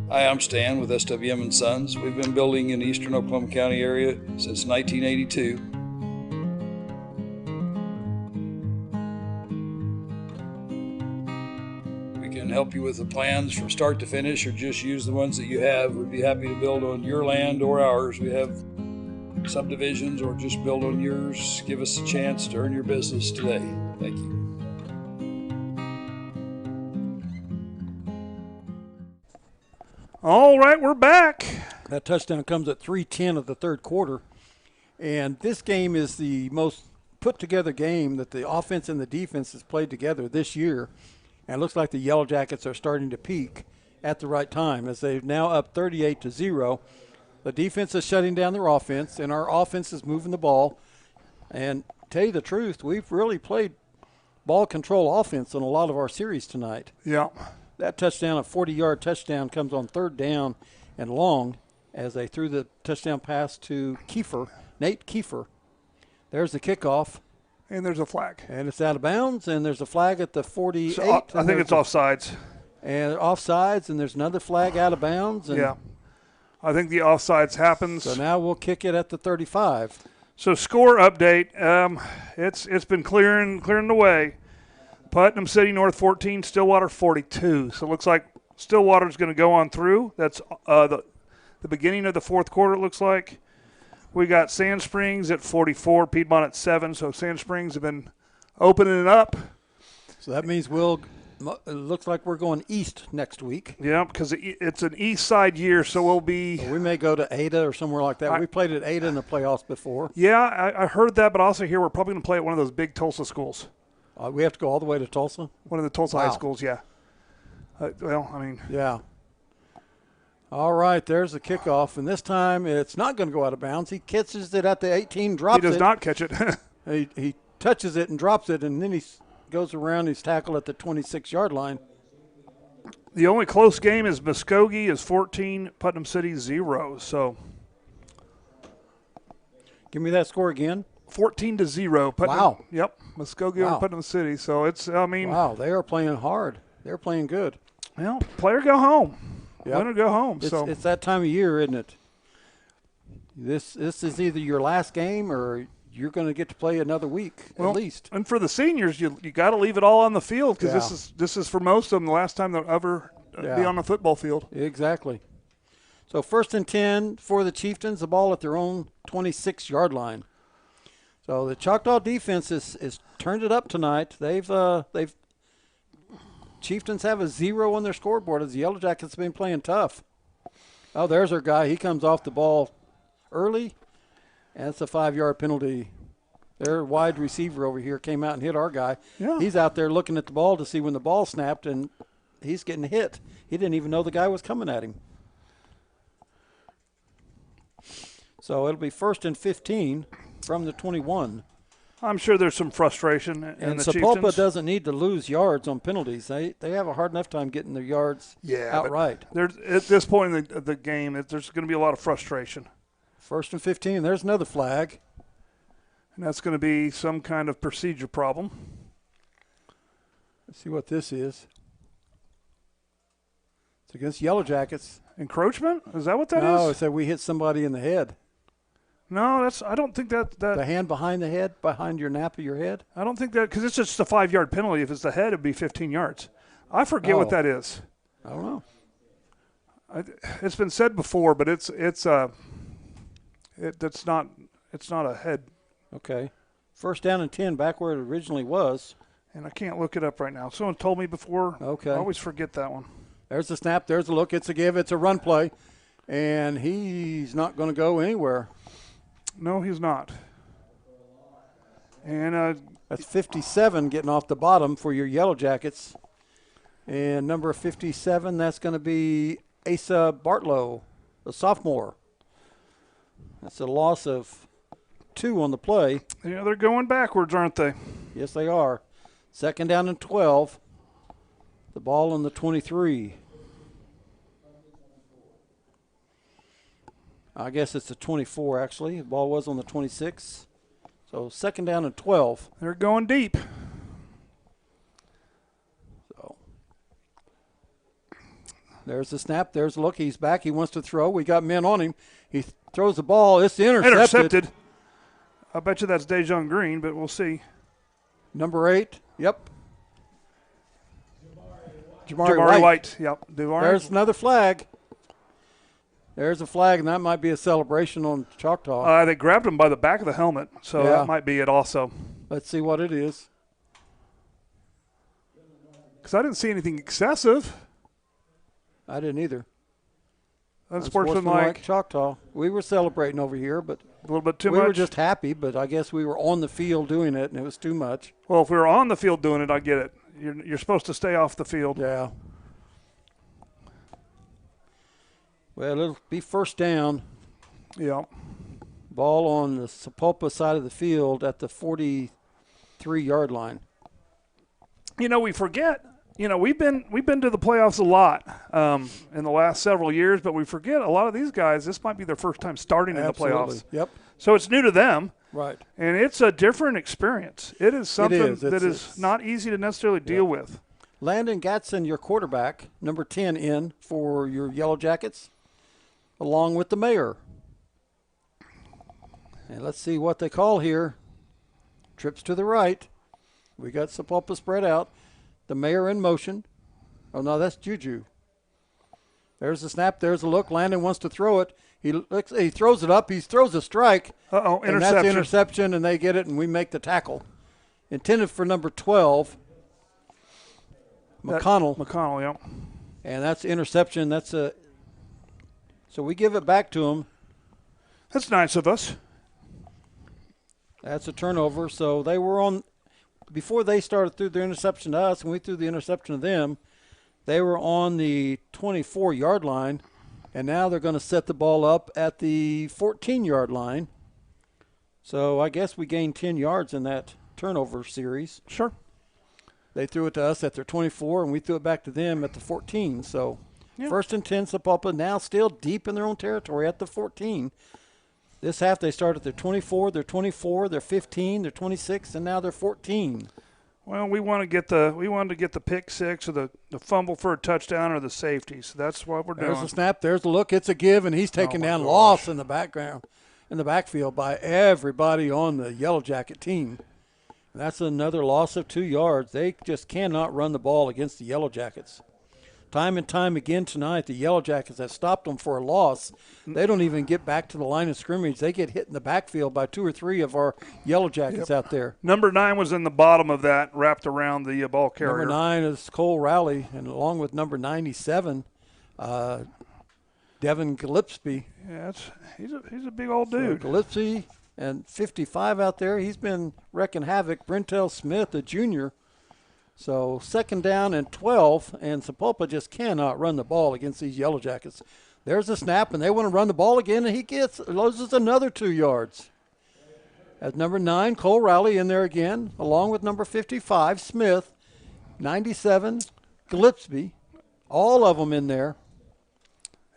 Hi, I'm Stan with SWM & Sons. We've been building in the eastern Oklahoma County area since 1982. We can help you with the plans from start to finish or just use the ones that you have. We'd be happy to build on your land or ours. We have subdivisions or just build on yours. Give us a chance to earn your business today. Thank you. All right, we're back. That touchdown comes at 3:10 of the third quarter. And this game is the most put-together game that the offense and the defense has played together this year. And it looks like the Yellow Jackets are starting to peak at the right time as they're now up 38-0. The defense is shutting down their offense, and our offense is moving the ball. And to tell you the truth, we've really played ball control offense in a lot of our series tonight. Yeah. That touchdown, a 40-yard touchdown, comes on third down and long as they threw the touchdown pass to Kiefer, Nate Kiefer. There's the kickoff. And there's a flag. And it's out of bounds, and there's a flag at the 48. So, I think it's offsides. And offsides, and there's another flag out of bounds. And yeah. I think the offsides happens. So now we'll kick it at the 35. So score update. It's been clearing the way. Putnam City North 14, Stillwater 42. So it looks like Stillwater's going to go on through. That's the beginning of the fourth quarter, it looks like. We got Sand Springs at 44, Piedmont at 7. So Sand Springs have been opening it up. So that means it looks like we're going east next week. Yeah, because it's an east side year, so we'll be. So we may go to Ada or somewhere like that. We played at Ada in the playoffs before. Yeah, I heard that, but I also hear we're probably going to play at one of those big Tulsa schools. We have to go all the way to Tulsa? One of the Tulsa high schools, yeah. Well, I mean. Yeah. All right, there's the kickoff, and this time it's not going to go out of bounds. He catches it at the 18, drops it. He does not catch it. He touches it and drops it, and then he goes around. He's tackled at the 26-yard line. The only close game is Muskogee is 14, Putnam City 0. So, give me that score again. 14-0. Putnam, wow. Yep, Muskogee over Putnam City. So it's, I mean. Wow, they are playing hard. They're playing good. Well, player go home. Yep. Winner go home. It's that time of year, isn't it? This is either your last game or you're going to get to play another week at least. And for the seniors, you got to leave it all on the field because this is for most of them the last time they'll ever be on the football field. Exactly. So 1st and 10 for the Chieftains, the ball at their own 26-yard line. So the Choctaw defense is turned it up tonight. They've Chieftains have a 0 on their scoreboard as the Yellow Jackets have been playing tough. Oh, there's our guy. He comes off the ball early, and it's a 5-yard penalty. Their wide receiver over here came out and hit our guy. Yeah. He's out there looking at the ball to see when the ball snapped, and he's getting hit. He didn't even know the guy was coming at him. So it'll be 1st and 15 from the 21. I'm sure there's some frustration in the Sapulpa Chieftains. doesn't need to lose yards on penalties. They have a hard enough time getting their yards outright. At this point in the game, there's going to be a lot of frustration. 1st and 15. There's another flag. And that's going to be some kind of procedure problem. Let's see what this is. It's against Yellow Jackets. Encroachment? Is that what that is? No, it said we hit somebody in the head. No, I don't think that. The hand behind the head, behind your nap of your head? I don't think that, because it's just a 5-yard penalty. If it's the head, it'd be 15 yards. I forget what that is. I don't know. It's been said before, but it's not a head. Okay. 1st down and 10, back where it originally was. And I can't look it up right now. Someone told me before. Okay. I always forget that one. There's the snap. There's the look. It's a give. It's a run play. And he's not going to go anywhere. No, he's not. And that's 57 getting off the bottom for your Yellow Jackets. And number 57, that's going to be Asa Bartlow, a sophomore. That's a loss of 2 on the play. Yeah, they're going backwards, aren't they? Yes, they are. 2nd down and 12. The ball on the 23. I guess it's the 24, actually. The ball was on the 26. So 2nd down and 12. They're going deep. So there's the snap. There's the look. He's back. He wants to throw. We got men on him. He throws the ball. It's intercepted. I bet you that's Dejon Green, but we'll see. Number 8. Yep. Jamari White. Yep. There's another flag. There's a flag, and that might be a celebration on Choctaw. They grabbed him by the back of the helmet, so that might be it also. Let's see what it is. Because I didn't see anything excessive. I didn't either. Unsportsmanlike. Choctaw. We were celebrating over here, but a little bit too much. We were just happy, but I guess we were on the field doing it, and it was too much. Well, if we were on the field doing it, I get it. You're supposed to stay off the field. Yeah. Well, it'll be 1st down. Yeah. Ball on the Sapulpa side of the field at the 43-yard line. We forget. We've been to the playoffs a lot in the last several years, but we forget a lot of these guys. This might be their first time starting in the playoffs. Yep. So it's new to them. Right. And it's a different experience. It is something that is not easy to necessarily deal with. Landon Gatson, your quarterback, number 10 in for your Yellow Jackets, along with the mayor. And let's see what they call here. Trips to the right. We got Sapulpa spread out. The mayor in motion. Oh, no, that's Juju. There's the snap. There's the look. Landon wants to throw it. He throws it up. He throws a strike. Uh-oh, interception. And that's interception, and they get it, and we make the tackle. Intended for number 12, McConnell. McConnell, yeah. And that's interception. So we give it back to him. That's nice of us. That's a turnover. So they were on – before they started through the interception to us and we threw the interception to them, they were on the 24-yard line. And now they're going to set the ball up at the 14-yard line. So I guess we gained 10 yards in that turnover series. Sure. They threw it to us at their 24, and we threw it back to them at the 14. So Yeah. 1st and 10, Sapulpa now still deep in their own territory at the 14. This half they started at their 24, their 24, their 15, their 26, and now they're 14. Well, we wanted to get the pick six or the fumble for a touchdown or the safety. So that's what we're doing. There's a snap, there's a look, it's a give, and he's taken down loss in the backfield by everybody on the Yellow Jacket team. That's another loss of 2 yards. They just cannot run the ball against the Yellow Jackets. Time and time again tonight, the Yellow Jackets have stopped them for a loss. They don't even get back to the line of scrimmage. They get hit in the backfield by 2 or 3 of our Yellow Jackets out there. Number 9 was in the bottom of that, wrapped around the ball carrier. Number 9 is Cole Rowley, and along with number 97, Devin Gillespie. Yeah, he's a big old dude. So Gillespie and 55 out there. He's been wrecking havoc. Brentel Smith, a junior. So 2nd down and 12, and Sapulpa just cannot run the ball against these Yellow Jackets. There's a snap, and they want to run the ball again, and he loses another 2 yards. As number 9, Cole Rowley in there again, along with number 55, Smith, 97, Gillespie, all of them in there.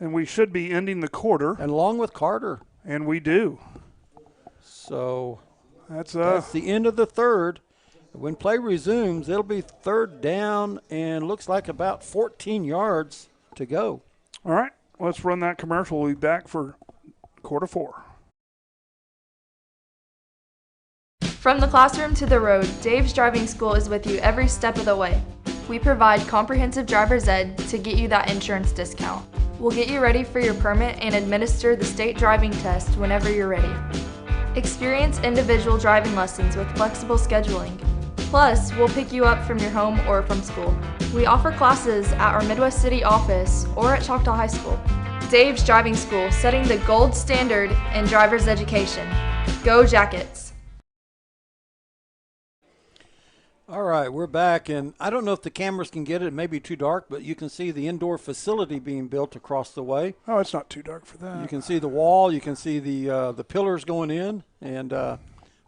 And we should be ending the quarter. And along with Carter. And we do. So that's the end of the third. When play resumes, it'll be 3rd down and looks like about 14 yards to go. All right, let's run that commercial. We'll be back for quarter 4. From the classroom to the road, Dave's Driving School is with you every step of the way. We provide comprehensive driver's ed to get you that insurance discount. We'll get you ready for your permit and administer the state driving test whenever you're ready. Experience individual driving lessons with flexible scheduling. Plus, we'll pick you up from your home or from school. We offer classes at our Midwest City office or at Choctaw High School. Dave's Driving School, setting the gold standard in driver's education. Go Jackets! All right, we're back, and I don't know if the cameras can get it. It may be too dark, but you can see the indoor facility being built across the way. Oh, it's not too dark for that. You can see the wall. You can see the pillars going in, and a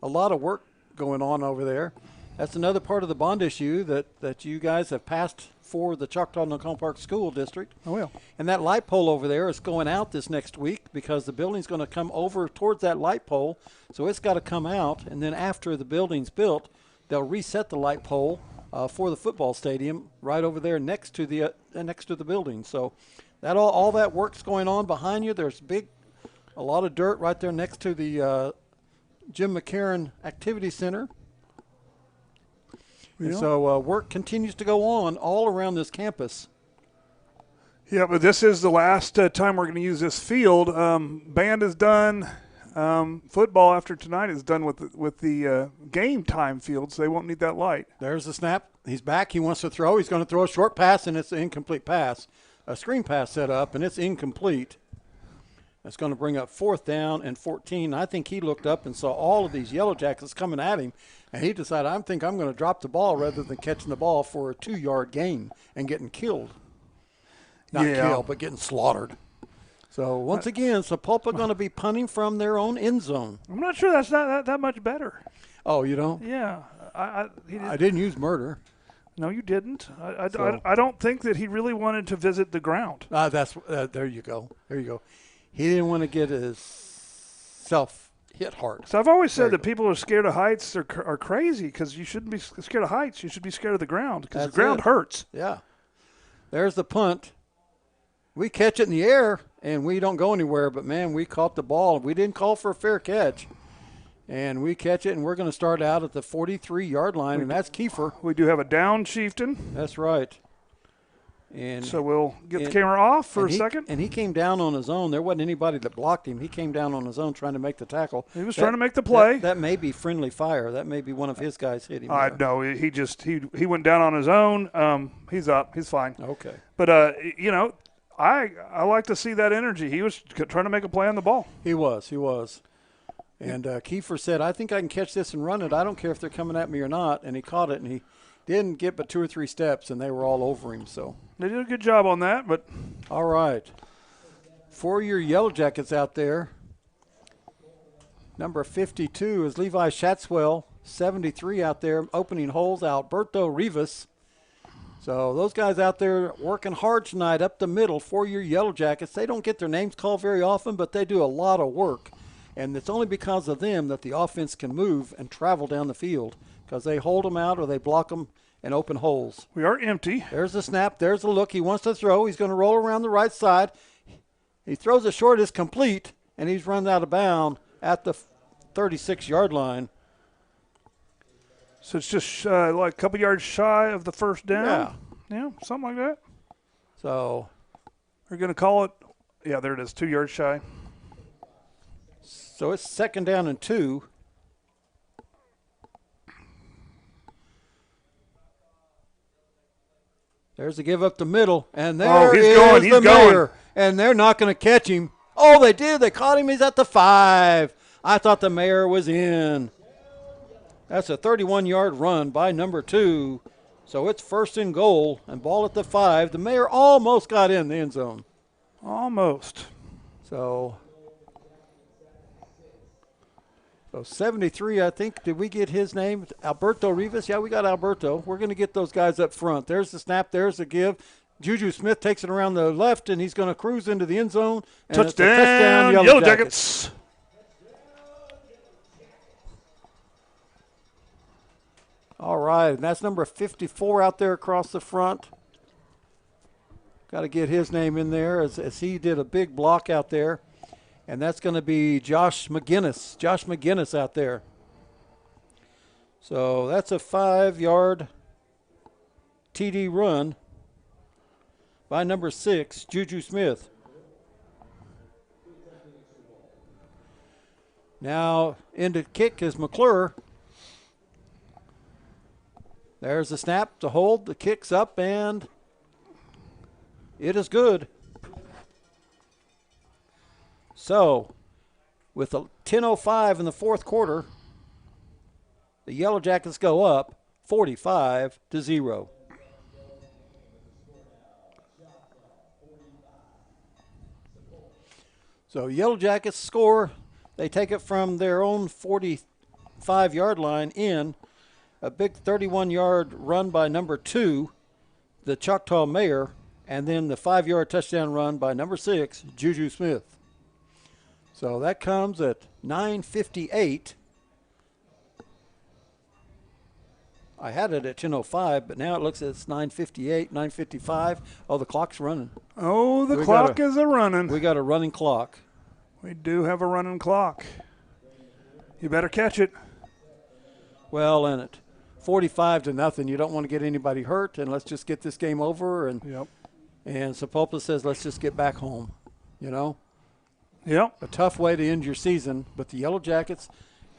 lot of work going on over there. That's another part of the bond issue that you guys have passed for the Choctaw-Nocoma Park School District. Oh, yeah. And that light pole over there is going out this next week because the building's going to come over towards that light pole, so it's got to come out. And then after the building's built, they'll reset the light pole for the football stadium right over there next to the building. So that all that work's going on behind you. There's a lot of dirt right there next to the Jim McCarran Activity Center. And so work continues to go on all around this campus. Yeah, but this is the last time we're going to use this field. Band is done. Football after tonight is done with the game time field, so they won't need that light. There's the snap. He's back. He wants to throw. He's going to throw a short pass, and it's an incomplete pass. A screen pass set up, and it's incomplete. That's going to bring up 4th down and 14. I think he looked up and saw all of these Yellow Jackets coming at him, and he decided, I think I'm going to drop the ball rather than catching the ball for a 2-yard gain and getting killed. Not killed, but getting slaughtered. So, once again, Sapulpa going to be punting from their own end zone. I'm not sure that's not that much better. Oh, you don't? Yeah. I didn't use murder. No, you didn't. I don't think that he really wanted to visit the ground. There you go. There you go. He didn't want to get his self hit hard. So I've always said that people who are scared of heights are crazy because you shouldn't be scared of heights. You should be scared of the ground because the ground hurts. Yeah. There's the punt. We catch it in the air, and we don't go anywhere. But, man, we caught the ball. We didn't call for a fair catch. And we catch it, and we're going to start out at the 43-yard line, and that's Kiefer. We do have a down, Chieftain. That's right. And so we'll get the camera off for a second. And he came down on his own. There wasn't anybody that blocked him. He came down on his own trying to make the tackle. He was trying to make the play. That may be friendly fire. That may be one of his guys hit him. No, he went down on his own. He's up. He's fine. Okay. But, I like to see that energy. He was trying to make a play on the ball. He was. And Kiefer said, I think I can catch this and run it. I don't care if they're coming at me or not. And he caught it, and he didn't get but 2 or 3 steps, and they were all over him. So they did a good job on that. But all right. For your Yellow Jackets out there, number 52 is Levi Shatswell. 73 out there, opening holes, Alberto Rivas. So those guys out there working hard tonight up the middle for your Yellow Jackets. They don't get their names called very often, but they do a lot of work. And it's only because of them that the offense can move and travel down the field, because they hold them out or they block them and open holes. We are empty. There's the snap. There's the look. He wants to throw. He's going to roll around the right side. He throws it short. It's complete, and he's run out of bounds at the 36-yard line. So it's just like a couple yards shy of the first down? Yeah, something like that. So we're going to call it, yeah, there it is, 2 yards shy. So it's 2nd down and 2. There's a give up the middle, and there he's is going, he's the going. mayor, and they're not going to catch him. Oh, they did. They caught him. He's at the 5. I thought the mayor was in. That's a 31-yard run by number 2. So it's 1st and goal and ball at the 5. The mayor almost got in the end zone. Almost. So 73, I think, did we get his name? Alberto Rivas? Yeah, we got Alberto. We're going to get those guys up front. There's the snap. There's the give. Juju Smith takes it around the left, and he's going to cruise into the end zone. And touchdown, Yellow Jackets. All right, and that's number 54 out there across the front. Got to get his name in there as he did a big block out there. And that's going to be Josh McGinnis out there. So that's a 5-yard TD run by number 6, Juju Smith. Now into kick is McClure. There's the snap to hold. The kick's up, and it is good. So, with a 10:05 in the fourth quarter, the Yellow Jackets go up 45-0. So, Yellow Jackets score. They take it from their own 45-yard line in. A big 31-yard run by number 2, the Choctaw Mayor, and then the 5-yard touchdown run by number 6, Juju Smith. So that comes at 9:58. I had it at 10:05, but now it looks like it's 9:58, 9:55. Oh, the clock's running. Oh, the clock is a-running. We got a running clock. We do have a running clock. You better catch it. Well, and at 45-0, you don't want to get anybody hurt, and let's just get this game over. And Sapulpa says, let's just get back home, you know. Yep. A tough way to end your season, but the Yellow Jackets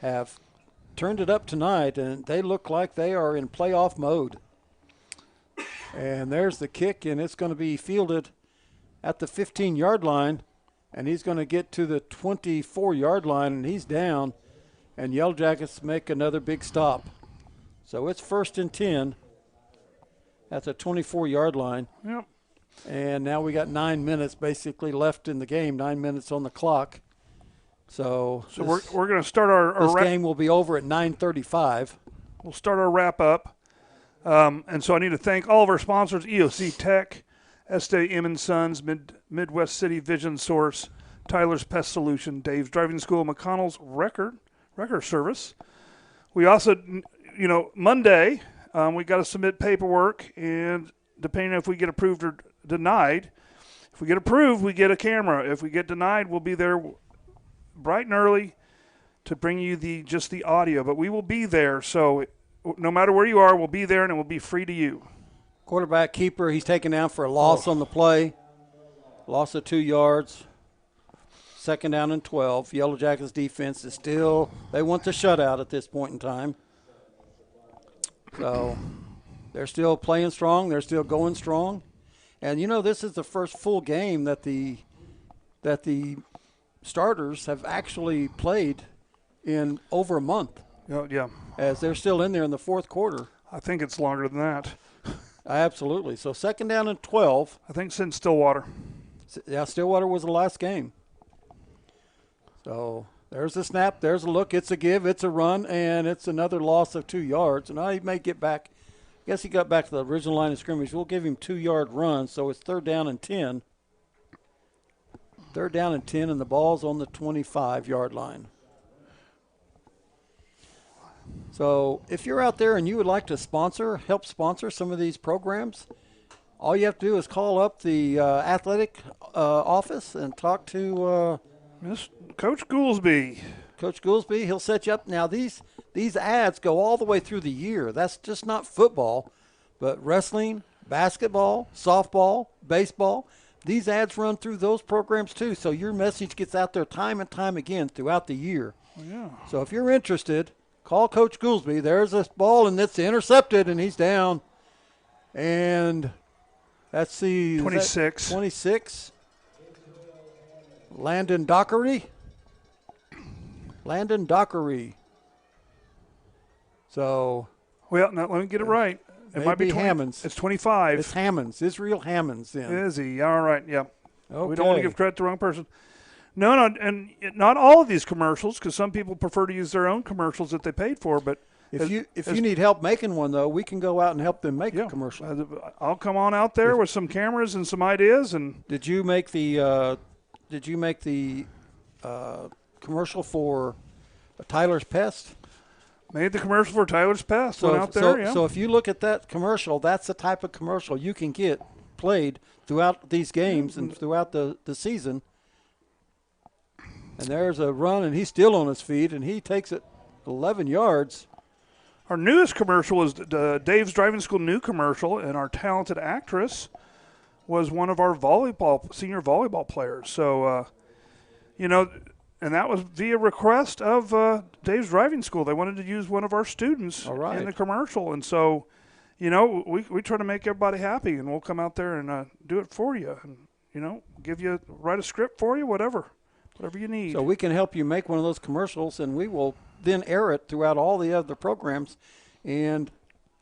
have turned it up tonight, and they look like they are in playoff mode. And there's the kick, and it's going to be fielded at the 15-yard line, and he's going to get to the 24-yard line, and he's down, and Yellow Jackets make another big stop. So it's 1st and 10 at the 24-yard line. Yep. And now we got 9 minutes basically left in the game, 9 minutes on the clock. So we're going to start our game will be over at 9:35. We'll start our wrap-up. And so I need to thank all of our sponsors, EOC Tech, Estee M & Sons, Midwest City Vision Source, Tyler's Pest Solution, Dave's Driving School, McConnell's Record Service. We also, Monday, we got to submit paperwork, and depending on if we get approved or denied, if we get approved, we get a camera. If we get denied, we'll be there bright and early to bring you just the audio. But we will be there, so no matter where you are, we'll be there, and it will be free to you. Quarterback keeper, he's taken down for a loss on the play. Loss of 2 yards. 2nd down and 12. Yellow Jackets defense is still, they want the shutout at this point in time. So they're still playing strong. They're still going strong. And, this is the first full game that the starters have actually played in over a month. Yeah. As they're still in there in the fourth quarter. I think it's longer than that. Absolutely. So 2nd down and 12. I think since Stillwater. Yeah, Stillwater was the last game. So there's a snap, there's a look, it's a give, it's a run, and it's another loss of 2 yards. And he may get back. I guess he got back to the original line of scrimmage. We'll give him 2-yard run, so it's 3rd down and 10. 3rd down and 10, and the ball's on the 25-yard line. So if you're out there and you would like to help sponsor some of these programs, all you have to do is call up the athletic office and talk to Miss Coach Goolsby. Coach Goolsby. He'll set you up. Now, these ads go all the way through the year. That's just not football, but wrestling, basketball, softball, baseball. These ads run through those programs too, so your message gets out there time and time again throughout the year. Yeah. So if you're interested, call Coach Goolsby. There's this ball, and it's intercepted, and he's down. And that's the 26. 26. Landon Dockery. So. Well, now, let me get it right. It might be Hammonds. It's 25. It's Hammonds. Israel Hammonds then. Is he? All right, yeah. Okay. We don't want to give credit to the wrong person. No, and not all of these commercials, because some people prefer to use their own commercials that they paid for. But if you need help making one, though, we can go out and help them make a commercial. I'll come on out there with some cameras and some ideas. And did you make the commercial for Tyler's Pest? Made the commercial for Tyler's Pest. Went out there, yeah. So if you look at that commercial, that's the type of commercial you can get played throughout these games and throughout the season. And there's a run, and he's still on his feet, and he takes it 11 yards. Our newest commercial is Dave's Driving School new commercial, and our talented actress was one of our senior volleyball players. So, and that was via request of Dave's Driving School. They wanted to use one of our students in the commercial. And so, we try to make everybody happy, and we'll come out there and do it for you and, write a script for you, whatever you need. So we can help you make one of those commercials, and we will then air it throughout all the other programs. And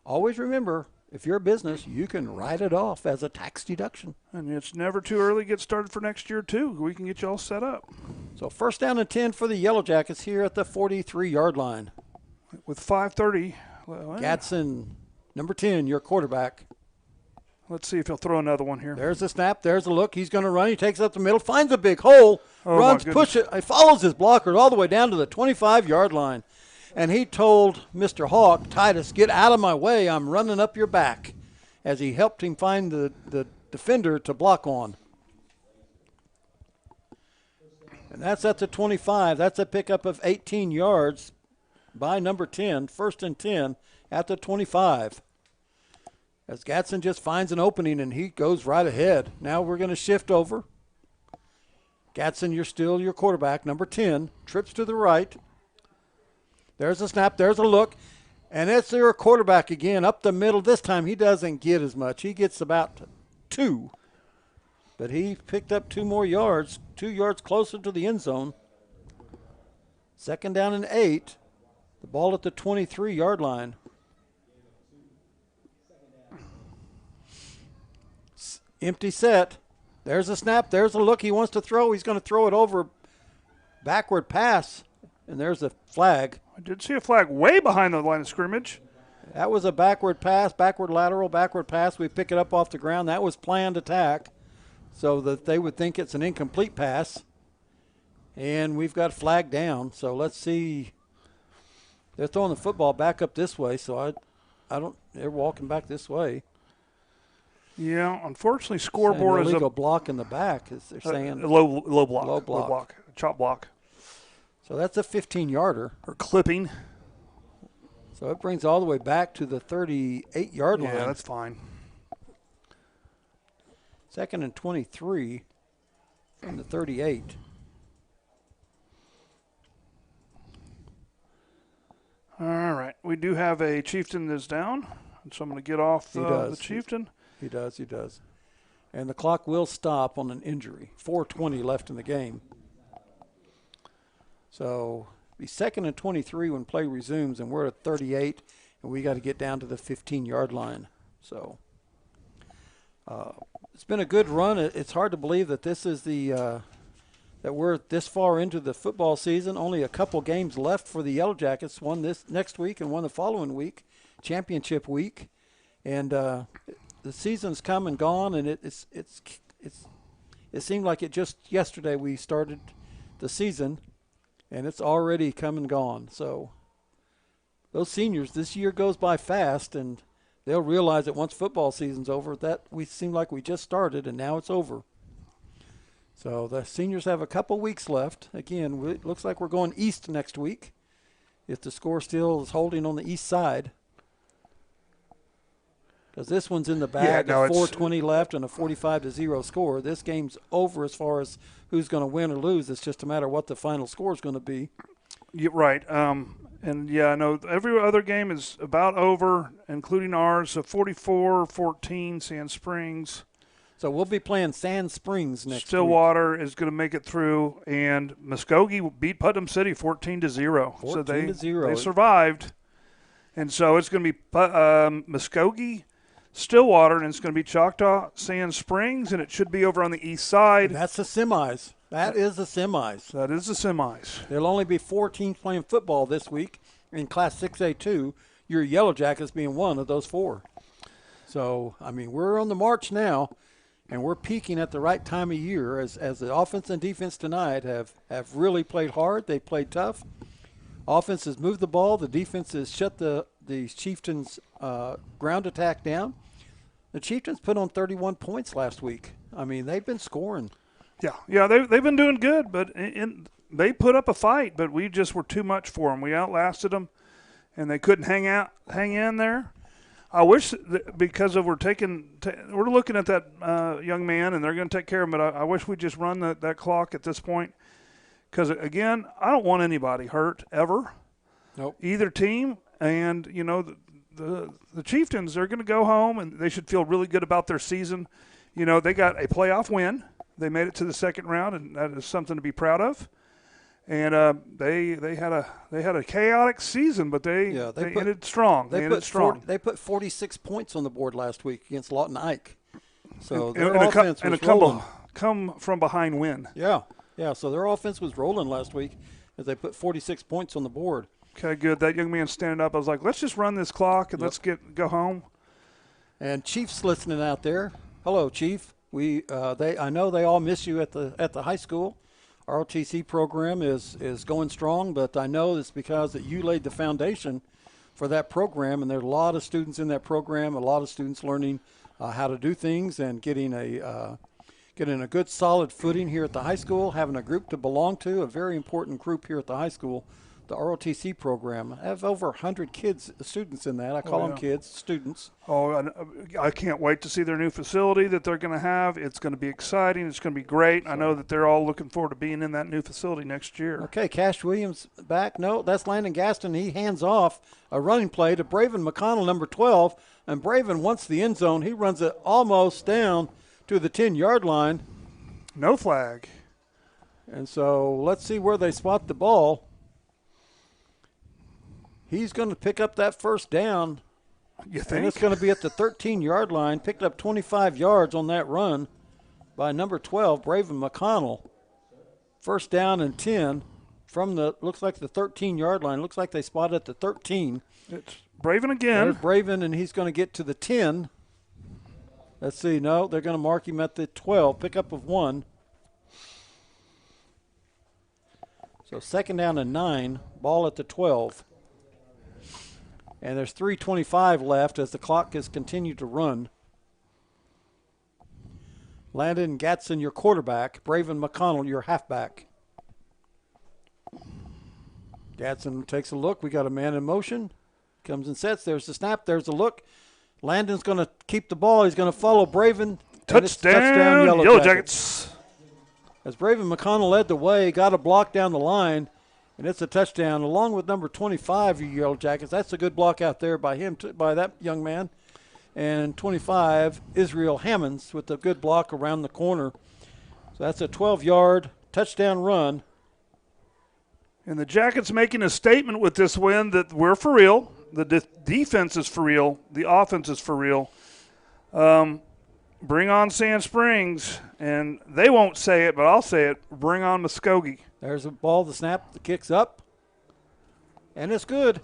always remember, if you're a business, you can write it off as a tax deduction. And it's never too early to get started for next year, too. We can get you all set up. So 1st down and 10 for the Yellow Jackets here at the 43-yard line. With 5:30. Gadsden, number 10, your quarterback. Let's see if he'll throw another one here. There's the snap. There's the look. He's going to run. He takes up the middle, finds a big hole, runs, push it. He follows his blocker all the way down to the 25-yard line. And he told Mr. Hawk, Titus, get out of my way. I'm running up your back, as he helped him find the defender to block on. And that's at the 25. That's a pickup of 18 yards by number 10, 1st and 10 at the 25. As Gadsden just finds an opening, and he goes right ahead. Now we're going to shift over. Gadsden, you're still your quarterback, number 10, trips to the right. There's a snap, there's a look, and it's their quarterback again up the middle. This time he doesn't get as much. He gets about 2, but he picked up 2 more yards, 2 yards closer to the end zone. 2nd down and 8, the ball at the 23-yard line. Empty set. There's a snap. There's a look. He wants to throw. He's going to throw it over. Backward pass. And there's a flag. I did see a flag way behind the line of scrimmage. That was a backward pass, backward lateral, backward pass. We pick it up off the ground. That was planned attack so that they would think it's an incomplete pass. And we've got flag down. So let's see. They're throwing the football back up this way, so they're walking back this way. Yeah, unfortunately, scoreboard is a illegal block in the back, as they're saying. Low block. Chop block. So that's a 15-yarder. Or clipping. So it brings all the way back to the 38-yard line. Yeah, that's fine. 2nd and 23 from the 38. All right. We do have a Chieftain that's down, so I'm going to get off the Chieftain. He does. And the clock will stop on an injury. 4:20 left in the game. So be 2nd and 23 when play resumes, and we're at 38, and we got to get down to the 15-yard line. So It's been a good run. It's hard to believe that this is that we're this far into the football season. Only a couple games left for the Yellow Jackets. One this next week and one the following week, championship week, and the season's come and gone. And it seemed like it just yesterday we started the season, and it's already come and gone. So those seniors, this year goes by fast, and they'll realize that once football season's over, that we seem like we just started and now it's over. So the seniors have a couple weeks left. Again, it looks like we're going east next week if the score still is holding on the east side. Because this one's in the bag, Yeah, no, at 4:20 left and a 45-0 score. This game's over as far as who's going to win or lose. It's just a matter of what the final score is going to be. You're right. And, yeah, no, every other game is about over, including ours. So 44-14, Sand Springs. So we'll be playing Sand Springs next week. Stillwater is going to make it through, and Muskogee beat Putnam City 14-0. 14-0. So they survived. And so it's going to be Muskogee, Stillwater, and it's going to be Choctaw, Sand Springs, and it should be over on the east side. That's the semis. That is the semis. That is the semis. There'll only be 4 teams playing football this week in Class 6A2. Your Yellow Jackets being one of those 4. So, I mean, we're on the march now, and we're peaking at the right time of year as the offense and defense tonight have really played hard. They played tough. Offense has moved the ball. The defense has shut the Chieftains' ground attack down. The Chieftains put on 31 points last week. I mean, they've been scoring. Yeah, they've been doing good, but they put up a fight, but we just were too much for them. We outlasted them, and they couldn't hang in there. I wish because of we're looking at that young man, and they're going to take care of him. But I wish we just run that clock at this point, because again, I don't want anybody hurt ever. Nope. Either team, and you know the Chieftains are going to go home, and they should feel really good about their season. You know, they got a playoff win. They made it to the second round, and that is something to be proud of. And they had a chaotic season, but they ended strong. They ended strong. They put 46 points on the board last week against Lawton Ike. So their and offense was rolling. Come from behind win. Yeah. So their offense was rolling last week as they put 46 points on the board. Okay, good. That young man standing up, I was like, let's just run this clock and let's go home. And Chief's listening out there. Hello, Chief. I know they all miss you at the high school. ROTC program is going strong, but I know it's because that you laid the foundation for that program, and there are a lot of students in that program, a lot of students learning how to do things and getting a good solid footing here at the high school, having a group to belong to, a very important group here at the high school. The ROTC program. I have over 100 students in that. I call them kids, students. Oh, I can't wait to see their new facility that they're going to have. It's going to be exciting. It's going to be great. I know that they're all looking forward to being in that new facility next year. Okay, Cash Williams back. No, that's Landon Gaston. He hands off a running play to Braven McConnell, number 12. And Braven wants the end zone. He runs it almost down to the 10-yard line. No flag. And so let's see where they spot the ball. He's going to pick up that first down. You think? And it's going to be at the 13-yard line. Picked up 25 yards on that run by number 12, Braven McConnell. First down and 10 from looks like the 13-yard line. Looks like they spotted at the 13. It's Braven again. There's Braven, and he's going to get to the 10. Let's see. No, they're going to mark him at the 12. Pickup of 1. So second down and 9. Ball at the 12. And there's 3:25 left as the clock has continued to run. Landon Gatson, your quarterback. Braven McConnell, your halfback. Gatson takes a look. We got a man in motion. Comes and sets. There's the snap. There's the look. Landon's going to keep the ball. He's going to follow Braven. Touchdown, Yellow Jackets. As Braven McConnell led the way, got a block down the line. And it's a touchdown, along with number 25, your Yellow Jackets. That's a good block out there by him, by that young man. And 25, Israel Hammonds, with a good block around the corner. So that's a 12-yard touchdown run. And the Jackets making a statement with this win that we're for real. The defense is for real. The offense is for real. bring on Sand Springs, and they won't say it, but I'll say it, bring on Muskogee. There's a ball, the snap, the kick's up, and it's good.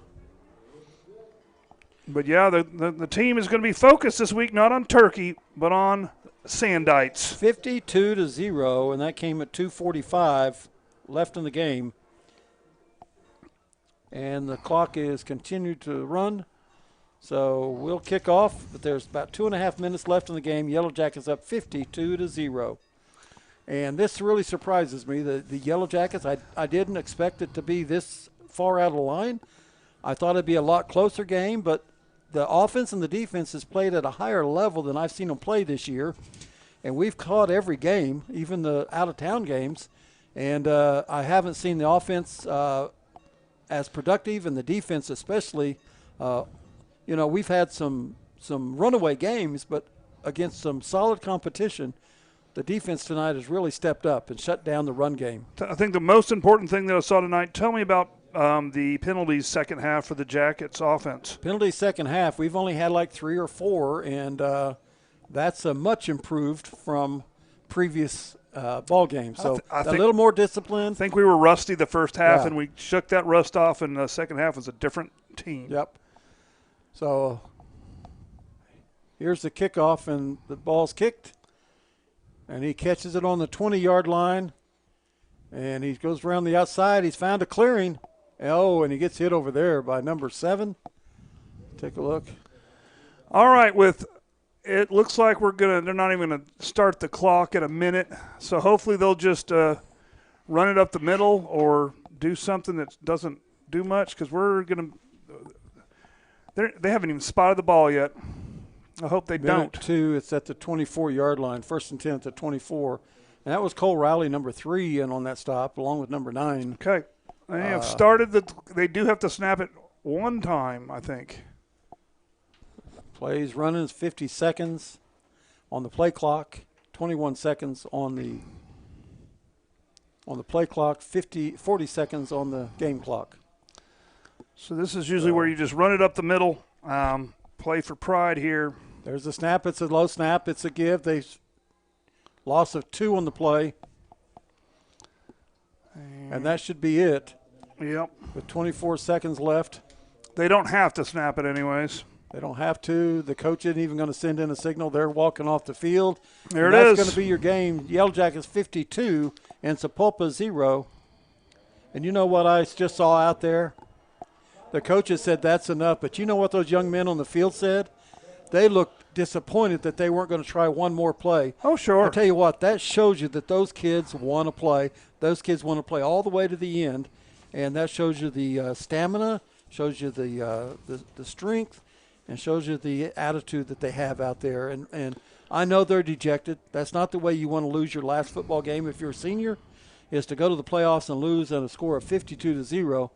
But, yeah, the team is going to be focused this week not on Turkey, but on Sandites. 52-0, and that came at 2:45 left in the game. And the clock is continued to run. So we'll kick off, but there's about 2.5 minutes left in the game. Yellow Jackets up 52-0. And this really surprises me. The Yellow Jackets, I didn't expect it to be this far out of the line. I thought it'd be a lot closer game, but the offense and the defense has played at a higher level than I've seen them play this year. And we've caught every game, even the out-of-town games. And I haven't seen the offense as productive, and the defense especially. We've had some runaway games, but against some solid competition, the defense tonight has really stepped up and shut down the run game. I think the most important thing that I saw tonight, tell me about the penalties second half for the Jackets offense. Penalties second half, we've only had like 3 or 4, and that's much improved from previous ball games. So I a little more discipline. I think we were rusty the first half, Yeah. and we shook that rust off, and the second half was a different team. Yep. So here's the kickoff, and the ball's kicked, and he catches it on the 20-yard line, and he goes around the outside. He's found a clearing. Oh, and he gets hit over there by number 7. Take a look. All right, it looks like they're not even going to start the clock at a minute, so hopefully they'll just run it up the middle or do something that doesn't do much, because they haven't even spotted the ball yet. I hope they don't. 2, it's at the 24-yard line, 1st and 10 at the 24. And that was Cole Riley, number 3, in on that stop, along with number 9. Okay. They have started they do have to snap it one time, I think. Plays running is 50 seconds on the play clock, 21 seconds on the play clock, 40 seconds on the game clock. So this is usually where you just run it up the middle, play for pride here. There's a snap. It's a low snap. It's a give. They loss of 2 on the play. And that should be it. Yep. With 24 seconds left. They don't have to snap it anyways. They don't have to. The coach isn't even going to send in a signal. They're walking off the field. There it is. is. That's going to be your game. Yellow Jackets 52 and Sapulpa 0. And you know what I just saw out there? The coaches said that's enough. But you know what those young men on the field said? They looked disappointed that they weren't going to try one more play. Oh, sure. I'll tell you what, that shows you that those kids want to play. Those kids want to play all the way to the end. And that shows you the stamina, shows you the strength, and shows you the attitude that they have out there. And I know they're dejected. That's not the way you want to lose your last football game if you're a senior, is to go to the playoffs and lose at a score of 52-0.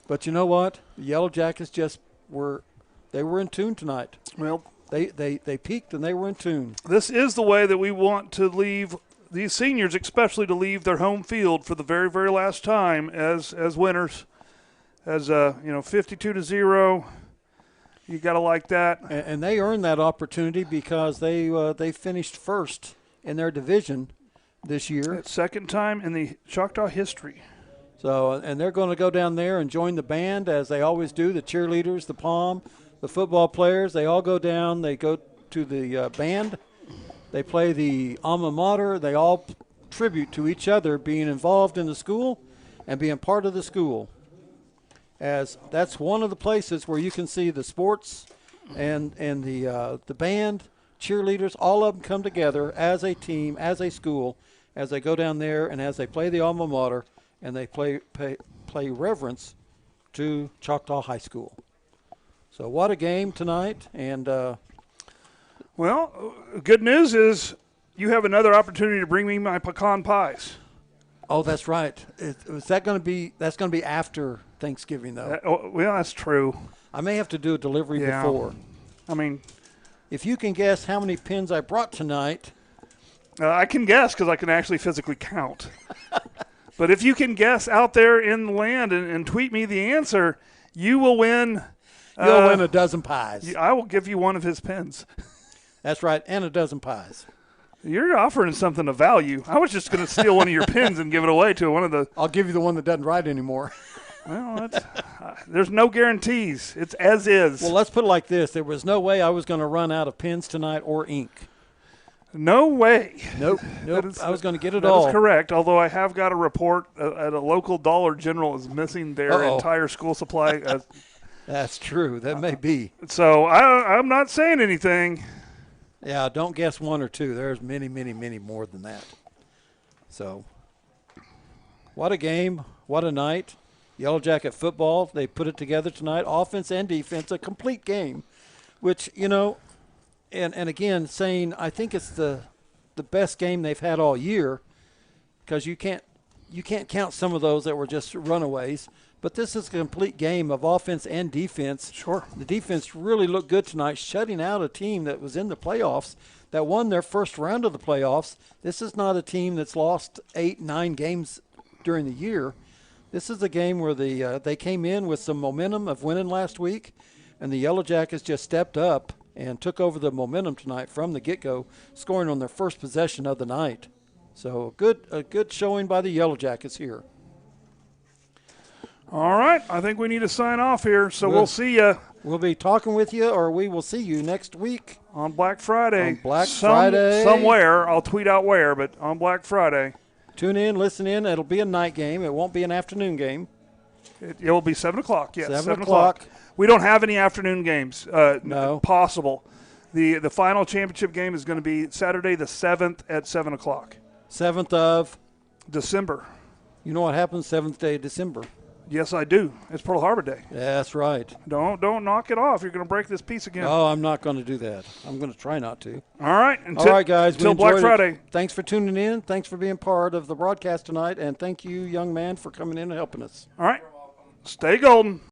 But you know what? The Yellow Jackets were in tune tonight. Well, they peaked and they were in tune. This is the way that we want to leave these seniors, especially to leave their home field for the very, very last time as winners. As 52-0. You got to like that. And they earned that opportunity because they finished first in their division this year. It's second time in the Choctaw history. So, and they're going to go down there and join the band as they always do. The cheerleaders, the pom, the football players, they all go down. They go to the band. They play the alma mater. They all tribute to each other being involved in the school and being part of the school. As that's one of the places where you can see the sports and the band, cheerleaders, all of them come together as a team, as a school, as they go down there and as they play the alma mater and they play reverence to Choctaw High School. So what a game tonight. And well, good news is you have another opportunity to bring me my pecan pies. Oh, that's right. That's going to be after Thanksgiving, though. Well, that's true. I may have to do a delivery before. I mean, if you can guess how many pins I brought tonight. I can guess because I can actually physically count. But if you can guess out there in the land and tweet me the answer, you will win. You'll win a dozen pies. I will give you one of his pins. That's right, and a dozen pies. You're offering something of value. I was just going to steal one of your pins and give it away to one of the. I'll give you the one that doesn't write anymore. Well, there's no guarantees. It's as is. Well, let's put it like this. There was no way I was going to run out of pins tonight or ink. No way. Nope. I was going to get it that all. That is correct, although I have got a report at a local Dollar General is missing their entire school supply. That's true. That may be. So I'm not saying anything. Yeah, don't guess one or two. There's many, many, many more than that. So, what a game. What a night. Yellow Jacket football, they put it together tonight. Offense and defense, a complete game, which, and again, saying I think it's the best game they've had all year because you can't count some of those that were just runaways. But this is a complete game of offense and defense. Sure. The defense really looked good tonight, shutting out a team that was in the playoffs, that won their first round of the playoffs. This is not a team that's lost 8-9 games during the year. This is a game where they came in with some momentum of winning last week, and the Yellow Jackets just stepped up and took over the momentum tonight from the get-go, scoring on their first possession of the night. So a good showing by the Yellow Jackets here. All right, I think we need to sign off here, so we'll see you. We'll be talking with you, or we will see you next week. On Black Friday. On Black Friday. Somewhere. I'll tweet out where, but on Black Friday. Tune in, listen in. It'll be a night game. It won't be an afternoon game. It will be 7 o'clock, yes. 7 o'clock. We don't have any afternoon games. No. Possible. The final championship game is going to be Saturday the 7th at 7 o'clock. 7th of? December. You know what happens 7th day of December? Yes, I do. It's Pearl Harbor Day. That's right. Don't knock it off. You're going to break this piece again. Oh, I'm not going to do that. I'm going to try not to. All right. All right, guys. Until Black Friday. Thanks for tuning in. Thanks for being part of the broadcast tonight. And thank you, young man, for coming in and helping us. All right. Stay golden.